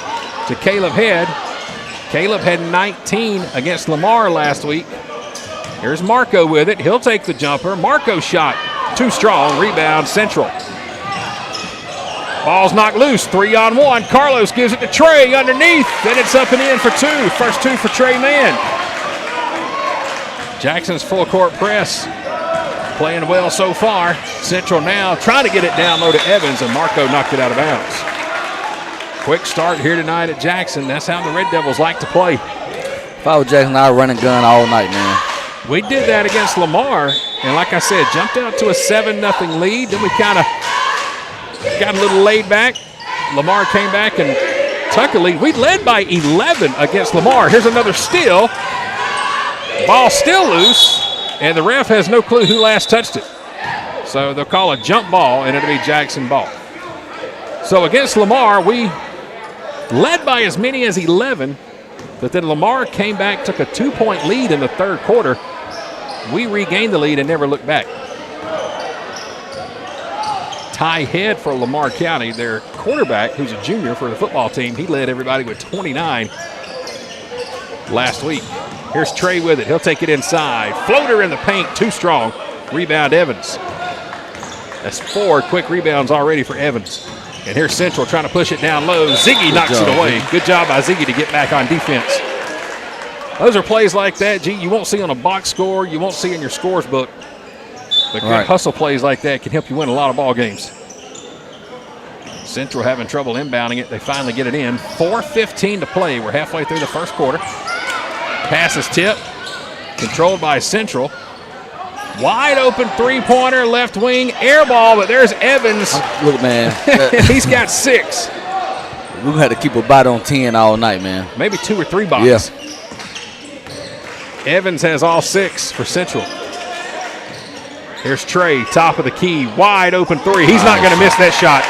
Speaker 1: to Caleb Head. Caleb had 19 against Lamar last week. Here's Marco with it. He'll take the jumper. Marco's shot. Too strong. Rebound, Central. Ball's knocked loose. 3-on-1. Carlos gives it to Trey underneath. Then it's up and in for 2. First 2 for Trey Mann. Jackson's full court press. Playing well so far. Central now trying to get it down low to Evans, and Marco knocked it out of bounds. Quick start here tonight at Jackson. That's how the Red Devils like to play.
Speaker 2: If I was Jackson, I'd run and gun all night, man.
Speaker 1: We did that against Lamar, and like I said, jumped out to a 7-0 lead. Then we kind of got a little laid back. Lamar came back and took a lead. We led by 11 against Lamar. Here's another steal. Ball still loose, and the ref has no clue who last touched it. So they'll call a jump ball, and it'll be Jackson ball. So against Lamar, we led by as many as 11, but then Lamar came back, took a 2-point lead in the third quarter. We regained the lead and never looked back. Ty Head for Lamar County, their quarterback, who's a junior for the football team. He led everybody with 29 last week. Here's Trey with it. He'll take it inside. Floater in the paint, too strong. Rebound Evans. That's 4 quick rebounds already for Evans. And here's Central trying to push it down low. Ziggy knocks it away. Good job by Ziggy to get back on defense. Those are plays like that, G, you won't see on a box score. You won't see in your scores book. But good hustle plays like that can help you win a lot of ball games. Central having trouble inbounding it. They finally get it in. 4:15 to play. We're halfway through the first quarter. Pass is tipped. Controlled by Central. Wide open three-pointer, left wing, air ball, but there's Evans.
Speaker 2: Look, man.
Speaker 1: He's got 6.
Speaker 2: We're going to have to keep a bite on 10 all night, man.
Speaker 1: Maybe 2 or 3 bots.
Speaker 2: Yeah.
Speaker 1: Evans has all 6 for Central. Here's Trey, top of the key, wide open 3. He's not going to miss that shot.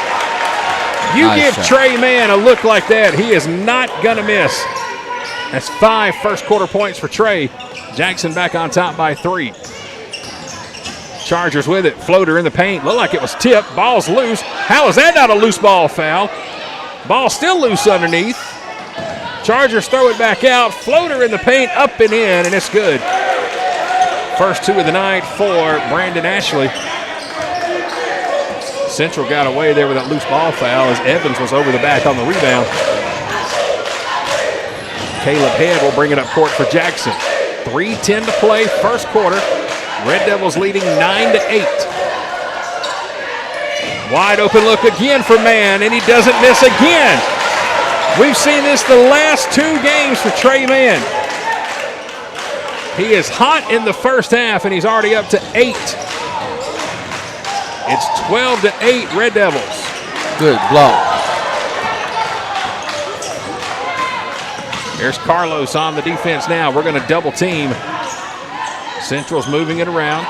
Speaker 1: You give Trey Mann a look like that, he is not going to miss. That's 5 first quarter points for Trey. Jackson back on top by 3. Chargers with it. Floater in the paint. Looked like it was tipped. Ball's loose. How is that not a loose ball foul? Ball still loose underneath. Chargers throw it back out. Floater in the paint. Up and in, and it's good. First 2 of the night for Brandon Ashley. Central got away there with that loose ball foul as Evans was over the back on the rebound. Caleb Head will bring it up court for Jackson. 3:10 to play, first quarter. Red Devils leading 9-8. Wide open look again for Mann, and he doesn't miss again. We've seen this the last 2 games for Trey Mann. He is hot in the first half, and he's already up to 8. It's 12-8 Red Devils.
Speaker 2: Good block.
Speaker 1: Here's Carlos on the defense now. We're going to double team. Central's moving it around.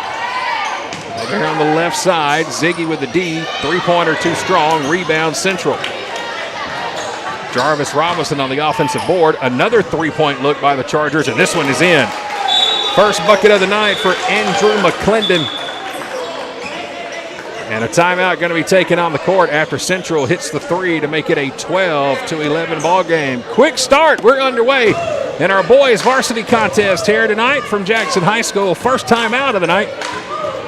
Speaker 1: Over here on the left side, Ziggy with the D. 3-pointer too strong. Rebound Central. Jarvis Robinson on the offensive board. Another 3-point look by the Chargers, and this one is in. First bucket of the night for Andrew McClendon. And a timeout going to be taken on the court after Central hits the 3 to make it a 12-11 ball game. Quick start. We're underway in our boys varsity contest here tonight from Jackson High School. First timeout of the night.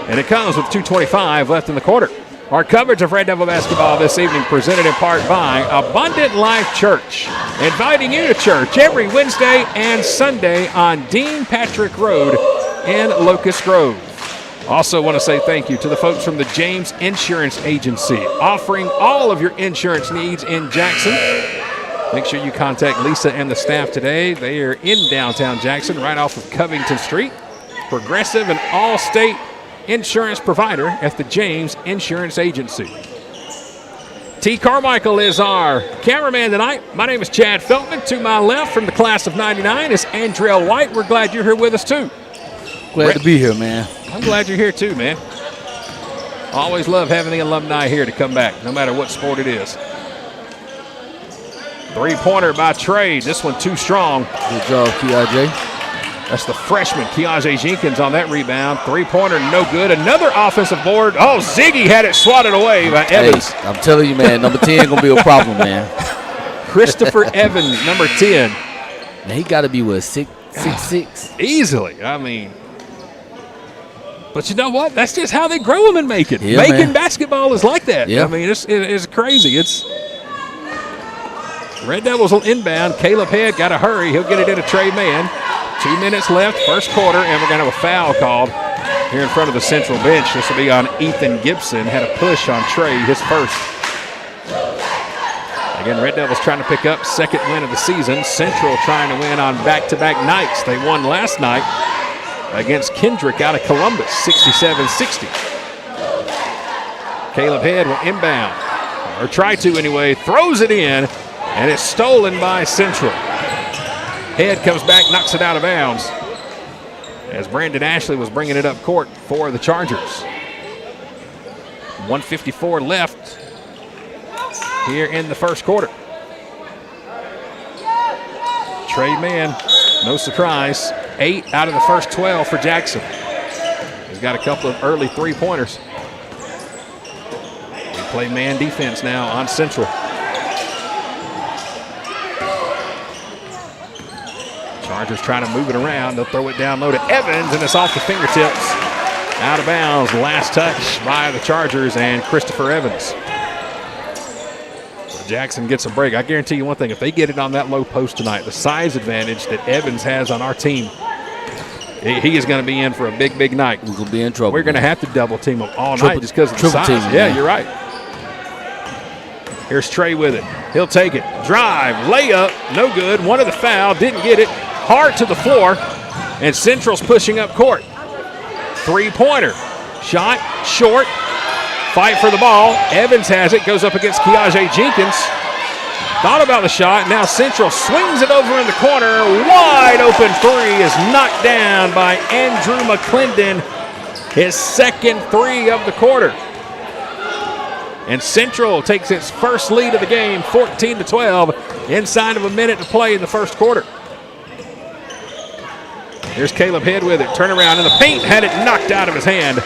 Speaker 1: And it comes with 2:25 left in the quarter. Our coverage of Red Devil basketball this evening presented in part by Abundant Life Church. Inviting you to church every Wednesday and Sunday on Dean Patrick Road in Locust Grove. Also want to say thank you to the folks from the James Insurance Agency, offering all of your insurance needs in Jackson. Make sure you contact Lisa and the staff today. They are in downtown Jackson, right off of Covington Street. Progressive and all-state insurance provider at the James Insurance Agency. T. Carmichael is our cameraman tonight. My name is Chad Feltman. To my left from the class of '99 is Andrell White. We're glad you're here with us, too.
Speaker 2: Glad to be here, man.
Speaker 1: I'm glad you're here too, man. Always love having the alumni here to come back, no matter what sport it is. Three-pointer by Trey. This one too strong.
Speaker 2: Good job, Kiaje.
Speaker 1: That's the freshman, Kiaje Jenkins, on that rebound. Three-pointer, no good. Another offensive board. Oh, Ziggy had it swatted away by Evans.
Speaker 2: Hey, I'm telling you, man, number 10 going to be a problem, man.
Speaker 1: Christopher Evans, number 10.
Speaker 2: Man, he got to be, what, 6'6"?
Speaker 1: Easily. I mean, but you know what? That's just how they grow them in Macon.
Speaker 2: Yeah,
Speaker 1: Macon
Speaker 2: man.
Speaker 1: Basketball is like that.
Speaker 2: Yeah.
Speaker 1: I mean, it's crazy. It's Red Devils will inbound. Caleb Head got to hurry. He'll get it into Trey Mann. 2 minutes left, first quarter, and we're going to have a foul called here in front of the Central bench. This will be on Ethan Gibson. Had a push on Trey, his first. Again, Red Devils trying to pick up second win of the season. Central trying to win on back-to-back nights. They won last night against Kendrick out of Columbus, 67-60. Caleb Head will inbound, or try to anyway, throws it in, and it's stolen by Central. Head comes back, knocks it out of bounds as Brandon Ashley was bringing it up court for the Chargers. 1:54 left here in the first quarter. Trey Mann, no surprise, 8 out of the first 12 for Jackson. He's got a couple of early three-pointers. We play man defense now on Central. Chargers trying to move it around. They'll throw it down low to Evans, and it's off the fingertips. Out of bounds. Last touch by the Chargers and Christopher Evans. So Jackson gets a break. I guarantee you one thing. If they get it on that low post tonight, the size advantage that Evans has on our team, he is going to be in for a big, big night.
Speaker 2: We're going to be in trouble.
Speaker 1: We're going to have to double team him all night just because of the size.
Speaker 2: Team,
Speaker 1: yeah,
Speaker 2: man.
Speaker 1: you're right. Here's Trey with it. He'll take it. Drive, layup, no good. One of the foul, didn't get it. Hard to the floor, and Central's pushing up court. Three-pointer. Shot, short. Fight for the ball. Evans has it, goes up against Kiaje Jenkins. Thought about the shot. Now Central swings it over in the corner. Wide open three is knocked down by Andrew McClendon. His second three of the quarter. And Central takes its first lead of the game, 14-12, inside of a minute to play in the first quarter. Here's Caleb Head with it. Turnaround in the paint. Had it knocked out of his hand.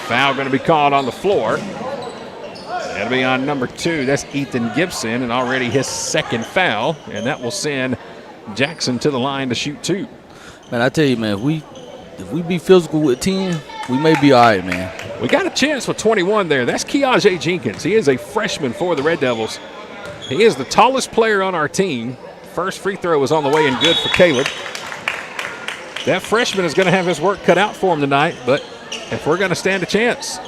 Speaker 1: Foul going to be called on the floor. That'll be on number 2. That's Ethan Gibson, and already his second foul. And that will send Jackson to the line to shoot 2.
Speaker 2: Man, I tell you, man, if we be physical with 10, we may be all right, man.
Speaker 1: We got a chance with 21 there. That's Kiaje Jenkins. He is a freshman for the Red Devils. He is the tallest player on our team. First free throw is on the way and good for Caleb. That freshman is going to have his work cut out for him tonight, but if we're going to stand a chance,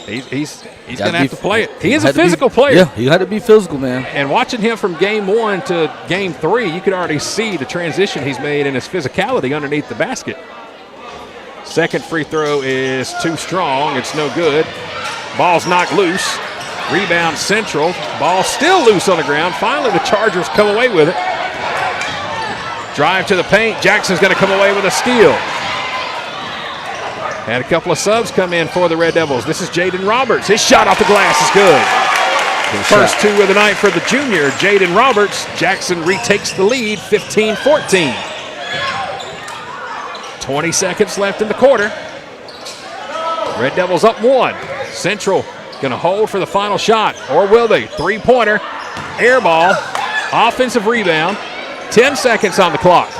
Speaker 1: he's going to have to play it. He is a physical player.
Speaker 2: Yeah, he had to be physical, man.
Speaker 1: And watching him from game 1 to game 3, you could already see the transition he's made in his physicality underneath the basket. Second free throw is too strong. It's no good. Ball's knocked loose. Rebound Central. Ball still loose on the ground. Finally, the Chargers come away with it. Drive to the paint. Jackson's going to come away with a steal. Had a couple of subs come in for the Red Devils. This is Jaden Roberts. His shot off the glass is good. First 2 of the night for the junior, Jaden Roberts. Jackson retakes the lead, 15-14. 20 seconds left in the quarter. Red Devils up 1. Central going to hold for the final shot, or will they? Three-pointer, air ball, offensive rebound. 10 seconds on the clock.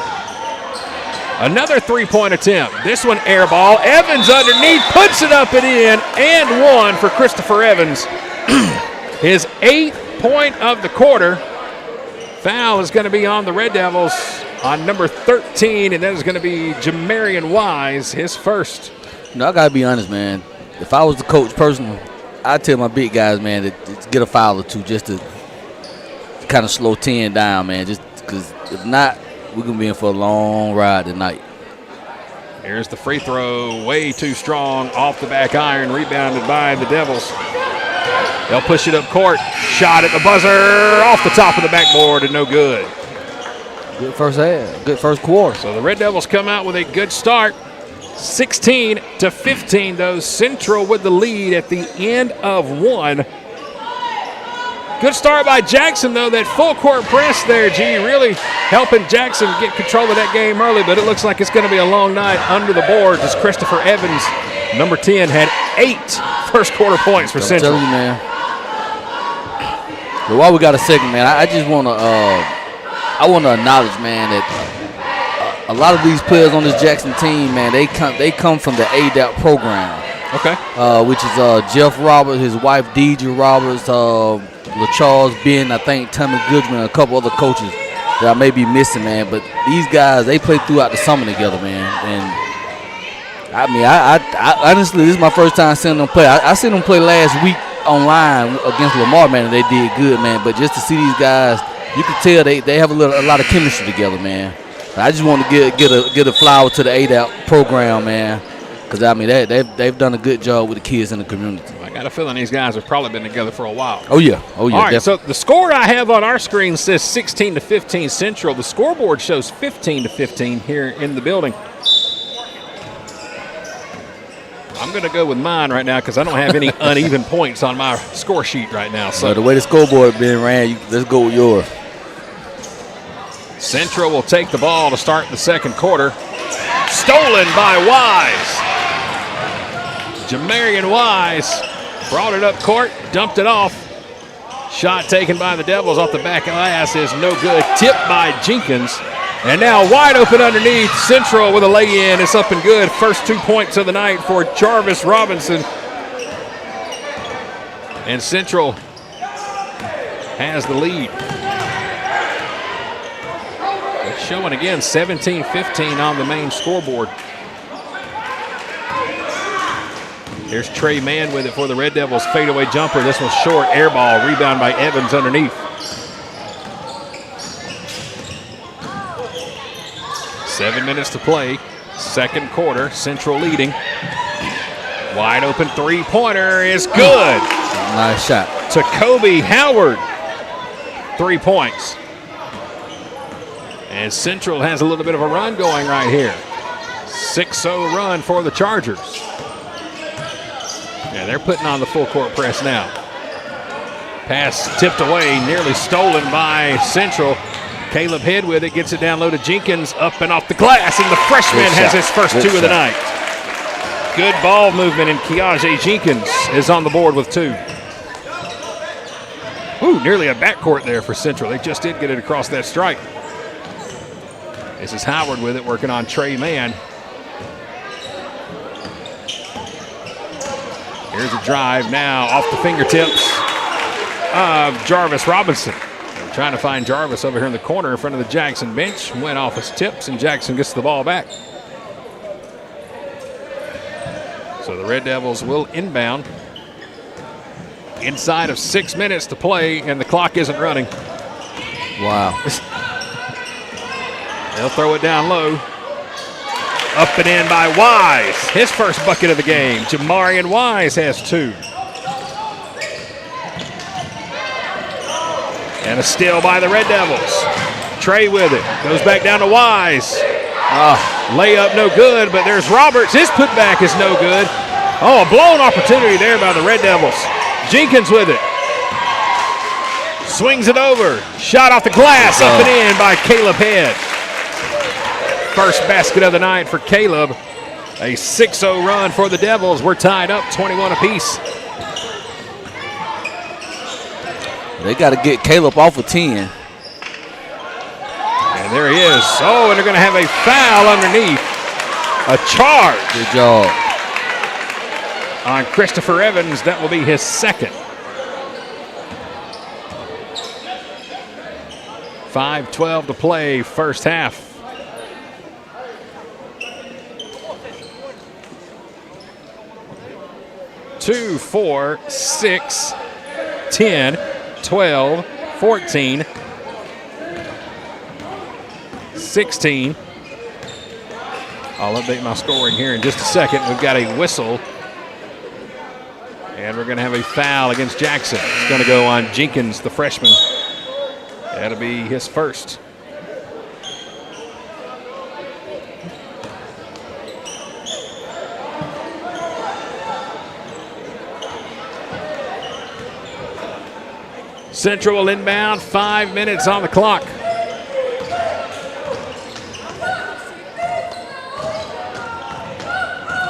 Speaker 1: Another three-point attempt. This one air ball. Evans underneath, puts it up and in, and 1 for Christopher Evans. His 8th point of the quarter. Foul is going to be on the Red Devils on number 13, and that is going to be Jamarian Wise, his first.
Speaker 2: I got to be honest, man. If I was the coach personally, I'd tell my big guys, man, to get a foul or 2 just to kind of slow 10 down, man, just because if not, we're going to be in for a long ride tonight.
Speaker 1: Here's the free throw, way too strong, off the back iron, rebounded by the Devils. They'll push it up court. Shot at the buzzer, off the top of the backboard, and no good.
Speaker 2: Good first half, good first quarter.
Speaker 1: So the Red Devils come out with a good start. 16-15, though. Central with the lead at the end of one. Good start by Jackson, though. That full court press there, G, really helping Jackson get control of that game early, but it looks like it's going to be a long night under the boards as Christopher Evans, number 10, had 8 first quarter points for Central.
Speaker 2: I'm telling you, man. But while we got a second, man, I just want to acknowledge, man, that a lot of these players on this Jackson team, man, they come from the ADAP program.
Speaker 1: Okay.
Speaker 2: Which is Jeff Roberts, his wife Deidre Roberts, LaCharles Ben, I think Tommy Goodman, and a couple other coaches that I may be missing, man. But these guys, they play throughout the summer together, man. And I mean, I honestly, this is my first time seeing them play. I seen them play last week online against Lamar, man, and they did good, man. But just to see these guys, you can tell they have a lot of chemistry together, man. I just want to get a flower to the ADAP program, man, because I mean they've done a good job with the kids in the community.
Speaker 1: I got a feeling these guys have probably been together for a while.
Speaker 2: Oh yeah.
Speaker 1: All right, definitely. So the score I have on our screen says 16-15 Central. The scoreboard shows 15-15 here in the building. I'm going to go with mine right now because I don't have any uneven points on my score sheet right now. So
Speaker 2: the way the scoreboard been ran, let's go with yours.
Speaker 1: Central will take the ball to start the second quarter. Stolen by Wise. Jamarian Wise brought it up court, dumped it off. Shot taken by the Devils off the back of the glass is no good. Tipped by Jenkins. And now wide open underneath. Central with a lay-in. It's up and good. First 2 points of the night for Jarvis Robinson. And Central has the lead. It's showing again 17-15 on the main scoreboard. Here's Trey Mann with it for the Red Devils. Fadeaway jumper. This one's short. Air ball. Rebound by Evans underneath. 7 minutes to play. Second quarter. Central leading. Wide open three-pointer is good.
Speaker 2: Nice shot.
Speaker 1: To Kobe Howard. 3 points. And Central has a little bit of a run going right here. 6-0 run for the Chargers. Yeah, they're putting on the full court press now. Pass tipped away, nearly stolen by Central. Caleb Head with it, gets it down low to Jenkins, up and off the glass, and the freshman has his first two of the night. Good ball movement, and Keaje Jenkins is on the board with 2. Ooh, nearly a backcourt there for Central. They just did get it across that stripe. This is Howard with it, working on Trey Mann. Here's a drive now off the fingertips of Jarvis Robinson. They're trying to find Jarvis over here in the corner in front of the Jackson bench. Went off his tips, and Jackson gets the ball back. So the Red Devils will inbound. Inside of 6 minutes to play, and the clock isn't running.
Speaker 2: Wow.
Speaker 1: They'll throw it down low. Up and in by Wise. His first bucket of the game. Jamarian Wise has 2. And a steal by the Red Devils. Trey with it. Goes back down to Wise. Layup no good, but there's Roberts. His putback is no good. Oh, a blown opportunity there by the Red Devils. Jenkins with it. Swings it over. Shot off the glass. Up and in by Caleb Head. First basket of the night for Caleb. A 6-0 run for the Devils. We're tied up 21 apiece.
Speaker 2: They got to get Caleb off of 10.
Speaker 1: And there he is. Oh, and they're going to have a foul underneath. A charge.
Speaker 2: Good job.
Speaker 1: On Christopher Evans. That will be his second. 5:12 to play, first half. Two, 4, 6, 10, 12, 14, 16. I'll update my scoring here in just a second. We've got a whistle. And we're going to have a foul against Jackson. It's going to go on Jenkins, the freshman. That'll be his first. Central will inbound, 5 minutes on the clock.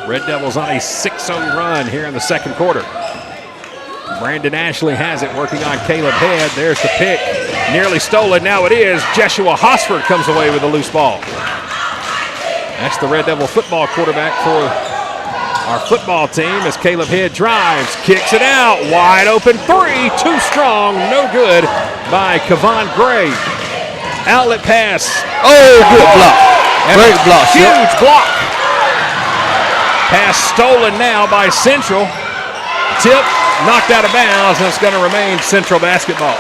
Speaker 1: Red Devils on a 6-0 run here in the second quarter. Brandon Ashley has it, working on Caleb Head. There's the pick. Nearly stolen, now it is. Jeshua Hosford comes away with a loose ball. That's the Red Devil football quarterback for our football team as Caleb Head drives, kicks it out. Wide open three, too strong, no good by Kevon Gray. Outlet pass.
Speaker 2: Oh, good block. Great block.
Speaker 1: Huge block. Pass stolen now by Central. Tip, knocked out of bounds, and it's going to remain Central basketball.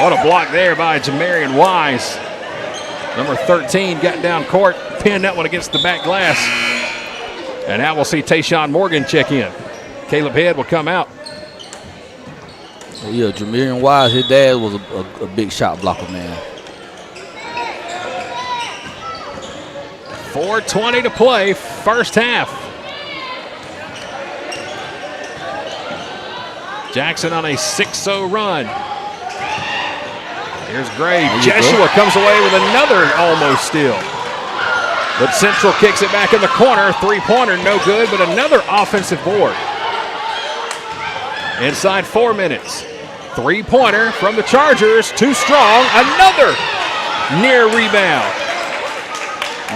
Speaker 1: What a block there by Jamarian Wise. Number 13 got down court, pinned that one against the back glass. And now we'll see Tayshawn Morgan check in. Caleb Head will come out.
Speaker 2: Yeah, Jamarian Wise, his dad was a big shot blocker, man.
Speaker 1: 4:20 to play, first half. Jackson on a 6-0 run. Here's Gray. Jeshua comes away with another almost steal. But Central kicks it back in the corner. Three-pointer, no good, but another offensive board. Inside 4 minutes. Three-pointer from the Chargers, too strong. Another near rebound.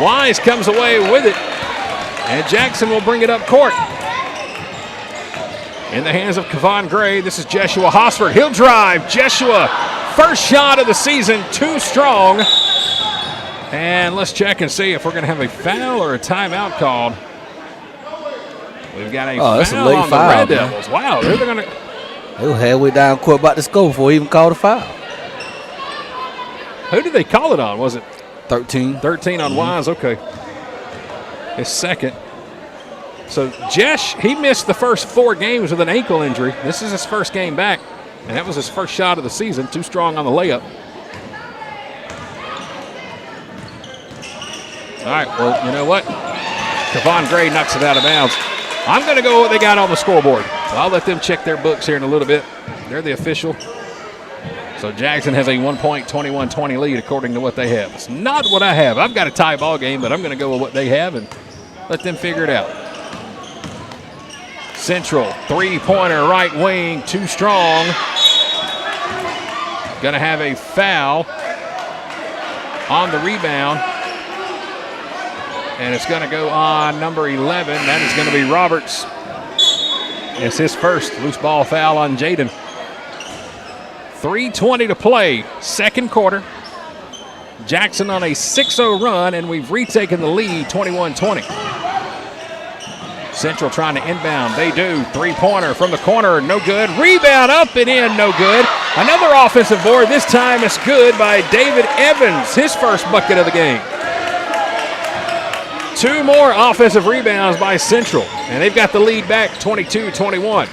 Speaker 1: Wise comes away with it, and Jackson will bring it up court. In the hands of Kevon Gray, this is Jeshua Hosford. He'll drive. Jeshua, first shot of the season, too strong. And let's check and see if we're going to have a foul or a timeout called. We've got a foul on the Red Devils. Wow, they're going to.
Speaker 2: They were halfway down court about to score before he even called a foul.
Speaker 1: Who did they call it on? Was it
Speaker 2: 13?
Speaker 1: 13 on Wise, okay. His second. So Jesh, he missed the first 4 games with an ankle injury. This is his first game back, and that was his first shot of the season. Too strong on the layup. All right, well, you know what? Kevon Gray knocks it out of bounds. I'm going to go with what they got on the scoreboard. So I'll let them check their books here in a little bit. They're the official. So Jackson has a 1-point, 21-20 lead according to what they have. It's not what I have. I've got a tie ball game, but I'm going to go with what they have and let them figure it out. Central, three-pointer, right wing, too strong. Going to have a foul on the rebound. And it's going to go on number 11. That is going to be Roberts. It's his first loose ball foul on Jaden. 3:20 to play, second quarter. Jackson on a 6-0 run, and we've retaken the lead, 21-20. Central trying to inbound. They do. Three-pointer from the corner, no good. Rebound up and in, no good. Another offensive board. This time it's good by David Evans, his first bucket of the game. 2 more offensive rebounds by Central, and they've got the lead back, 22-21.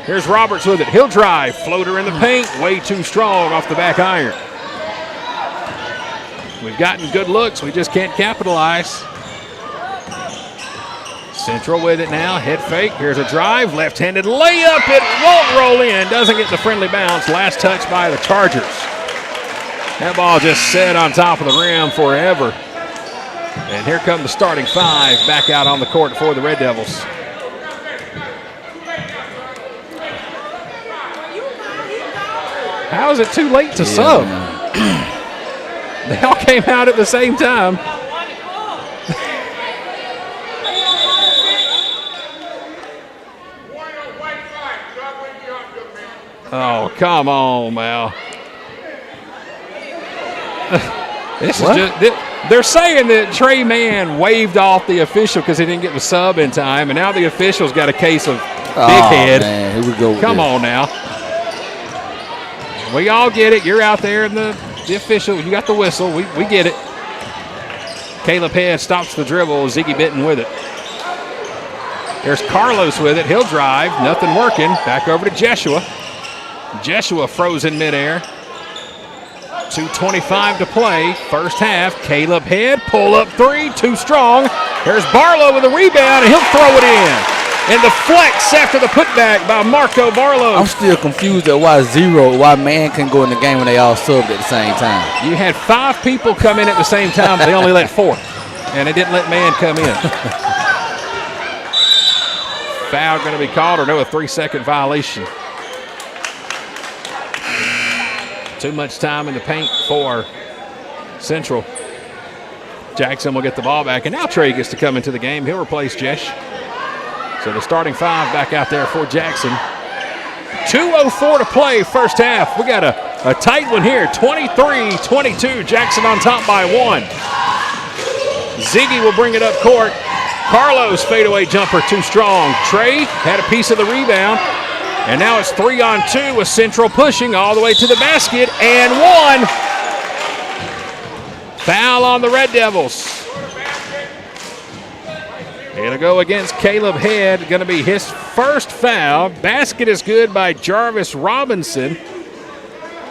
Speaker 1: Here's Roberts with it. He'll drive. Floater in the paint. Way too strong off the back iron. We've gotten good looks. We just can't capitalize. Central with it now. Head fake. Here's a drive. Left-handed layup. It won't roll in. Doesn't get the friendly bounce. Last touch by the Chargers. That ball just sat on top of the rim forever. And here come the starting 5 back out on the court for the Red Devils. How is it too late to sub? They all came out at the same time. Oh, come on, Mal. This is just. They're saying that Trey Mann waved off the official because he didn't get the sub in time, and now the official's got a case of big head.
Speaker 2: Man, here we go.
Speaker 1: Come on now. We all get it. You're out there in the official. You got the whistle. We get it. Caleb Head stops the dribble. Ziggy Benton with it. There's Carlos with it. He'll drive. Nothing working. Back over to Jeshua. Jeshua frozen midair. 2:25 to play. First half. Caleb Head. Pull up three. Too strong. There's Barlow with a rebound, and he'll throw it in. And the flex after the putback by Marco Barlow.
Speaker 2: I'm still confused at why man can go in the game when they all subbed at the same time.
Speaker 1: You had 5 people come in at the same time, but they only let 4. And they didn't let man come in. Foul going to be called, or no, a 3-second violation. Too much time in the paint for Central. Jackson will get the ball back, and now Trey gets to come into the game. He'll replace Jesh. So the starting 5 back out there for Jackson. 2:04 to play first half. We got a tight one here, 23-22. Jackson on top by 1. Ziggy will bring it up court. Carlos fadeaway jumper too strong. Trey had a piece of the rebound. And now it's 3-on-2 with Central pushing all the way to the basket and 1. Foul on the Red Devils. It'll go against Caleb Head. Going to be his first foul. Basket is good by Jarvis Robinson.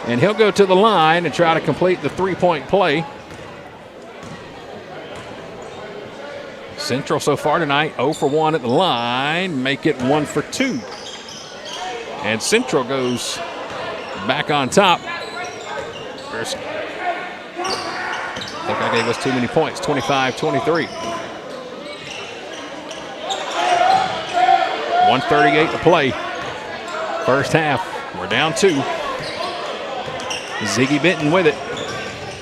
Speaker 1: And he'll go to the line and try to complete the 3-point play. Central so far tonight, 0 for 1 at the line, make it 1 for 2. And Central goes back on top. First, I think I gave us too many points, 25-23. 1:38 to play. First half, we're down 2. Ziggy Benton with it.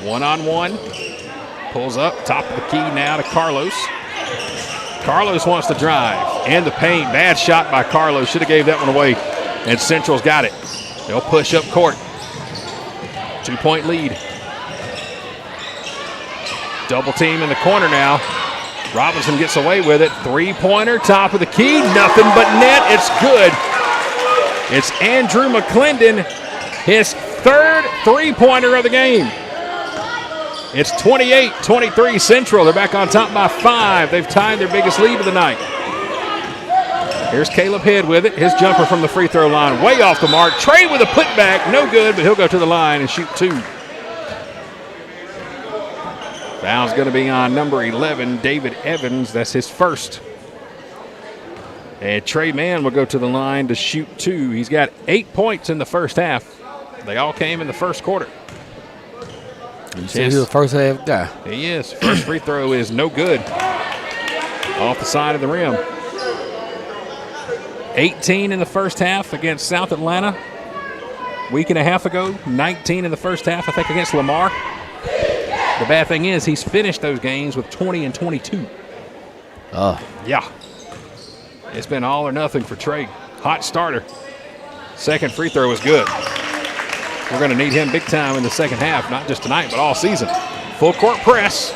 Speaker 1: 1-on-1, pulls up, top of the key now to Carlos. Carlos wants to drive, and the paint. Bad shot by Carlos. Should have gave that one away, and Central's got it. They'll push up court. 2-point lead. Double team in the corner now. Robinson gets away with it. 3-pointer, top of the key. Nothing but net. It's good. It's Andrew McClendon, his 3rd 3-pointer of the game. It's 28-23 Central. They're back on top by 5. They've tied their biggest lead of the night. Here's Caleb Head with it. His jumper from the free throw line way off the mark. Trey with a putback. No good, but he'll go to the line and shoot 2. Foul's going to be on number 11, David Evans. That's his first. And Trey Mann will go to the line to shoot 2. He's got 8 points in the first half. They all came in the first quarter.
Speaker 2: You said he was the first half guy.
Speaker 1: He is. First free throw is no good. Off the side of the rim. 18 in the first half against South Atlanta. Week and a half ago, 19 in the first half, I think, against Lamar. The bad thing is he's finished those games with 20 and 22. Yeah. It's been all or nothing for Trey. Hot starter. Second free throw was good. We're going to need him big time in the second half, not just tonight, but all season. Full court press.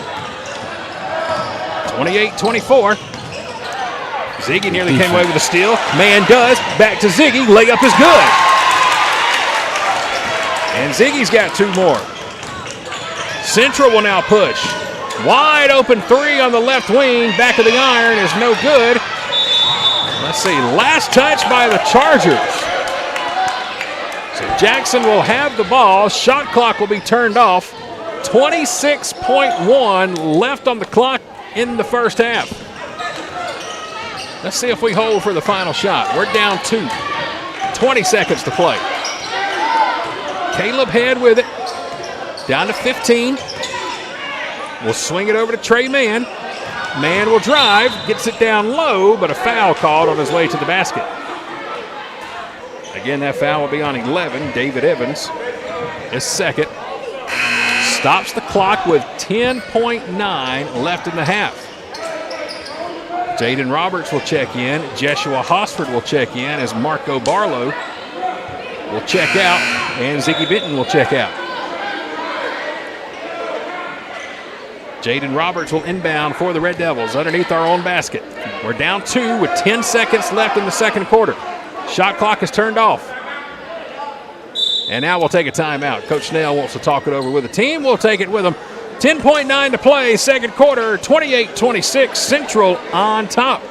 Speaker 1: 28-24. Ziggy nearly came away with a steal. Man does. Back to Ziggy. Layup is good. And Ziggy's got 2 more. Central will now push. Wide open 3 on the left wing. Back of the iron is no good. Let's see. Last touch by the Chargers. So Jackson will have the ball. Shot clock will be turned off. 26.1 left on the clock in the first half. Let's see if we hold for the final shot. We're down 2. 20 seconds to play. Caleb Head with it. Down to 15. We'll swing it over to Trey Mann. Mann will drive. Gets it down low, but a foul called on his way to the basket. Again, that foul will be on 11, David Evans. His second. Stops the clock with 10.9 left in the half. Jaden Roberts will check in. Jeshua Hosford will check in as Marco Barlow will check out. And Ziggy Benton will check out. Jaden Roberts will inbound for the Red Devils underneath our own basket. We're down 2 with 10 seconds left in the second quarter. Shot clock is turned off. And now we'll take a timeout. Coach Snell wants to talk it over with the team. We'll take it with them. 10.9 to play, second quarter, 28-26, Central on top.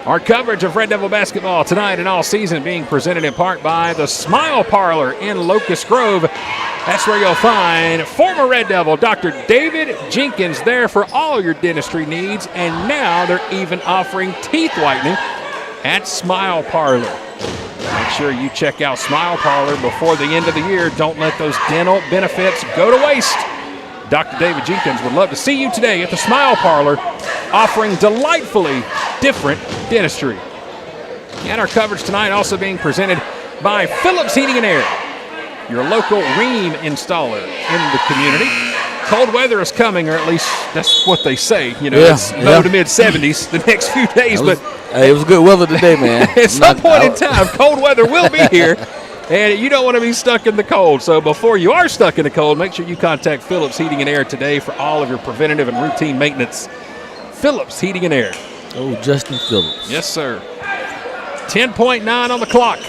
Speaker 1: Our coverage of Red Devil basketball tonight and all season being presented in part by the Smile Parlor in Locust Grove. That's where you'll find former Red Devil Dr. David Jenkins there for all your dentistry needs. And now they're even offering teeth whitening at Smile Parlor. Make sure you check out Smile Parlor before the end of the year. Don't let those dental benefits go to waste. Dr. David Jenkins would love to see you today at the Smile Parlor, offering delightfully different dentistry. And our coverage tonight also being presented by Phillips Heating and Air, your local Rheem installer in the community. Cold weather is coming, or at least that's what they say. You know, it's low to mid-70s the next few days.
Speaker 2: It was good weather today, man.
Speaker 1: At some point in time, cold weather will be here, and you don't want to be stuck in the cold. So before you are stuck in the cold, make sure you contact Phillips Heating and Air today for all of your preventative and routine maintenance. Phillips Heating and Air.
Speaker 2: Oh, Justin Phillips.
Speaker 1: Yes, sir. 10.9 on the clock.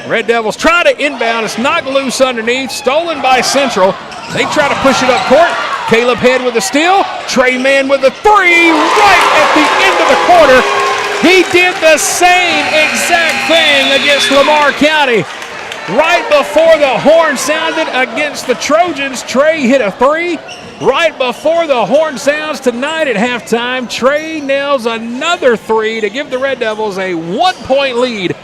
Speaker 1: Red Devils try to inbound. It's knocked loose underneath. Stolen by Central. They try to push it up court. Caleb Head with a steal. Trey Mann with a three right at the end of the quarter. He did the same exact thing against Lamar County. Right before the horn sounded against the Trojans, Trey hit a three. Right before the horn sounds tonight at halftime, Trey nails another three to give the Red Devils a 1-point lead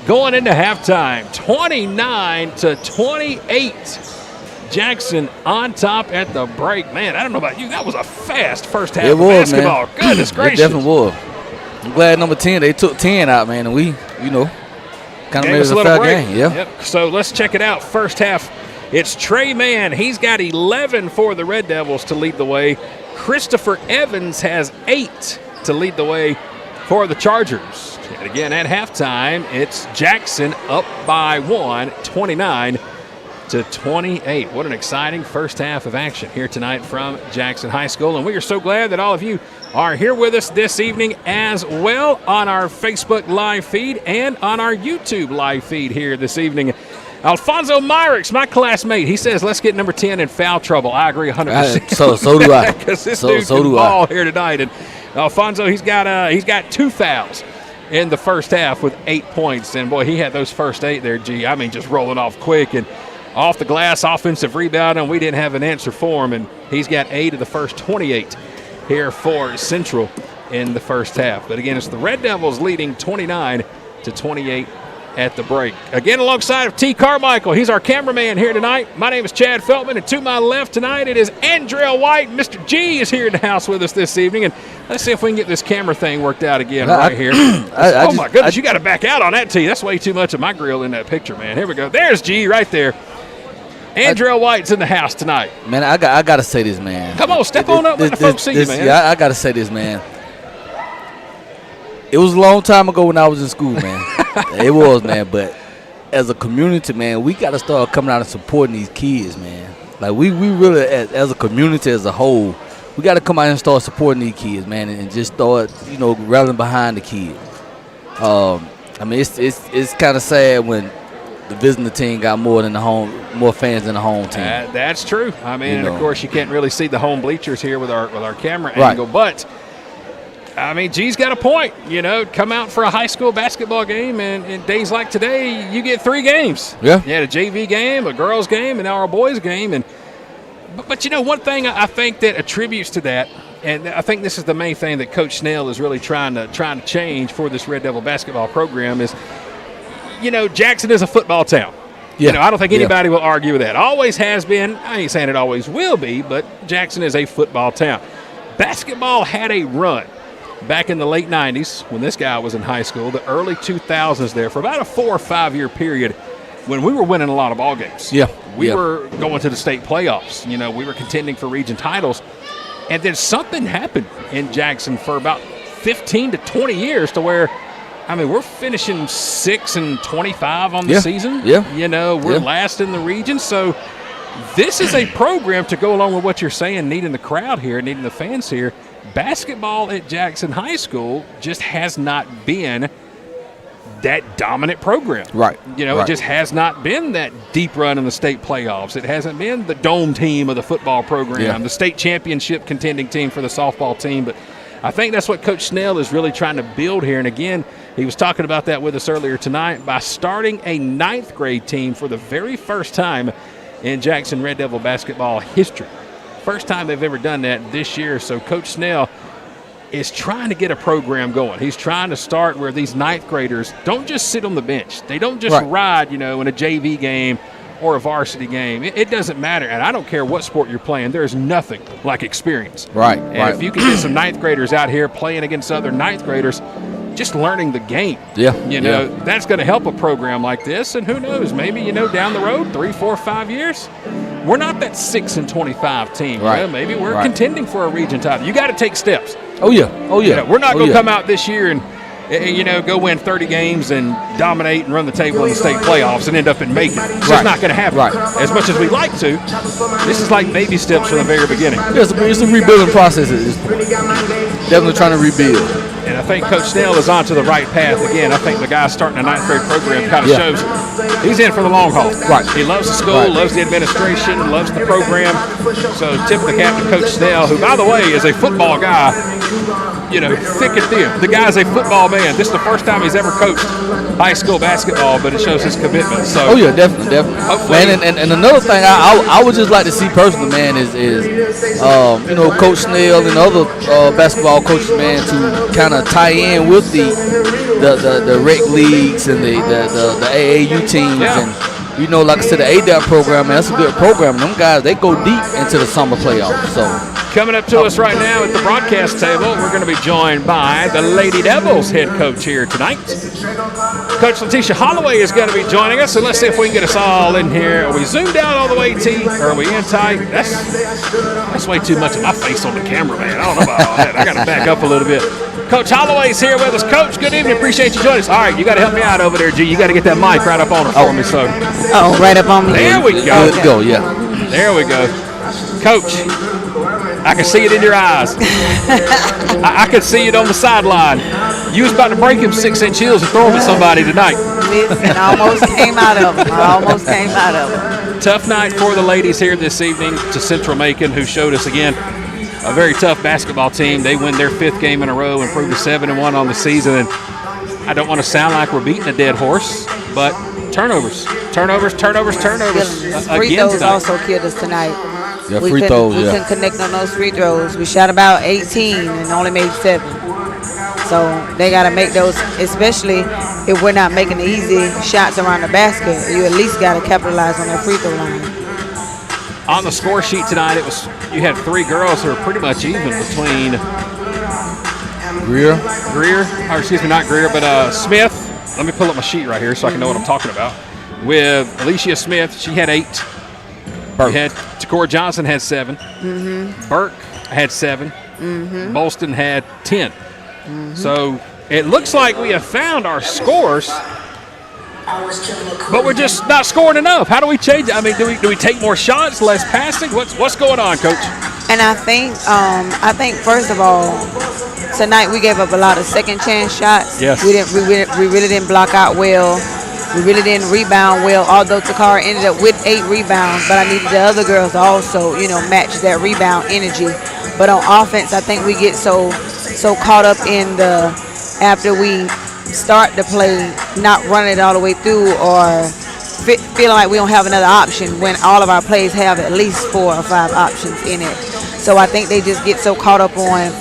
Speaker 1: going into halftime. 29-28. Jackson on top at the break. Man, I don't know about you. That was a fast first half of basketball. Man. Goodness gracious.
Speaker 2: It definitely was. I'm glad number 10, they took 10 out, man, and we, kind of made it a fair game. Yeah.
Speaker 1: Yep. So let's check it out. First half, it's Trey Mann. He's got 11 for the Red Devils to lead the way. Christopher Evans has 8 to lead the way for the Chargers. And again, at halftime, it's Jackson up by 1, 29-28. What an exciting first half of action here tonight from Jackson High School. And we are so glad that all of you are here with us this evening as well on our Facebook live feed and on our YouTube live feed here this evening. Alfonso Myricks, my classmate, he says, let's get number 10 in foul trouble. I agree 100%.
Speaker 2: So do I.
Speaker 1: Because this dude can ball here tonight. And Alfonso, he's got 2 fouls in the first half with 8 points. And, boy, he had those first 8 there, I mean, just rolling off quick. And off the glass, offensive rebound, and we didn't have an answer for him. And he's got 8 of the first 28 here for Central in the first half. But, again, it's the Red Devils leading 29-28 at the break. Again, alongside of T. Carmichael, he's our cameraman here tonight. My name is Chad Feltman, and to my left tonight it is Andrea White. Mr. G is here in the house with us this evening, and let's see if we can get this camera thing worked out again here. My goodness, you got to back out on that, T. That's way too much of my grill in that picture, man. Here we go. There's G right there. Andrea White's in the house tonight.
Speaker 2: Man, I got to say this, man.
Speaker 1: Come on, step on up, let the folks see you, man.
Speaker 2: Yeah, I got to say this, man. It was a long time ago when I was in school, man. It was, man. But as a community, man, we got to start coming out and supporting these kids, man. Like, we really, as a community as a whole, we got to come out and start supporting these kids, man, and just start, rallying behind the kids. I mean, it's kind of sad when the visiting team got more fans than the home team.
Speaker 1: That's true. I mean, and of course, you can't really see the home bleachers here with our camera angle, but I mean, G's got a point. Come out for a high school basketball game, and in days like today, you get 3 games.
Speaker 2: Yeah.
Speaker 1: You had a JV game, a girls game, and now a boys game. But one thing I think that attributes to that, and I think this is the main thing that Coach Snell is really trying to change for this Red Devil basketball program is, Jackson is a football town.
Speaker 2: Yeah.
Speaker 1: I don't think anybody will argue with that. Always has been. I ain't saying it always will be, but Jackson is a football town. Basketball had a run back in the late 90s when this guy was in high school, the early 2000s there, for about a 4 or 5 year period when we were winning a lot of ball games.
Speaker 2: Yeah.
Speaker 1: We were going to the state playoffs. We were contending for region titles. And then something happened in Jackson for about 15 to 20 years to where, I mean, we're finishing 6-25 on the season.
Speaker 2: Yeah.
Speaker 1: We're last in the region. So this is a program to go along with what you're saying, needing the crowd here, needing the fans here. Basketball at Jackson High School just has not been that dominant program.
Speaker 2: Right.
Speaker 1: It just has not been that deep run in the state playoffs. It hasn't been the dome team of the football program, the state championship contending team for the softball team. But I think that's what Coach Snell is really trying to build here. And again, he was talking about that with us earlier tonight by starting a 9th grade team for the very first time in Jackson Red Devil basketball history. First time they've ever done that this year. So Coach Snell, is trying to get a program going. He's trying to start where these ninth graders don't just sit on the bench. They don't just ride, in a JV game or a varsity game. It doesn't matter. And I don't care what sport you're playing. There's nothing like experience.
Speaker 2: Right.
Speaker 1: And if you can get some ninth graders out here playing against other ninth graders, just learning the game. That's going to help a program like this. And who knows, maybe, down the road, 3, 4, 5 years, we're not that 6-25 team.
Speaker 2: Right.
Speaker 1: Maybe we're contending for a region title. You got to take steps.
Speaker 2: Oh, yeah.
Speaker 1: We're not going to come out this year and, go win 30 games and dominate and run the table in the state playoffs and end up in Macon. It's just not going to happen. As much as we'd like to, this is like baby steps from the very beginning.
Speaker 2: It's a rebuilding process. It's definitely trying to rebuild.
Speaker 1: And I think Coach Snell is on to the right path again. I think the guy starting a ninth grade program kind of shows he's in for the long haul. He loves the school, loves the administration, loves the program. So tip the cap to Coach Snell, who, by the way, is a football guy, thick and thin. The guy's a football man. This is the first time he's ever coached high school basketball, but it shows his commitment. So
Speaker 2: definitely. Man, and another thing I would just like to see personally, man, is Coach Snell and other basketball coaches, man, to kind of tie in with the rec leagues and the AAU teams and like I said, the ADAP program, man, that's a good program. Them guys, they go deep into the summer playoffs. So
Speaker 1: coming up to us right now at the broadcast table, we're going to be joined by the Lady Devils head coach here tonight. Coach Letitia Holloway is going to be joining us, and let's see if we can get us all in here. Are we zoomed out all the way, T? Or are we in tight? That's way too much of my face on the camera, man. I don't know about all that. I got to back up a little bit. Coach Holloway's here with us. Coach, good evening. Appreciate you joining us. All right, you got to help me out over there, G. You got to get that mic right up on her for me. So.
Speaker 6: Oh, right up on me.
Speaker 1: There we go.
Speaker 2: Let's go,
Speaker 1: There we go. Coach, I can see it in your eyes. I can see it on the sideline. You was about to break him 6-inch heels and throw him at somebody tonight.
Speaker 6: Listen, I almost came out of them.
Speaker 1: Tough night for the ladies here this evening to Central-Macon, who showed us again a very tough basketball team. They win their 5th game in a row, improved to 7-1 on the season. And I don't want to sound like we're beating a dead horse, but turnovers.
Speaker 6: Free throws also killed us tonight.
Speaker 2: Yeah,
Speaker 6: we couldn't connect on those free throws. We shot about 18 and only made 7. So they got to make those, especially if we're not making the easy shots around the basket. You at least got to capitalize on that free throw line.
Speaker 1: On the score sheet tonight, you had 3 girls who are pretty much even between Smith. Let me pull up my sheet right here so I can know what I'm talking about. With Alicia Smith, she had 8. You had Takora Johnson had 7. Burke had 7. Bolston had 10. So it looks like we have found our scores, but we're just not scoring enough. How do we change it? I mean, do we take more shots, less passing? What's going on, Coach?
Speaker 6: And I think first of all, tonight we gave up a lot of second chance shots.
Speaker 1: Yes.
Speaker 6: We really didn't block out well. We really didn't rebound well, although Takara ended up with 8 rebounds, but I needed the other girls to also, match that rebound energy. But on offense, I think we get so caught up in after we start the play, not running it all the way through or feeling like we don't have another option when all of our plays have at least 4 or 5 options in it. So I think they just get so caught up on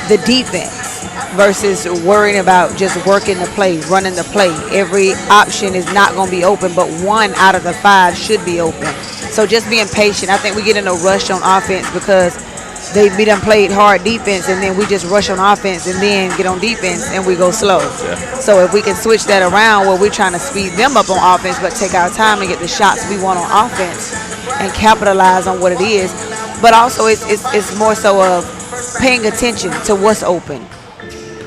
Speaker 6: the defense versus worrying about just working the play, running the play. Every option is not going to be open, but 1 out of the 5 should be open. So just being patient. I think we get in a rush on offense because we done played hard defense, and then we just rush on offense and then get on defense and we go slow. So if we can switch that around where we're trying to speed them up on offense but take our time and get the shots we want on offense and capitalize on what it is. But also it's more so of paying attention to what's open,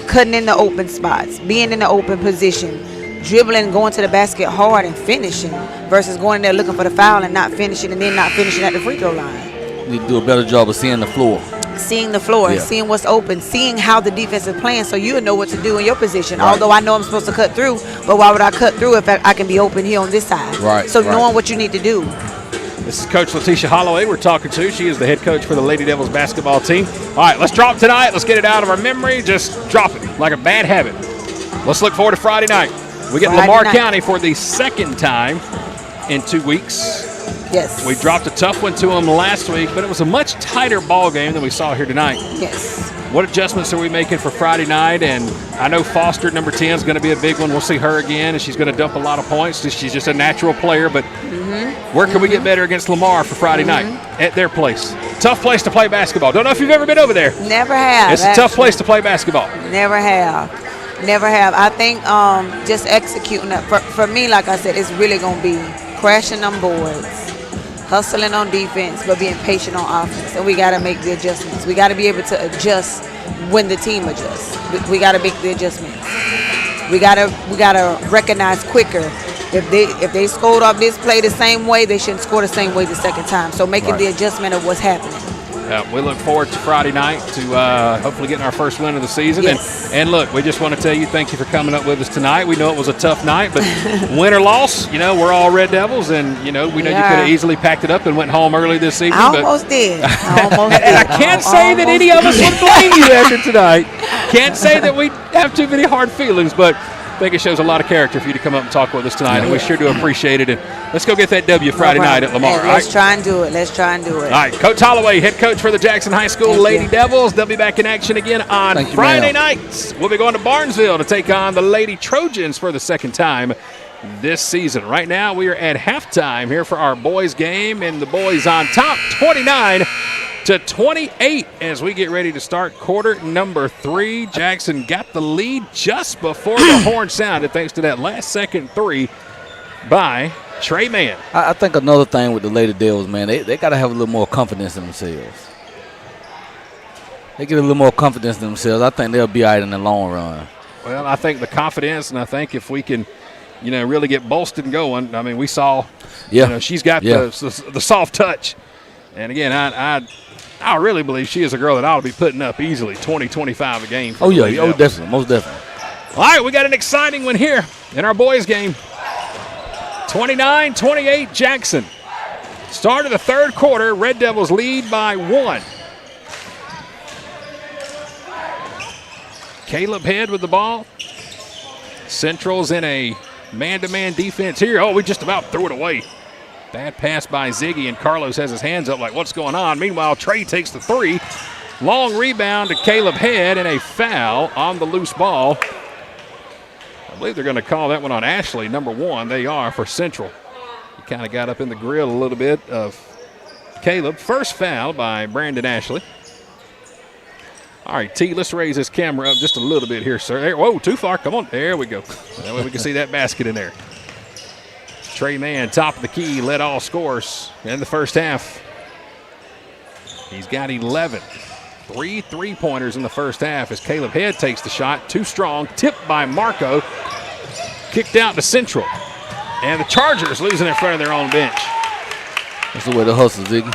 Speaker 6: cutting in the open spots, being in the open position, dribbling, going to the basket hard and finishing versus going in there looking for the foul and not finishing and then not finishing at the free throw line.
Speaker 2: You do a better job of seeing the floor.
Speaker 6: Seeing the floor, seeing what's open, seeing how the defense is playing so you'll know what to do in your position. Although I know I'm supposed to cut through, but why would I cut through if I can be open here on this side? So knowing what you need to do.
Speaker 1: This is Coach Letitia Holloway we're talking to. She is the head coach for the Lady Devils basketball team. All right, let's drop tonight. Let's get it out of our memory. Just drop it like a bad habit. Let's look forward to Friday night. We get Lamar County for the 2nd time in 2 weeks.
Speaker 6: Yes.
Speaker 1: We dropped a tough one to them last week, but it was a much tighter ball game than we saw here tonight.
Speaker 6: Yes.
Speaker 1: what adjustments are we making for Friday night? And I know Foster, number 10, is going to be a big one. We'll see her again, and she's going to dump a lot of points. She's just a natural player. But where can we get better against Lamar for Friday night? At their place. Tough place to play basketball. Don't know if you've ever been over there.
Speaker 6: Never have.
Speaker 1: It's a tough place to play basketball.
Speaker 6: Never have. I think just executing that. For me, like I said, it's really going to be crashing on boards, hustling on defense, but being patient on offense. And we got to make the adjustments. We got to be able to adjust when the team adjusts. We got to make the adjustments. We got to recognize quicker. If they scored off this play the same way, they shouldn't score the same way the second time. So making the adjustment of what's happening.
Speaker 1: We look forward to Friday night to hopefully getting our first win of the season.
Speaker 6: Yes.
Speaker 1: And look, we just want to tell you thank you for coming up with us tonight. We know it was a tough night, but win or loss, we're all Red Devils, and we know you could have easily packed it up and went home early this evening.
Speaker 6: I almost did.
Speaker 1: And I can't say that any of us would blame you after tonight. Can't say that we have too many hard feelings, but I think it shows a lot of character for you to come up and talk with us tonight, and we sure do appreciate it. And let's go get that W Friday night at Lamar.
Speaker 6: Hey, let's try and do it.
Speaker 1: All right, Coach Holloway, head coach for the Jackson High School Lady Devils. They'll be back in action again on Friday nights. We'll be going to Barnesville to take on the Lady Trojans for the second time this season. Right now, we are at halftime here for our boys game, and the boys on top 29-28 as we get ready to start quarter number 3. Jackson got the lead just before the horn sounded thanks to that last second 3 by Trey Mann.
Speaker 2: I think another thing with the Lady Devils, man, they got to have a little more confidence in themselves. They get a little more confidence in themselves. I think they'll be all right in the long run.
Speaker 1: Well, I think the confidence, and I think if we can, really get Bolston going. I mean, we saw, she's got the soft touch. And again, I really believe she is a girl that ought to be putting up easily 20-25 a game.
Speaker 2: Oh, yeah. Oh, definitely. Most definitely.
Speaker 1: All right, we got an exciting one here in our boys game. 29-28 Jackson. Start of the third quarter, Red Devils lead by 1. Caleb Head with the ball. Central's in a man-to-man defense here. Oh, we just about threw it away. Bad pass by Ziggy, and Carlos has his hands up like, what's going on? Meanwhile, Trey takes the 3. Long rebound to Caleb Head, and a foul on the loose ball. I believe they're going to call that one on Ashley, number 1. They are for Central. He kind of got up in the grill a little bit of Caleb. First foul by Brandon Ashley. All right, T, let's raise this camera up just a little bit here, sir. There, whoa, too far. Come on. There we go. That way we can see that basket in there. Trey Mann, top of the key, led all scores in the first half. He's got 11. 3 3-pointers in the first half as Caleb Head takes the shot. Too strong. Tipped by Marco. Kicked out to Central. And the Chargers losing in front of their own bench.
Speaker 2: That's the way to hustle, Ziggy.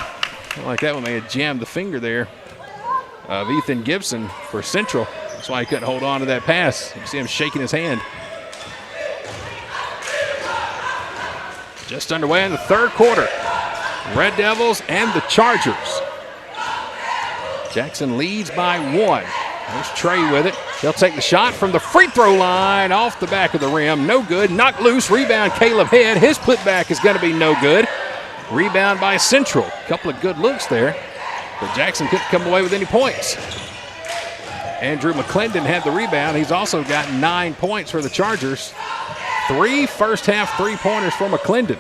Speaker 1: I like that one. They had jammed the finger there of Ethan Gibson for Central. That's why he couldn't hold on to that pass. You can see him shaking his hand. Just underway in the third quarter. Red Devils and the Chargers. Jackson leads by 1. There's Trey with it. He'll take the shot from the free throw line off the back of the rim. No good. Knocked loose. Rebound Caleb Head. His putback is going to be no good. Rebound by Central. A couple of good looks there, but Jackson couldn't come away with any points. Andrew McClendon had the rebound. He's also got 9 points for the Chargers. 3 first-half 3-pointers for McClendon.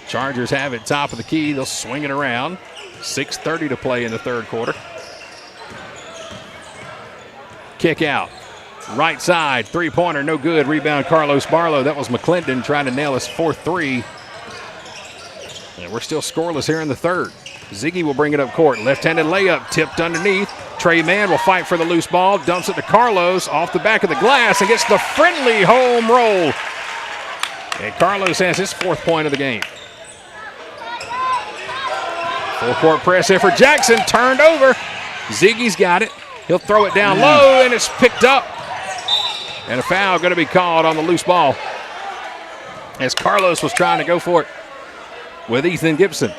Speaker 1: Chargers have it top of the key. They'll swing it around. 6:30 to play in the third quarter. Kick out. Right side, 3-pointer, no good. Rebound Carlos Barlow. That was McClendon trying to nail his 4th 3. And we're still scoreless here in the third. Ziggy will bring it up court. Left-handed layup, tipped underneath. Trey Mann will fight for the loose ball. Dumps it to Carlos off the back of the glass and gets the friendly home roll. And Carlos has his 4th point of the game. Full court press here for Jackson. Turned over. Ziggy's got it. He'll throw it down low, and it's picked up. And a foul going to be called on the loose ball as Carlos was trying to go for it with Ethan Gibson.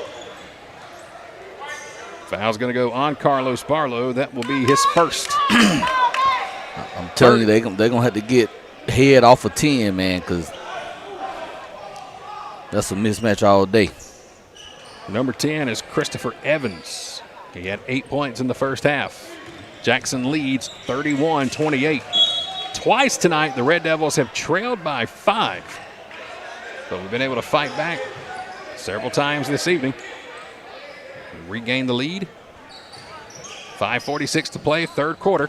Speaker 1: Foul's going to go on Carlos Barlow. That will be his first.
Speaker 2: I'm telling you, they're going to have to get Head off of 10, man, because that's a mismatch all day.
Speaker 1: Number 10 is Christopher Evans. He had 8 points in the first half. Jackson leads 31-28. Twice tonight, the Red Devils have trailed by 5. But we've been able to fight back several times this evening. Regain the lead. 5:46 to play, third quarter.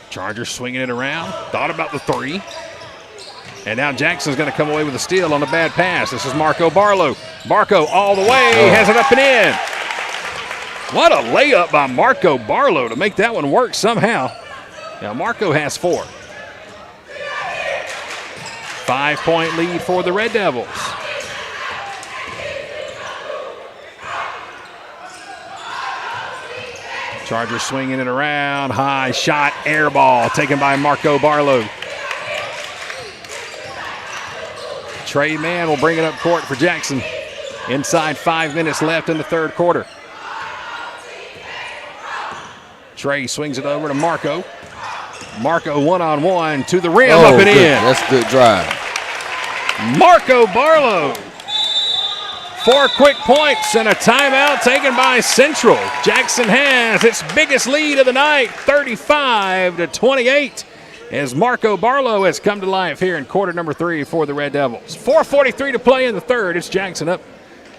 Speaker 1: Chargers swinging it around. Thought about the three. And now Jackson's going to come away with a steal on a bad pass. This is Marco Barlow. Marco all the way, has it up and in. What a layup by Marco Barlow to make that one work somehow. Now Marco has 4. 5-point lead for the Red Devils. Chargers swinging it around. High shot, air ball taken by Marco Barlow. Trey Mann will bring it up court for Jackson. Inside 5 minutes left in the third quarter. Trey swings it over to Marco. Marco one-on-one to the rim, up and
Speaker 2: good.
Speaker 1: in.
Speaker 2: That's a good drive.
Speaker 1: Marco Barlow. 4 quick points and a timeout taken by Central. Jackson has its biggest lead of the night, 35-28, as Marco Barlow has come to life here in quarter number 3 for the Red Devils. 4:43 to play in the third. It's Jackson up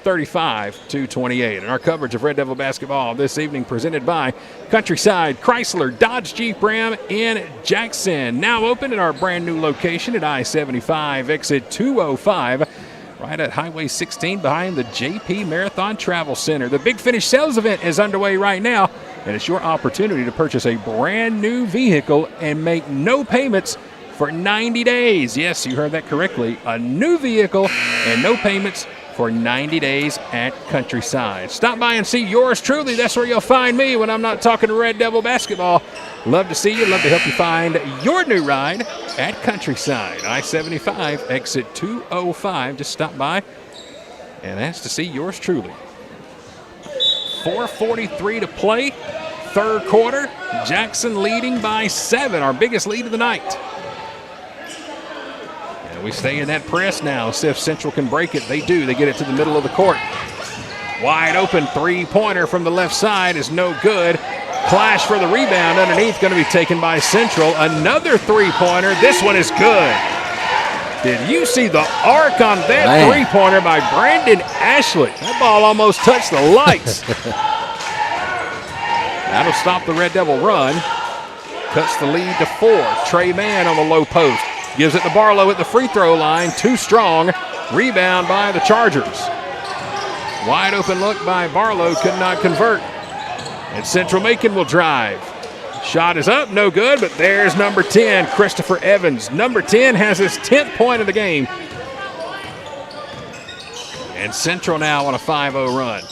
Speaker 1: 35-28. And our coverage of Red Devil basketball this evening presented by Countryside Chrysler Dodge Jeep Ram in Jackson. Now open in our brand new location at I-75 exit 205. Right at Highway 16 behind the JP Marathon Travel Center. The Big Finish sales event is underway right now, and it's your opportunity to purchase a brand new vehicle and make no payments for 90 days. Yes, you heard that correctly. A new vehicle and no payments for 90 days at Countryside. Stop by and see yours truly. That's where you'll find me when I'm not talking Red Devil basketball. Love to see you. Love to help you find your new ride at Countryside. I-75 exit 205. Just stop by and ask to see yours truly. 4:43 to play. Third quarter. Jackson leading by 7. Our biggest lead of the night. And we stay in that press now. See if Central can break it. They do. They get it to the middle of the court. Wide open three-pointer from the left side is no good. Clash for the rebound underneath, going to be taken by Central. Another three-pointer. This one is good. Did you see the arc on that three-pointer by Brandon Ashley? That ball almost touched the lights. That'll stop the Red Devil run. Cuts the lead to 4. Trey Mann on the low post. Gives it to Barlow at the free throw line. Too strong. Rebound by the Chargers. Wide open look by Barlow. Could not convert. And Central-Macon will drive. Shot is up. No good. But there's number 10, Christopher Evans. Number 10 has his 10th point of the game. And Central now on a 5-0 run.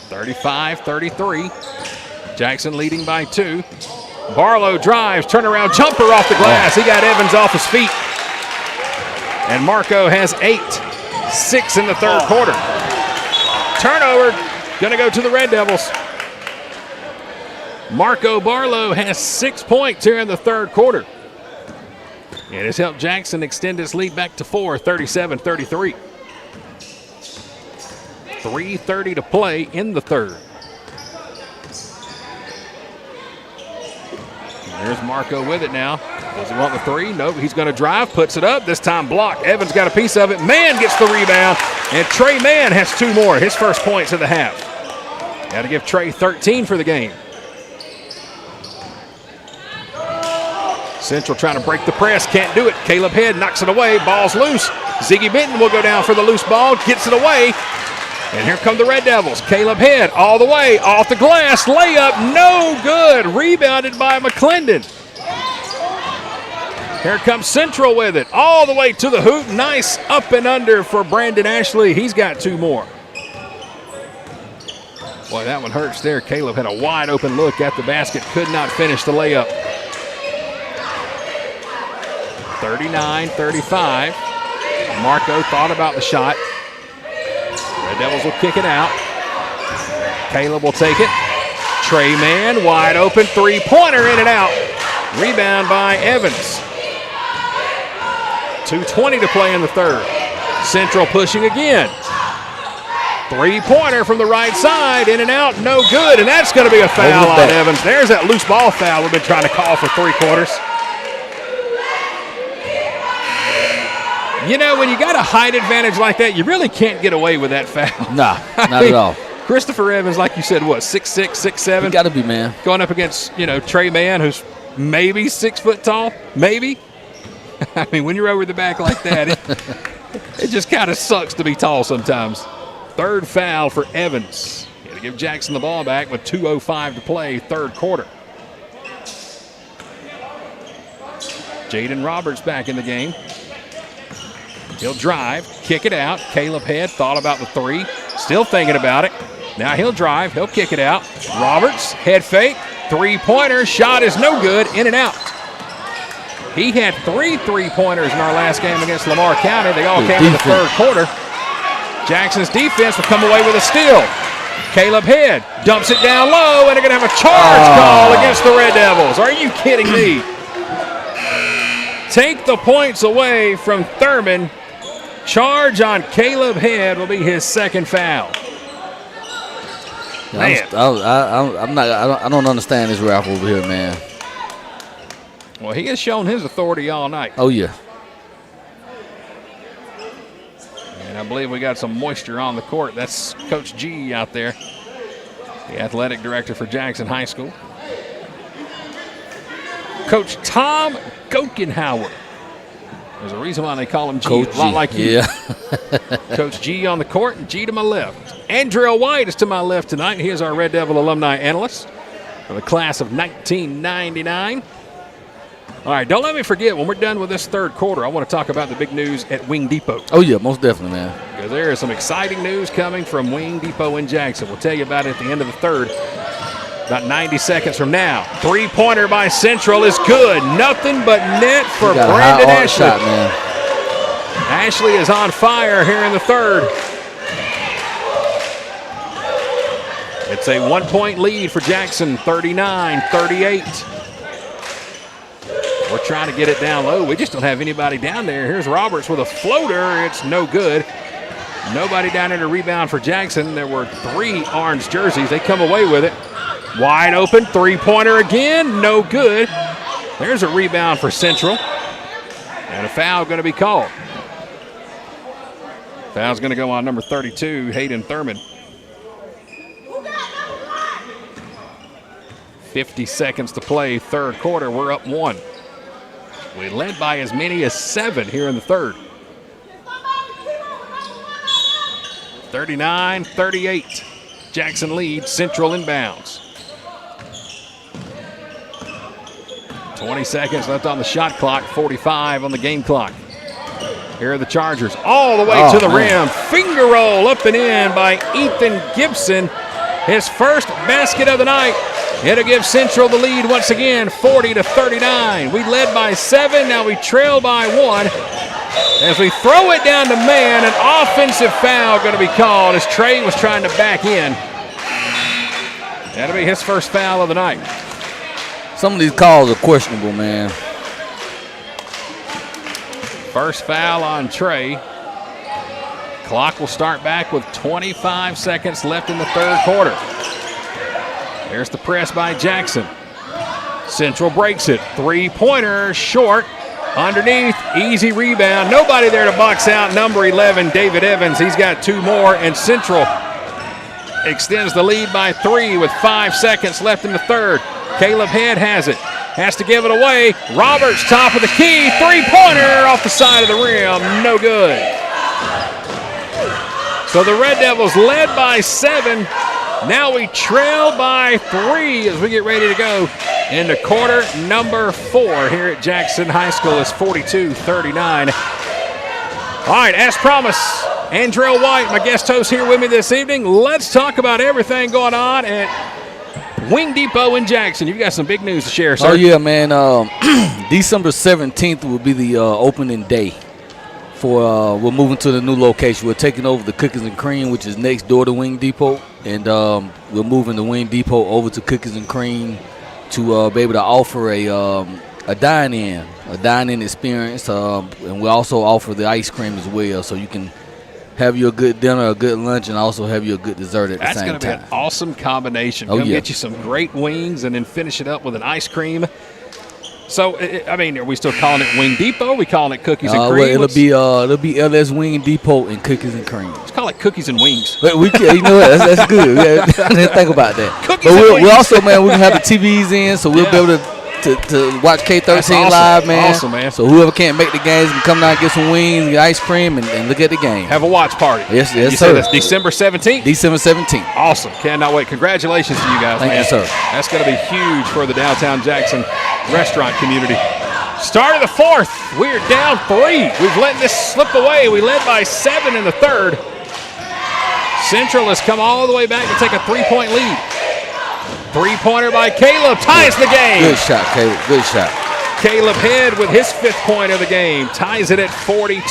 Speaker 1: 35-33. Jackson leading by 2. Barlow drives, turnaround jumper off the glass. He got Evans off his feet. And Marco has 8. 6 in the third quarter. Turnover, gonna go to the Red Devils. Marco Barlow has 6 points here in the third quarter. It has helped Jackson extend his lead back to 4, 37-33. 3:30 to play in the third. There's Marco with it now. Does he want the three? Nope, he's going to drive, puts it up. This time blocked. Evans got a piece of it. Mann gets the rebound, and Trey Mann has 2 more. His first points of the half. Got to give Trey 13 for the game. Central trying to break the press. Can't do it. Caleb Head knocks it away. Ball's loose. Ziggy Benton will go down for the loose ball. Gets it away. And here come the Red Devils. Caleb Head all the way off the glass. Layup, no good. Rebounded by McClendon. Here comes Central with it. All the way to the hoop. Nice up and under for Brandon Ashley. He's got 2 more. Boy, that one hurts there. Caleb had a wide open look at the basket. Could not finish the layup. 39-35. Marco thought about the shot. Red Devils will kick it out. Caleb will take it. Trey Mann, wide open three-pointer, in and out. Rebound by Evans. 2:20 to play in the third. Central pushing again. Three-pointer from the right side, in and out, no good, and that's going to be a foul on Evans. There's that loose ball foul we've been trying to call for 3 quarters. You know, when you got a height advantage like that, you really can't get away with that foul.
Speaker 2: Nah, not at all.
Speaker 1: Christopher Evans, like you said, what, 6'6", 6'7"?
Speaker 2: You got to be, man.
Speaker 1: Going up against, Trey Mann, who's maybe 6 foot tall, maybe. I mean, when you're over the back like that, it just kind of sucks to be tall sometimes. Third foul for Evans. Got to give Jackson the ball back with 2:05 to play, third quarter. Jaden Roberts back in the game. He'll drive, kick it out. Caleb Head thought about the three, still thinking about it. Now he'll drive, he'll kick it out. Roberts, head fake, three-pointer, shot is no good, in and out. He had 3 3-pointers in our last game against Lamar County. They all came in the third quarter. Jackson's defense will come away with a steal. Caleb Head dumps it down low, and they're going to have a charge call against the Red Devils. Are you kidding me? Take the points away from Thurman. Charge on Caleb Head will be his second foul.
Speaker 2: Man. I don't understand this rap over here, man.
Speaker 1: Well, he has shown his authority all night.
Speaker 2: Oh, yeah.
Speaker 1: And I believe we got some moisture on the court. That's Coach G out there, the athletic director for Jackson High School. Coach Tom Gokenhauer. There's a reason why they call him G.
Speaker 2: Coach
Speaker 1: a lot
Speaker 2: G.
Speaker 1: like you.
Speaker 2: Yeah.
Speaker 1: Coach G on the court and G to my left. Andrea White is to my left tonight. He is our Red Devil alumni analyst for the class of 1999. All right, don't let me forget, when we're done with this third quarter, I want to talk about the big news at Wing Depot.
Speaker 2: Oh, yeah, most definitely, man.
Speaker 1: Because there is some exciting news coming from Wing Depot in Jackson. We'll tell you about it at the end of the third. About 90 seconds from now. Three-pointer by Central is good. Nothing but net for Brandon Ashley.
Speaker 2: Shot, man.
Speaker 1: Ashley is on fire here in the third. It's a 1-point lead for Jackson, 39-38. We're trying to get it down low. We just don't have anybody down there. Here's Roberts with a floater. It's no good. Nobody down there to rebound for Jackson. There were 3 orange jerseys. They come away with it. Wide open, three-pointer again, no good. There's a rebound for Central. And a foul going to be called. Foul's going to go on number 32, Hayden Thurman. 50 seconds to play, third quarter. We're up 1. We led by as many as 7 here in the third. 39-38. Jackson leads, Central inbounds. 20 seconds left on the shot clock, 45 on the game clock. Here are the Chargers all the way to the rim. Finger roll up and in by Ethan Gibson. His first basket of the night. It'll give Central the lead once again, 40-39. We led by 7, now we trail by 1. As we throw it down to man, an offensive foul going to be called as Trey was trying to back in. That'll be his first foul of the night.
Speaker 2: Some of these calls are questionable, man.
Speaker 1: First foul on Trey. Clock will start back with 25 seconds left in the third quarter. There's the press by Jackson. Central breaks it. Three-pointer short. Underneath, easy rebound. Nobody there to box out. Number 11, David Evans. He's got 2 more, and Central extends the lead by 3 with 5 seconds left in the third. Caleb Head has it. Has to give it away. Roberts, top of the key. Three-pointer off the side of the rim. No good. So the Red Devils led by 7. Now we trail by 3 as we get ready to go into quarter number 4 here at Jackson High School. It's 42-39. All right, as promised, Andrell White, my guest host here with me this evening. Let's talk about everything going on at Wing Depot in Jackson. You've got some big news to share, sir.
Speaker 2: Oh, yeah, man. December 17th will be the opening day. We're moving to the new location. We're taking over the Cookies and Cream, which is next door to Wing Depot. And we're moving the Wing Depot over to Cookies and Cream to be able to offer a dine-in experience, and we also offer the ice cream as well, so you can have you a good dinner, a good lunch, and also have you a good dessert at the same time.
Speaker 1: That's going to be an awesome combination.
Speaker 2: Oh,
Speaker 1: Come
Speaker 2: yeah.
Speaker 1: get you some great wings and then finish it up with an ice cream. So, I mean, are we still calling it Wing Depot? Are we calling it Cookies and Cream?
Speaker 2: Well, it'll be LS Wing Depot and Cookies and Cream.
Speaker 1: Let's call it Cookies and Wings.
Speaker 2: But we can, you know what? That's good. Yeah, I didn't think about that.
Speaker 1: Cookies
Speaker 2: But
Speaker 1: and
Speaker 2: we
Speaker 1: wings.
Speaker 2: also, man, we can have the TVs in, so we'll be able to watch K13
Speaker 1: That's awesome.
Speaker 2: live, man.
Speaker 1: Awesome, man.
Speaker 2: So whoever can't make the games can come down and get some wings, get ice cream, and look at the game.
Speaker 1: Have a watch party.
Speaker 2: Yes,
Speaker 1: You
Speaker 2: sir.
Speaker 1: said that's December 17th?
Speaker 2: December 17th.
Speaker 1: Awesome. Cannot wait. Congratulations to you guys,
Speaker 2: Thank
Speaker 1: man.
Speaker 2: you, sir.
Speaker 1: That's going to be huge for the downtown Jackson restaurant community. Start of the fourth. We're down 3. We've let this slip away. We led by 7 in the third. Central has come all the way back to take a 3-point lead. 3-pointer by Caleb ties the game.
Speaker 2: Good shot, Caleb. Good shot.
Speaker 1: Caleb Head with his 5th point of the game ties it at 42.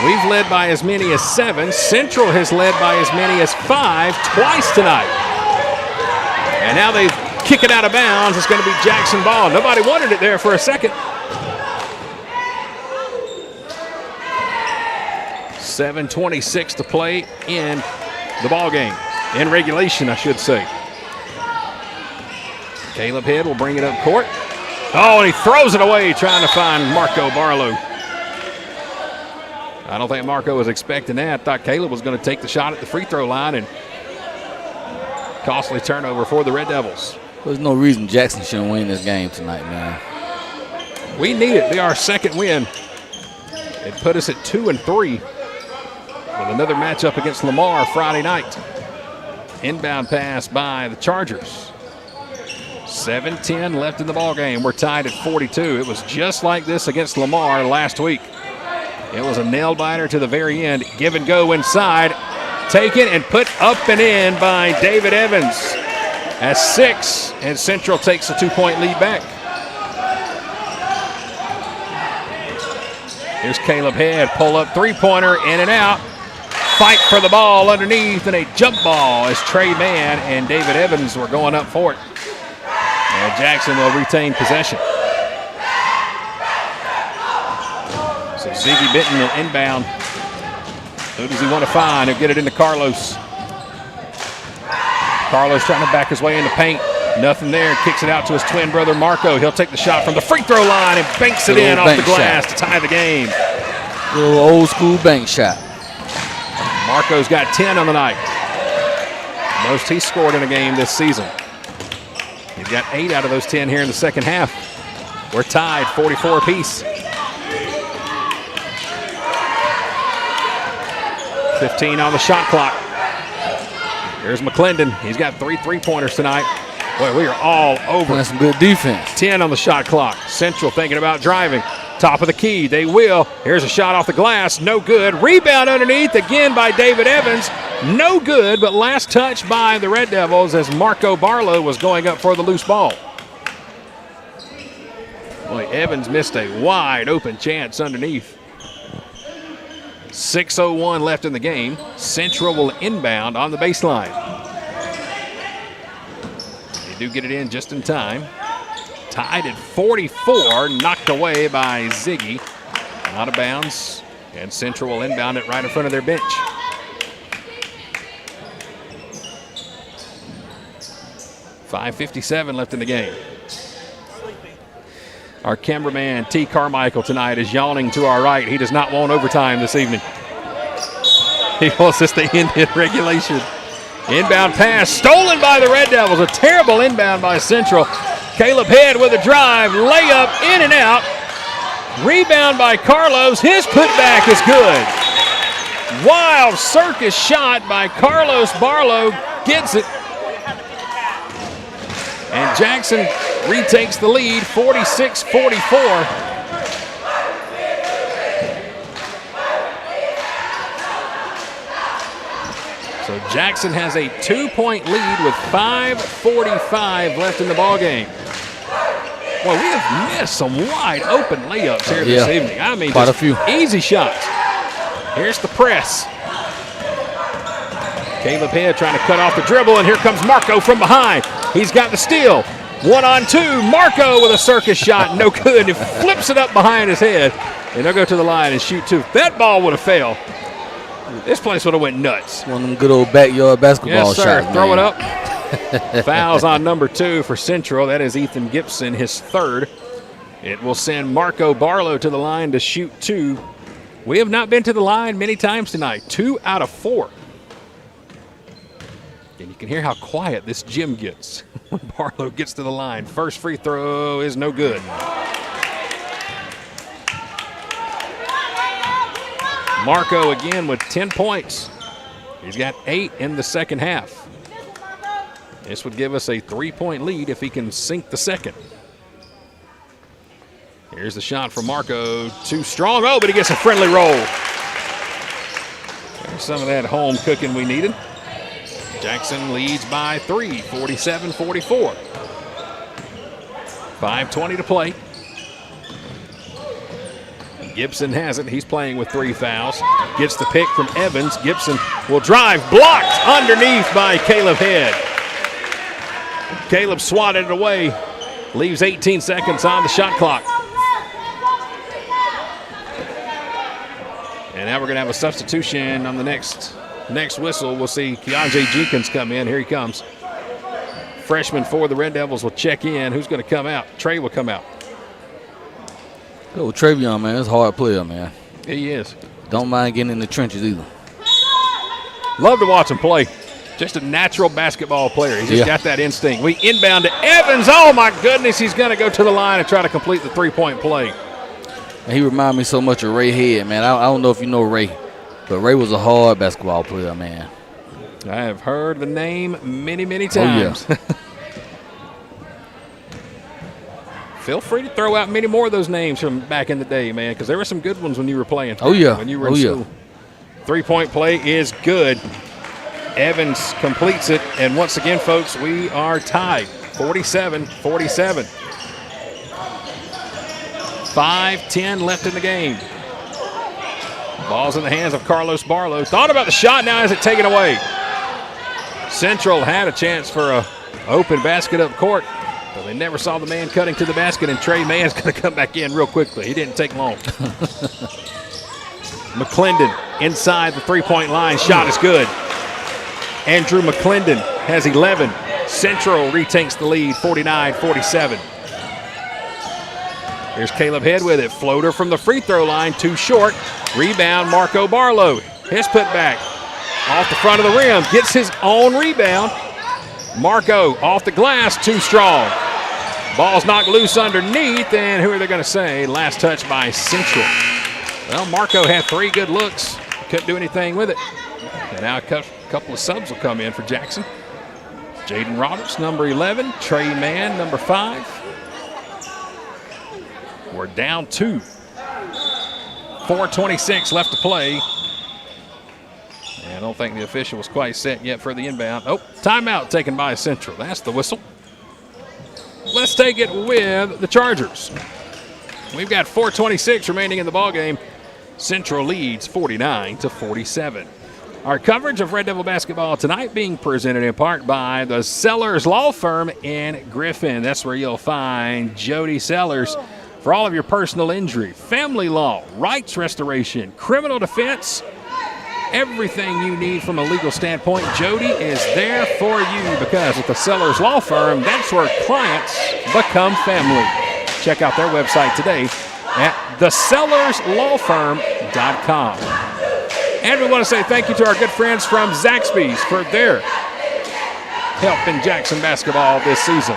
Speaker 1: We've led by as many as 7. Central has led by as many as 5 twice tonight. And now they kick it out of bounds. It's going to be Jackson ball. Nobody wanted it there for a second. 7:26 to play in the ball game. In regulation, I should say. Caleb Head will bring it up court. Oh, and he throws it away trying to find Marco Barlow. I don't think Marco was expecting that. Thought Caleb was going to take the shot at the free throw line, and costly turnover for the Red Devils.
Speaker 2: There's no reason Jackson shouldn't win this game tonight, man.
Speaker 1: We need it. Be our second win. It put us at 2-3 with another matchup against Lamar Friday night. Inbound pass by the Chargers. 7:10 left in the ball game. We're tied at 42. It was just like this against Lamar last week. It was a nail-biter to the very end. Give and go inside. Taken and put up and in by David Evans. At 6, and Central takes a 2-point lead back. Here's Caleb Head. Pull-up three-pointer, in and out. Fight for the ball underneath, and a jump ball as Trey Mann and David Evans were going up for it. And Jackson will retain possession. So Ziggy Benton will inbound. Who does he want to find? He'll get it into Carlos. Carlos trying to back his way in the paint. Nothing there. Kicks it out to his twin brother Marco. He'll take the shot from the free throw line and banks it in off the glass to tie the game.
Speaker 2: Little old school bank shot.
Speaker 1: Marco's got 10 on the night. Most he's scored in a game this season. He's got 8 out of those 10 here in the second half. We're tied 44 apiece. 15 on the shot clock. Here's McClendon. He's got 3 3-pointers tonight. Boy, we are all over.
Speaker 2: Playing some good defense.
Speaker 1: 10 on the shot clock. Central thinking about driving. Top of the key. They will. Here's a shot off the glass. No good. Rebound underneath again by David Evans. No good, but last touch by the Red Devils as Marco Barlow was going up for the loose ball. Boy, Evans missed a wide open chance underneath. 6:01 left in the game. Central will inbound on the baseline. They do get it in just in time. Tied at 44, knocked away by Ziggy. Out of bounds, and Central will inbound it right in front of their bench. .557 left in the game. Our cameraman, T. Carmichael, tonight is yawning to our right. He does not want overtime this evening. He wants us to end in regulation. Inbound pass stolen by the Red Devils. A terrible inbound by Central. Caleb Head with a drive, layup in and out. Rebound by Carlos. His putback is good. Wild circus shot by Carlos Barlow. Gets it. And Jackson retakes the lead, 46-44. So Jackson has a 2-point lead with 5:45 left in the ballgame. Well, we have missed some wide open layups here this evening. I mean,
Speaker 2: quite a few.
Speaker 1: Easy shots. Here's the press. Caleb Head trying to cut off the dribble, and here comes Marco from behind. He's got the steal. 1-on-2. Marco with a circus shot. No good. He flips it up behind his head, and they'll go to the line and shoot two. That ball would have failed. This place would have went nuts.
Speaker 2: One of them good old backyard basketball
Speaker 1: yes, sir.
Speaker 2: shots.
Speaker 1: Throw
Speaker 2: man.
Speaker 1: it up. Fouls on number 2 for Central. That is Ethan Gibson, his third. It will send Marco Barlow to the line to shoot 2. We have not been to the line many times tonight. 2 out of 4. And you can hear how quiet this gym gets when Barlow gets to the line. First free throw is no good. Marco again with 10 points. He's got 8 in the second half. This would give us a 3-point lead if he can sink the second. Here's the shot from Marco. Too strong. Oh, but he gets a friendly roll. There's some of that home cooking we needed. Jackson leads by 3, 47-44. 5:20 to play. Gibson has it. He's playing with 3 fouls. Gets the pick from Evans. Gibson will drive. Blocked underneath by Caleb Head. Caleb swatted it away. Leaves 18 seconds on the shot clock. And now we're going to have a substitution on the next whistle. We'll see Keontae Jenkins come in. Here he comes. Freshman for the Red Devils will check in. Who's going to come out? Trey will come out.
Speaker 2: Oh, Travion, man, that's a hard player, man.
Speaker 1: He is.
Speaker 2: Don't mind getting in the trenches either.
Speaker 1: Love to watch him play. Just a natural basketball player. He's just got that instinct. We inbound to Evans. Oh, my goodness. He's going to go to the line and try to complete the 3-point play.
Speaker 2: And he reminds me so much of Ray Head, man. I don't know if you know Ray, but Ray was a hard basketball player, man.
Speaker 1: I have heard the name many, many times.
Speaker 2: Oh, yeah.
Speaker 1: Feel free to throw out many more of those names from back in the day, man, because there were some good ones when you were playing.
Speaker 2: Oh, yeah.
Speaker 1: When you were in school. 3-point play is good. Evans completes it. And once again, folks, we are tied. 47-47. 5:10 left in the game. Ball's in the hands of Carlos Barlow. Thought about the shot, now has it taken away. Central had a chance for a open basket up court, but they never saw the man cutting to the basket, and Trey Mann's going to come back in real quickly. He didn't take long. McClendon inside the 3-point line. Shot is good. Andrew McClendon has 11. Central retakes the lead, 49-47. Here's Caleb Head with it. Floater from the free throw line, too short. Rebound, Marco Barlow. His putback off the front of the rim. Gets his own rebound. Marco off the glass, too strong. Ball's knocked loose underneath, and who are they going to say? Last touch by Central. Well, Marco had 3 good looks. Couldn't do anything with it. And now a couple of subs will come in for Jackson. Jaden Roberts, number 11. Trey Mann, number 5. We're down 2. 4:26 left to play. And I don't think the official was quite set yet for the inbound. Oh, timeout taken by Central. That's the whistle. Let's take it with the Chargers. We've got 4:26 remaining in the ballgame. Central leads 49-47. Our coverage of Red Devil basketball tonight being presented in part by the Sellers Law Firm in Griffin. That's where you'll find Jody Sellers for all of your personal injury, family law, rights restoration, criminal defense, everything you need from a legal standpoint. Jody is there for you, because with the Sellers Law Firm, that's where clients become family. Check out their website today at thesellerslawfirm.com. And we want to say thank you to our good friends from Zaxby's for their help in Jackson basketball this season.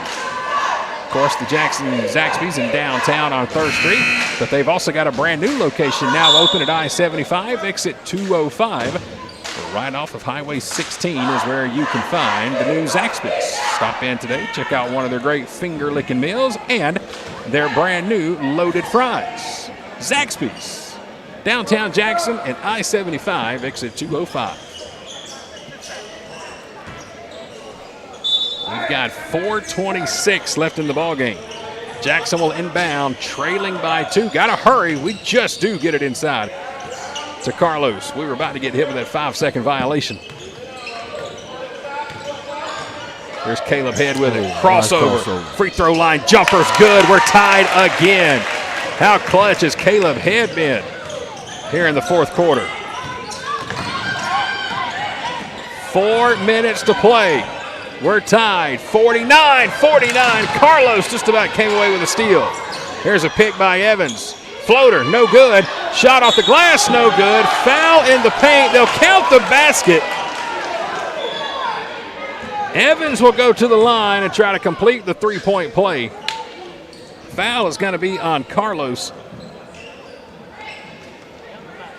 Speaker 1: Of course, the Zaxby's in downtown on 3rd Street, but they've also got a brand new location now open at I-75, exit 205. Right off of Highway 16 is where you can find the new Zaxby's. Stop in today, check out one of their great finger-licking meals and their brand new loaded fries. Zaxby's, downtown Jackson at I-75, exit 205. We've got 4:26 left in the ballgame. Jackson will inbound, trailing by 2. Got to hurry. We just do get it inside to Carlos. We were about to get hit with that 5-second violation. Here's Caleb Head with it. Crossover.
Speaker 2: Nice crossover.
Speaker 1: Free throw line jumper's good. We're tied again. How clutch has Caleb Head been here in the fourth quarter? 4 minutes to play. We're tied 49-49. Carlos just about came away with a steal. Here's a pick by Evans. Floater, no good. Shot off the glass, no good. Foul in the paint. They'll count the basket. Evans will go to the line and try to complete the three-point play. Foul is going to be on Carlos.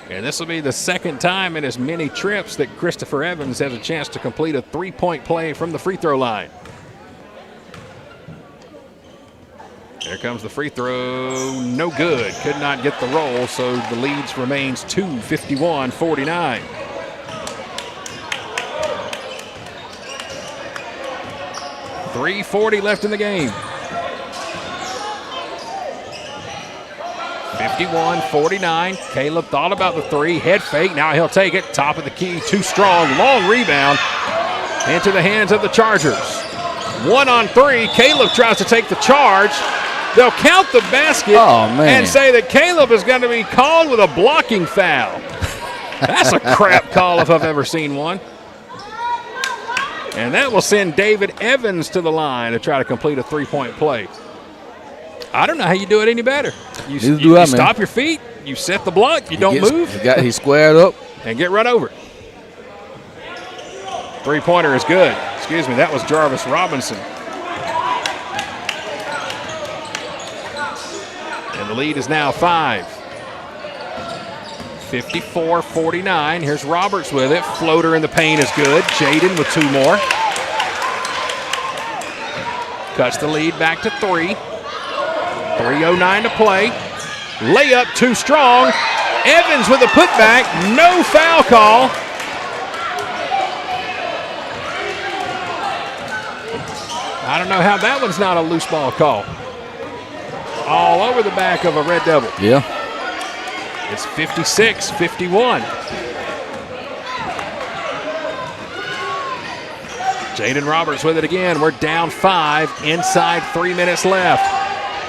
Speaker 1: And this will be the second time in as many trips that Christopher Evans has a chance to complete a three-point play from the free throw line. Here comes the free throw. No good. Could not get the roll, so the lead remains 51-49. .340 left in the game. 51-49. Caleb thought about the three. Head fake. Now he'll take it. Top of the key. Too strong. Long rebound into the hands of the Chargers. 1 on 3. Caleb tries to take the charge. They'll count the basket and say that Caleb is going to be called with a blocking foul. That's a crap call if I've ever seen one. And that will send David Evans to the line to try to complete a three-point play. I don't know how you do it any better. You stop your feet, you set the block, you don't move.
Speaker 2: He squared up.
Speaker 1: And get run over. Three-pointer is good. Excuse me, that was Jarvis Robinson. And the lead is now 5. 54-49. Here's Roberts with it. Floater in the paint is good. Jaden with 2 more. Cuts the lead back to 3. 3:09 to play. Layup too strong. Evans with a putback. No foul call. I don't know how that one's not a loose ball call. All over the back of a Red Devil.
Speaker 2: Yeah.
Speaker 1: It's 56-51. Jaden Roberts with it again. We're down 5. Inside 3 minutes left.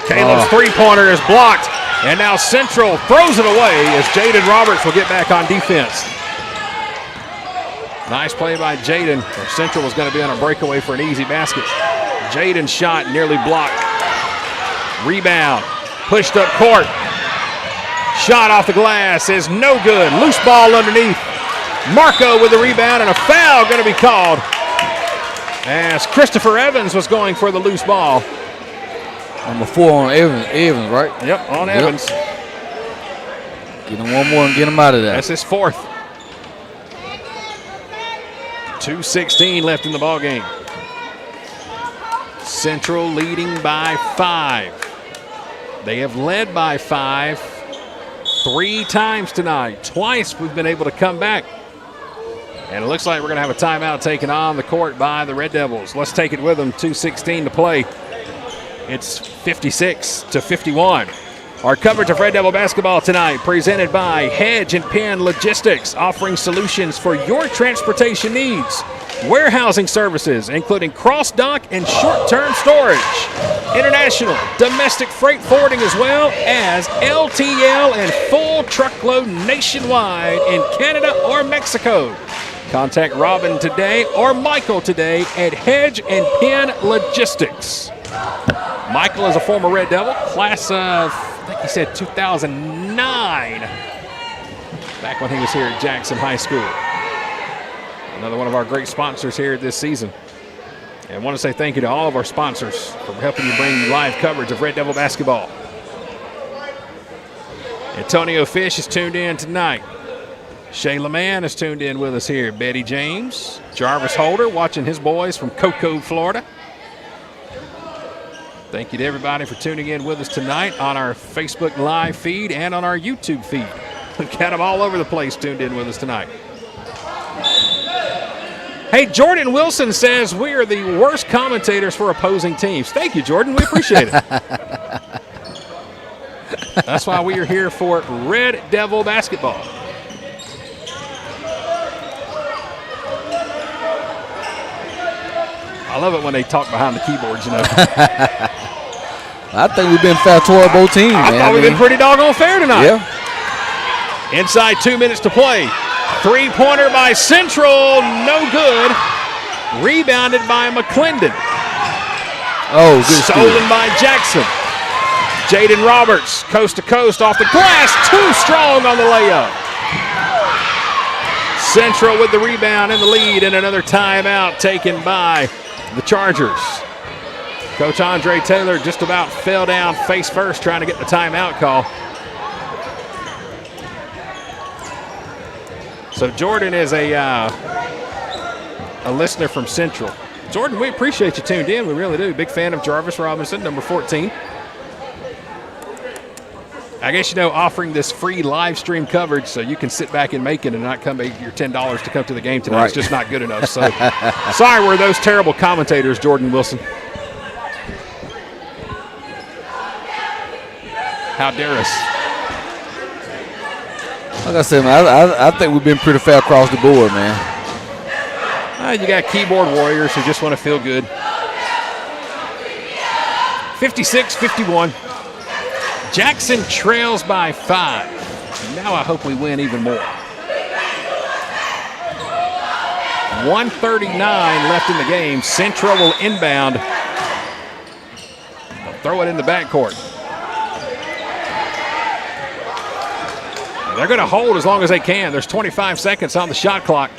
Speaker 1: Caleb's three-pointer is blocked. And now Central throws it away as Jaden Roberts will get back on defense. Nice play by Jaden. Central was going to be on a breakaway for an easy basket. Jaden's shot nearly blocked. Rebound. Pushed up court. Shot off the glass is no good. Loose ball underneath. Marco with the rebound and a foul going to be called as Christopher Evans was going for the loose ball.
Speaker 2: Number 4 on Evans, right?
Speaker 1: Yep, on Evans.
Speaker 2: Get him one more and get him out of there.
Speaker 1: That's his 4th. 2:16 left in the ball game. Central leading by 5. They have led by 5 3 times tonight. Twice we've been able to come back. And it looks like we're going to have a timeout taken on the court by the Red Devils. Let's take it with them. 2:16 to play. It's 56-51. Our coverage of Red Devil basketball tonight presented by Hedge and Pin Logistics, offering solutions for your transportation needs. Warehousing services, including cross-dock and short-term storage. International, domestic freight forwarding, as well as LTL and full truckload nationwide in Canada or Mexico. Contact Robin today or Michael today at Hedge and Pin Logistics. Michael is a former Red Devil, class of, I think he said 2009, back when he was here at Jackson High School. Another one of our great sponsors here this season. And I want to say thank you to all of our sponsors for helping you bring live coverage of Red Devil basketball. Antonio Fish is tuned in tonight. Shayla Mann is tuned in with us here. Betty James, Jarvis Holder watching his boys from Cocoa, Florida. Thank you to everybody for tuning in with us tonight on our Facebook live feed and on our YouTube feed. We've got them all over the place tuned in with us tonight. Hey, Jordan Wilson says we are the worst commentators for opposing teams. Thank you, Jordan. We appreciate it. That's why we are here for Red Devil basketball. I love it when they talk behind the keyboards, you know.
Speaker 2: I think we've been fair toward both teams, man.
Speaker 1: I thought we've been pretty doggone fair tonight.
Speaker 2: Yeah.
Speaker 1: Inside 2 minutes to play. Three-pointer by Central, no good. Rebounded by McClendon.
Speaker 2: Oh, good
Speaker 1: Stolen
Speaker 2: steal.
Speaker 1: by Jackson. Jaden Roberts, coast to coast off the glass, too strong on the layup. Central with the rebound and the lead, and another timeout taken by the Chargers. Coach Andre Taylor just about fell down face first trying to get the timeout call. So Jordan is a listener from Central. Jordan, we appreciate you tuned in. We really do. Big fan of Jarvis Robinson, number 14. I guess, you know, offering this free live stream coverage so you can sit back in Macon and not come pay your $10 to come to the game tonight.
Speaker 2: Right.
Speaker 1: It's just not good enough. So sorry we're those terrible commentators, Jordan Wilson. How dare us?
Speaker 2: Like I said, man, I think we've been pretty fair across the board, man.
Speaker 1: You got keyboard warriors who just want to feel good. 56-51. Jackson trails by 5. Now I hope we win even more. 1:39 left in the game. Central will inbound. They'll throw it in the backcourt. They're going to hold as long as they can. There's 25 seconds on the shot clock.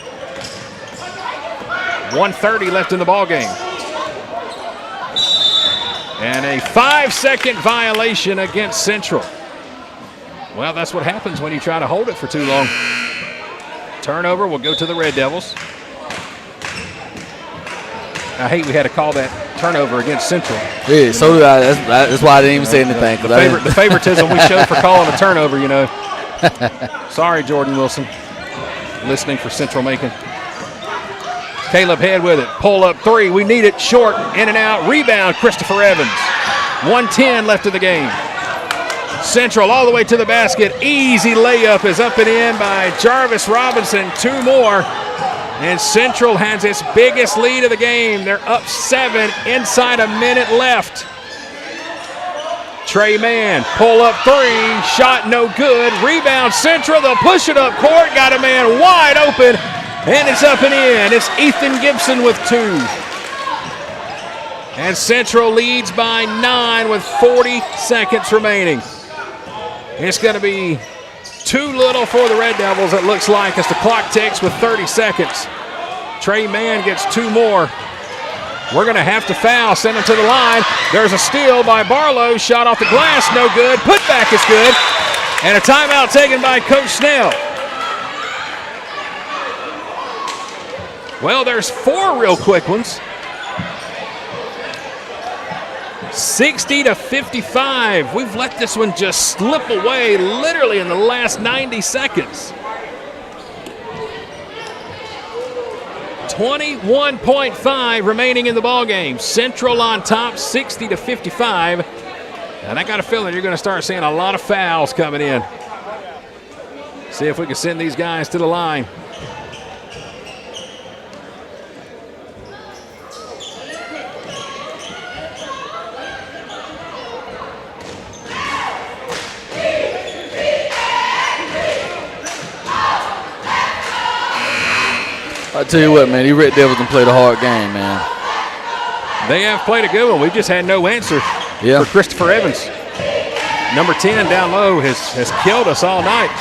Speaker 1: 1:30 left in the ball game. And a 5-second violation against Central. Well, that's what happens when you try to hold it for too long. Turnover will go to the Red Devils. I hate we had to call that turnover against Central.
Speaker 2: Yeah, so do I. That's why I didn't even say anything.
Speaker 1: The favoritism we showed for calling a turnover, you know. Sorry, Jordan Wilson, listening for Central-Macon. Caleb Head with it. Pull up three. We need it. Short. In and out. Rebound. Christopher Evans. 1:10 left of the game. Central all the way to the basket. Easy layup is up and in by Jarvis Robinson. 2 more. And Central has its biggest lead of the game. They're up 7 inside a minute left. Trey Mann. Pull up 3. Shot no good. Rebound Central. They'll push it up court. Got a man wide open. And it's up and in. It's Ethan Gibson with 2. And Central leads by 9 with 40 seconds remaining. It's going to be too little for the Red Devils, it looks like, as the clock ticks with 30 seconds. Trey Mann gets 2 more. We're going to have to foul, send him to the line. There's a steal by Barlow. Shot off the glass, no good. Putback is good. And a timeout taken by Coach Snell. Well, there's 4 real quick ones. 60-55. We've let this one just slip away literally in the last 90 seconds. 21.5 remaining in the ballgame. Central on top, 60-55. And I got a feeling you're going to start seeing a lot of fouls coming in. See if we can send these guys to the line.
Speaker 2: I tell you what, man, these Red Devils can play the hard game, man.
Speaker 1: They have played a good one. We just had no answer for Christopher Evans. Number 10 down low has killed us all night.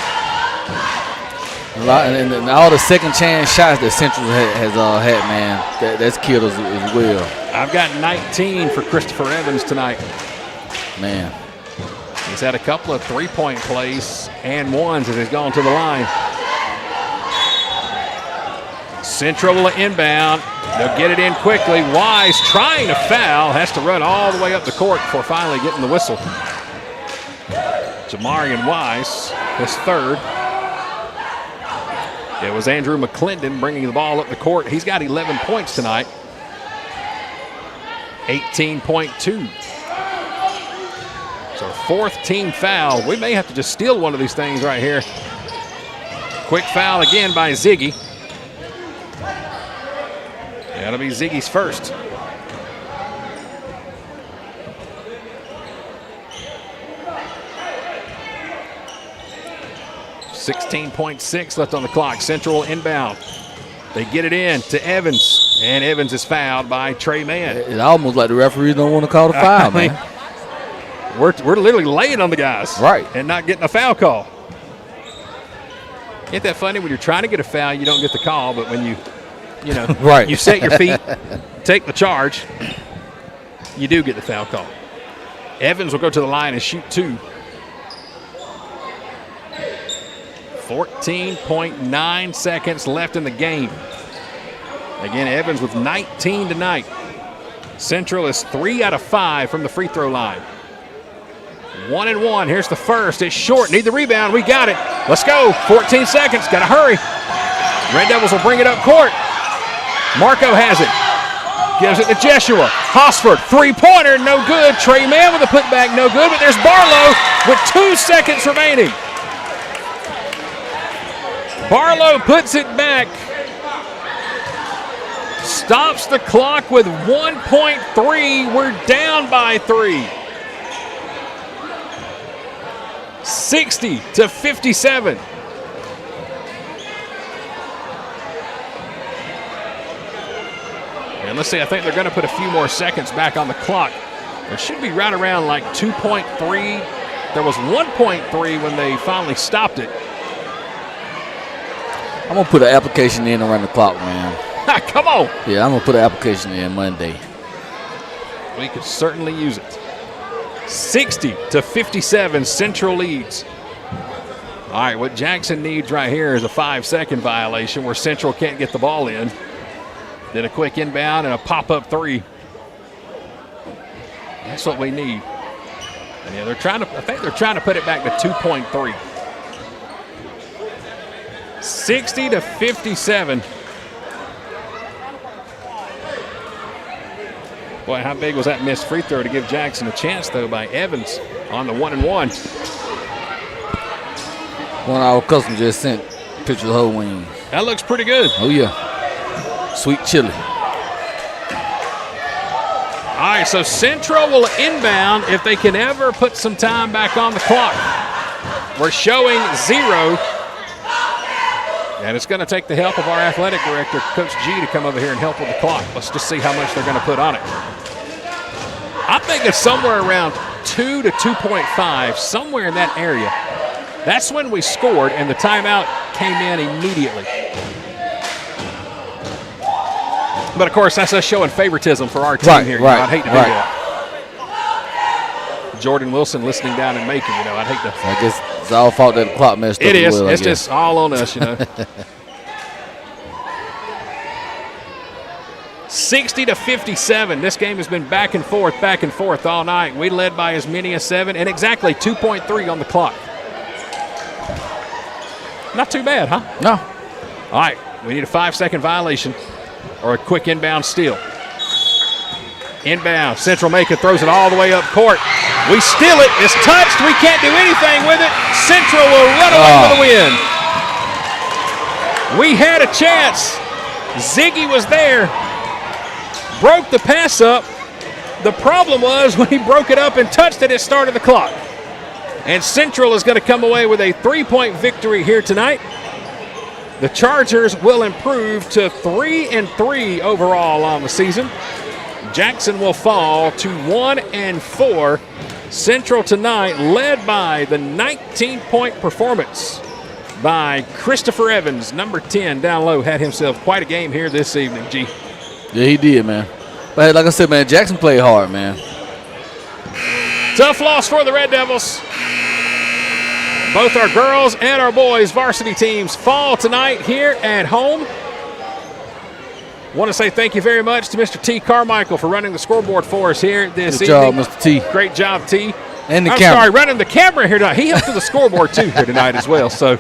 Speaker 2: And all the second chance shots that Central has had, man, that's killed us as well.
Speaker 1: I've got 19 for Christopher Evans tonight.
Speaker 2: Man.
Speaker 1: He's had a couple of three-point plays and ones as he's gone to the line. Central will inbound. They'll get it in quickly. Wise trying to foul. Has to run all the way up the court before finally getting the whistle. Jamarian Wise, his 3rd. It was Andrew McClendon bringing the ball up the court. He's got 11 points tonight. 18.2. So 4th team foul. We may have to just steal one of these things right here. Quick foul again by Ziggy. That'll be Ziggy's first. 16.6 left on the clock. Central inbound. They get it in to Evans, and Evans is fouled by Trey Mann.
Speaker 2: It's almost like the referees don't want to call the foul, man.
Speaker 1: We're literally laying on the guys.
Speaker 2: Right.
Speaker 1: And not getting a foul call. Isn't that funny? When you're trying to get a foul, you don't get the call, but when you
Speaker 2: right.
Speaker 1: you set your feet, take the charge, you do get the foul call. Evans will go to the line and shoot 2. 14.9 seconds left in the game. Again, Evans with 19 tonight. Central is 3 out of 5 from the free throw line. 1 and 1. Here's the first. It's short. Need the rebound. We got it. Let's go. 14 seconds. Got to hurry. Red Devils will bring it up court. Marco has it. Gives it to Jeshua. Hosford, 3-pointer, no good. Trey Mann with a putback, no good. But there's Barlow with 2 seconds remaining. Barlow puts it back. Stops the clock with 1.3. We're down by 3. 60-57. And let's see, I think they're going to put a few more seconds back on the clock. It should be right around like 2.3. There was 1.3 when they finally stopped it.
Speaker 2: I'm going to put an application in around the clock, man.
Speaker 1: Come on.
Speaker 2: Yeah, I'm going to put an application in Monday.
Speaker 1: We could certainly use it. 60-57, Central leads. All right, what Jackson needs right here is a 5-second violation where Central can't get the ball in. Then a quick inbound and a pop-up 3. That's what we need. And yeah, I think they're trying to put it back to 2.3. 60-57. Boy, how big was that missed free throw to give Jackson a chance, though, by Evans on the 1 and 1.
Speaker 2: One of our customers just sent pictures of her wings.
Speaker 1: That looks pretty good.
Speaker 2: Oh, yeah. Sweet chili.
Speaker 1: All right, so Central will inbound if they can ever put some time back on the clock. We're showing 0. And it's going to take the help of our athletic director, Coach G, to come over here and help with the clock. Let's just see how much they're going to put on it. I'm thinking somewhere around 2 to 2.5, somewhere in that area. That's when we scored, and the timeout came in immediately. But, of course, that's us showing favoritism for our team here.
Speaker 2: Right,
Speaker 1: I'd hate to do that. Jordan Wilson listening down in Macon, I'd hate to.
Speaker 2: I guess it's our fault that the clock messed up.
Speaker 1: It is. It's just all on us, 60-57. This game has been back and forth all night. We led by as many as 7 and exactly 2.3 on the clock. Not too bad, huh?
Speaker 2: No.
Speaker 1: All right, we need a 5-second violation or a quick inbound steal. Inbound, Central-Macon throws it all the way up court. We steal it, it's touched, we can't do anything with it. Central will run away with the win. We had a chance. Ziggy was there, broke the pass up. The problem was when he broke it up and touched it, it started the clock. And Central is going to come away with a 3-point victory here tonight. The Chargers will improve to 3-3 overall on the season. Jackson will fall to 1-4. Central tonight led by the 19-point performance by Christopher Evans, number 10 down low, had himself quite a game here this evening, G.
Speaker 2: Yeah, he did, man. But like I said, man, Jackson played hard, man.
Speaker 1: Tough loss for the Red Devils. Both our girls and our boys varsity teams fall tonight here at home. Want to say thank you very much to Mr. T. Carmichael for running the scoreboard for us here this evening.
Speaker 2: Good job, Mr. T.
Speaker 1: Great job, T.
Speaker 2: And the
Speaker 1: I'm
Speaker 2: camera.
Speaker 1: sorry, running the camera here tonight. He helped with the scoreboard too here tonight as well. So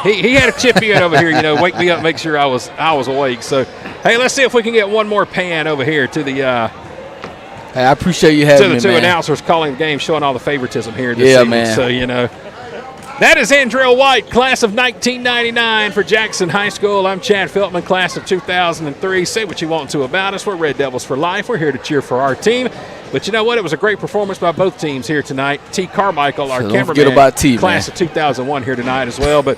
Speaker 1: he had to chip in over here, wake me up, make sure I was awake. So hey, let's see if we can get one more pan over here to the
Speaker 2: Hey, I appreciate you having me, man.
Speaker 1: To the two announcers calling the game, showing all the favoritism here this evening.
Speaker 2: Man.
Speaker 1: So that is Andrell White, class of 1999 for Jackson High School. I'm Chad Feltman, class of 2003. Say what you want to about us. We're Red Devils for life. We're here to cheer for our team. But you know what? It was a great performance by both teams here tonight. T. Carmichael, our
Speaker 2: So don't
Speaker 1: cameraman,
Speaker 2: forget about T,
Speaker 1: class
Speaker 2: man.
Speaker 1: of 2001 here tonight as well. But,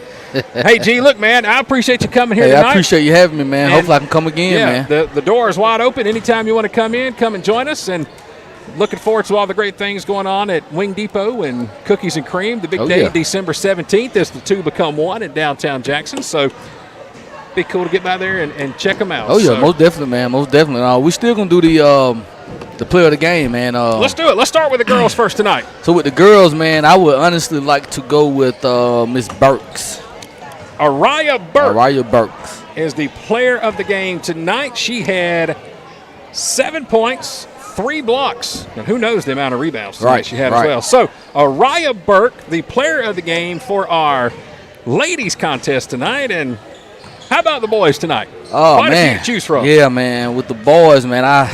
Speaker 1: hey, G, look, man, I appreciate you coming here
Speaker 2: Hey,
Speaker 1: tonight.
Speaker 2: I appreciate you having me, man.
Speaker 1: And
Speaker 2: Hopefully I can come again, man.
Speaker 1: The door is wide open. Anytime you want to come in, come and join us. And looking forward to all the great things going on at Wing Depot and Cookies and Cream. The big day, December 17th, as the two become one in downtown Jackson. So be cool to get by there and check them out.
Speaker 2: Oh, yeah, most definitely, man. Most definitely. We still going to do the play of the game, man.
Speaker 1: Let's do it. Let's start with the girls first tonight.
Speaker 2: So with the girls, man, I would honestly like to go with Miss Burks.
Speaker 1: Araya
Speaker 2: Burks
Speaker 1: is the player of the game tonight. She had 7 points, 3 blocks, and who knows the amount of rebounds tonight she had as well. So Araya Burke, the player of the game for our ladies contest tonight. And how about the boys tonight?
Speaker 2: Oh,
Speaker 1: Quite
Speaker 2: man.
Speaker 1: a few to choose from.
Speaker 2: Yeah, man. With the boys, man,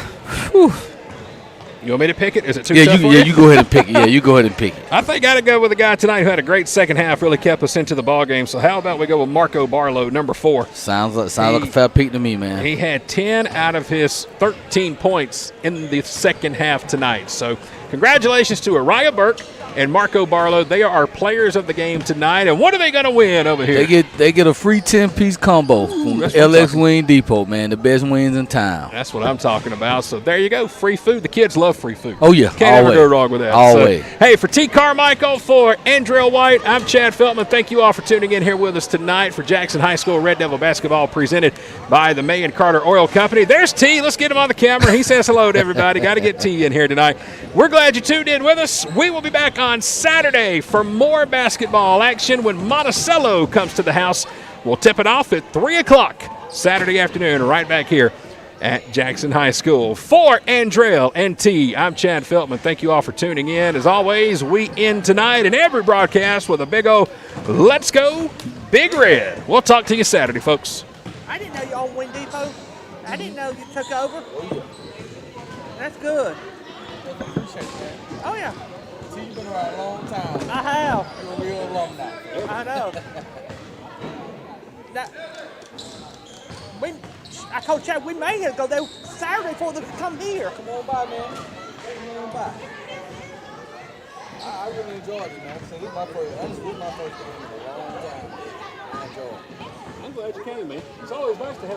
Speaker 1: You want me to pick it? Is it too tough for you?
Speaker 2: Yeah, you go ahead and pick it. Yeah, you go ahead and pick it.
Speaker 1: I think I got to go with a guy tonight who had a great second half, really kept us into the ball game. So how about we go with Marco Barlow, number 4.
Speaker 2: Sounds like a fair pick to me, man.
Speaker 1: He had 10 out of his 13 points in the second half tonight. So congratulations to Araya Burke and Marco Barlow. They are our players of the game tonight. And what are they going to win over here?
Speaker 2: They get a free 10-piece combo from LX Wing Depot, man. The best wings in town.
Speaker 1: That's what I'm talking about. So there you go. Free food. The kids love free food.
Speaker 2: Oh, yeah.
Speaker 1: Can't ever go wrong with that.
Speaker 2: Always.
Speaker 1: So, hey, for T. Carmichael, for Andrell White, I'm Chad Feltman. Thank you all for tuning in here with us tonight for Jackson High School Red Devil basketball presented by the May and Carter Oil Company. There's T. Let's get him on the camera. He says hello to everybody. Got to get T in here tonight. We're glad you tuned in with us. We will be back on Saturday for more basketball action when Monticello comes to the house. We'll tip it off at 3 o'clock Saturday afternoon right back here at Jackson High School. For Andrell and T, I'm Chad Feltman. Thank you all for tuning in. As always, we end tonight and every broadcast with a big O, let's go Big Red. We'll talk to you Saturday, folks.
Speaker 7: I didn't know you owned Wing Depot. I didn't know you took over. That's good. Oh, yeah.
Speaker 2: You've been around a long time.
Speaker 7: I have.
Speaker 2: You're a real alumni.
Speaker 7: I know. Now, I told Chad we may have to go there Saturday before they come here.
Speaker 2: Come on by, man. Come on by. I really enjoyed it, man. So this is my first game in a long time. I enjoyed it.
Speaker 1: I'm glad you came, man. It's always nice to have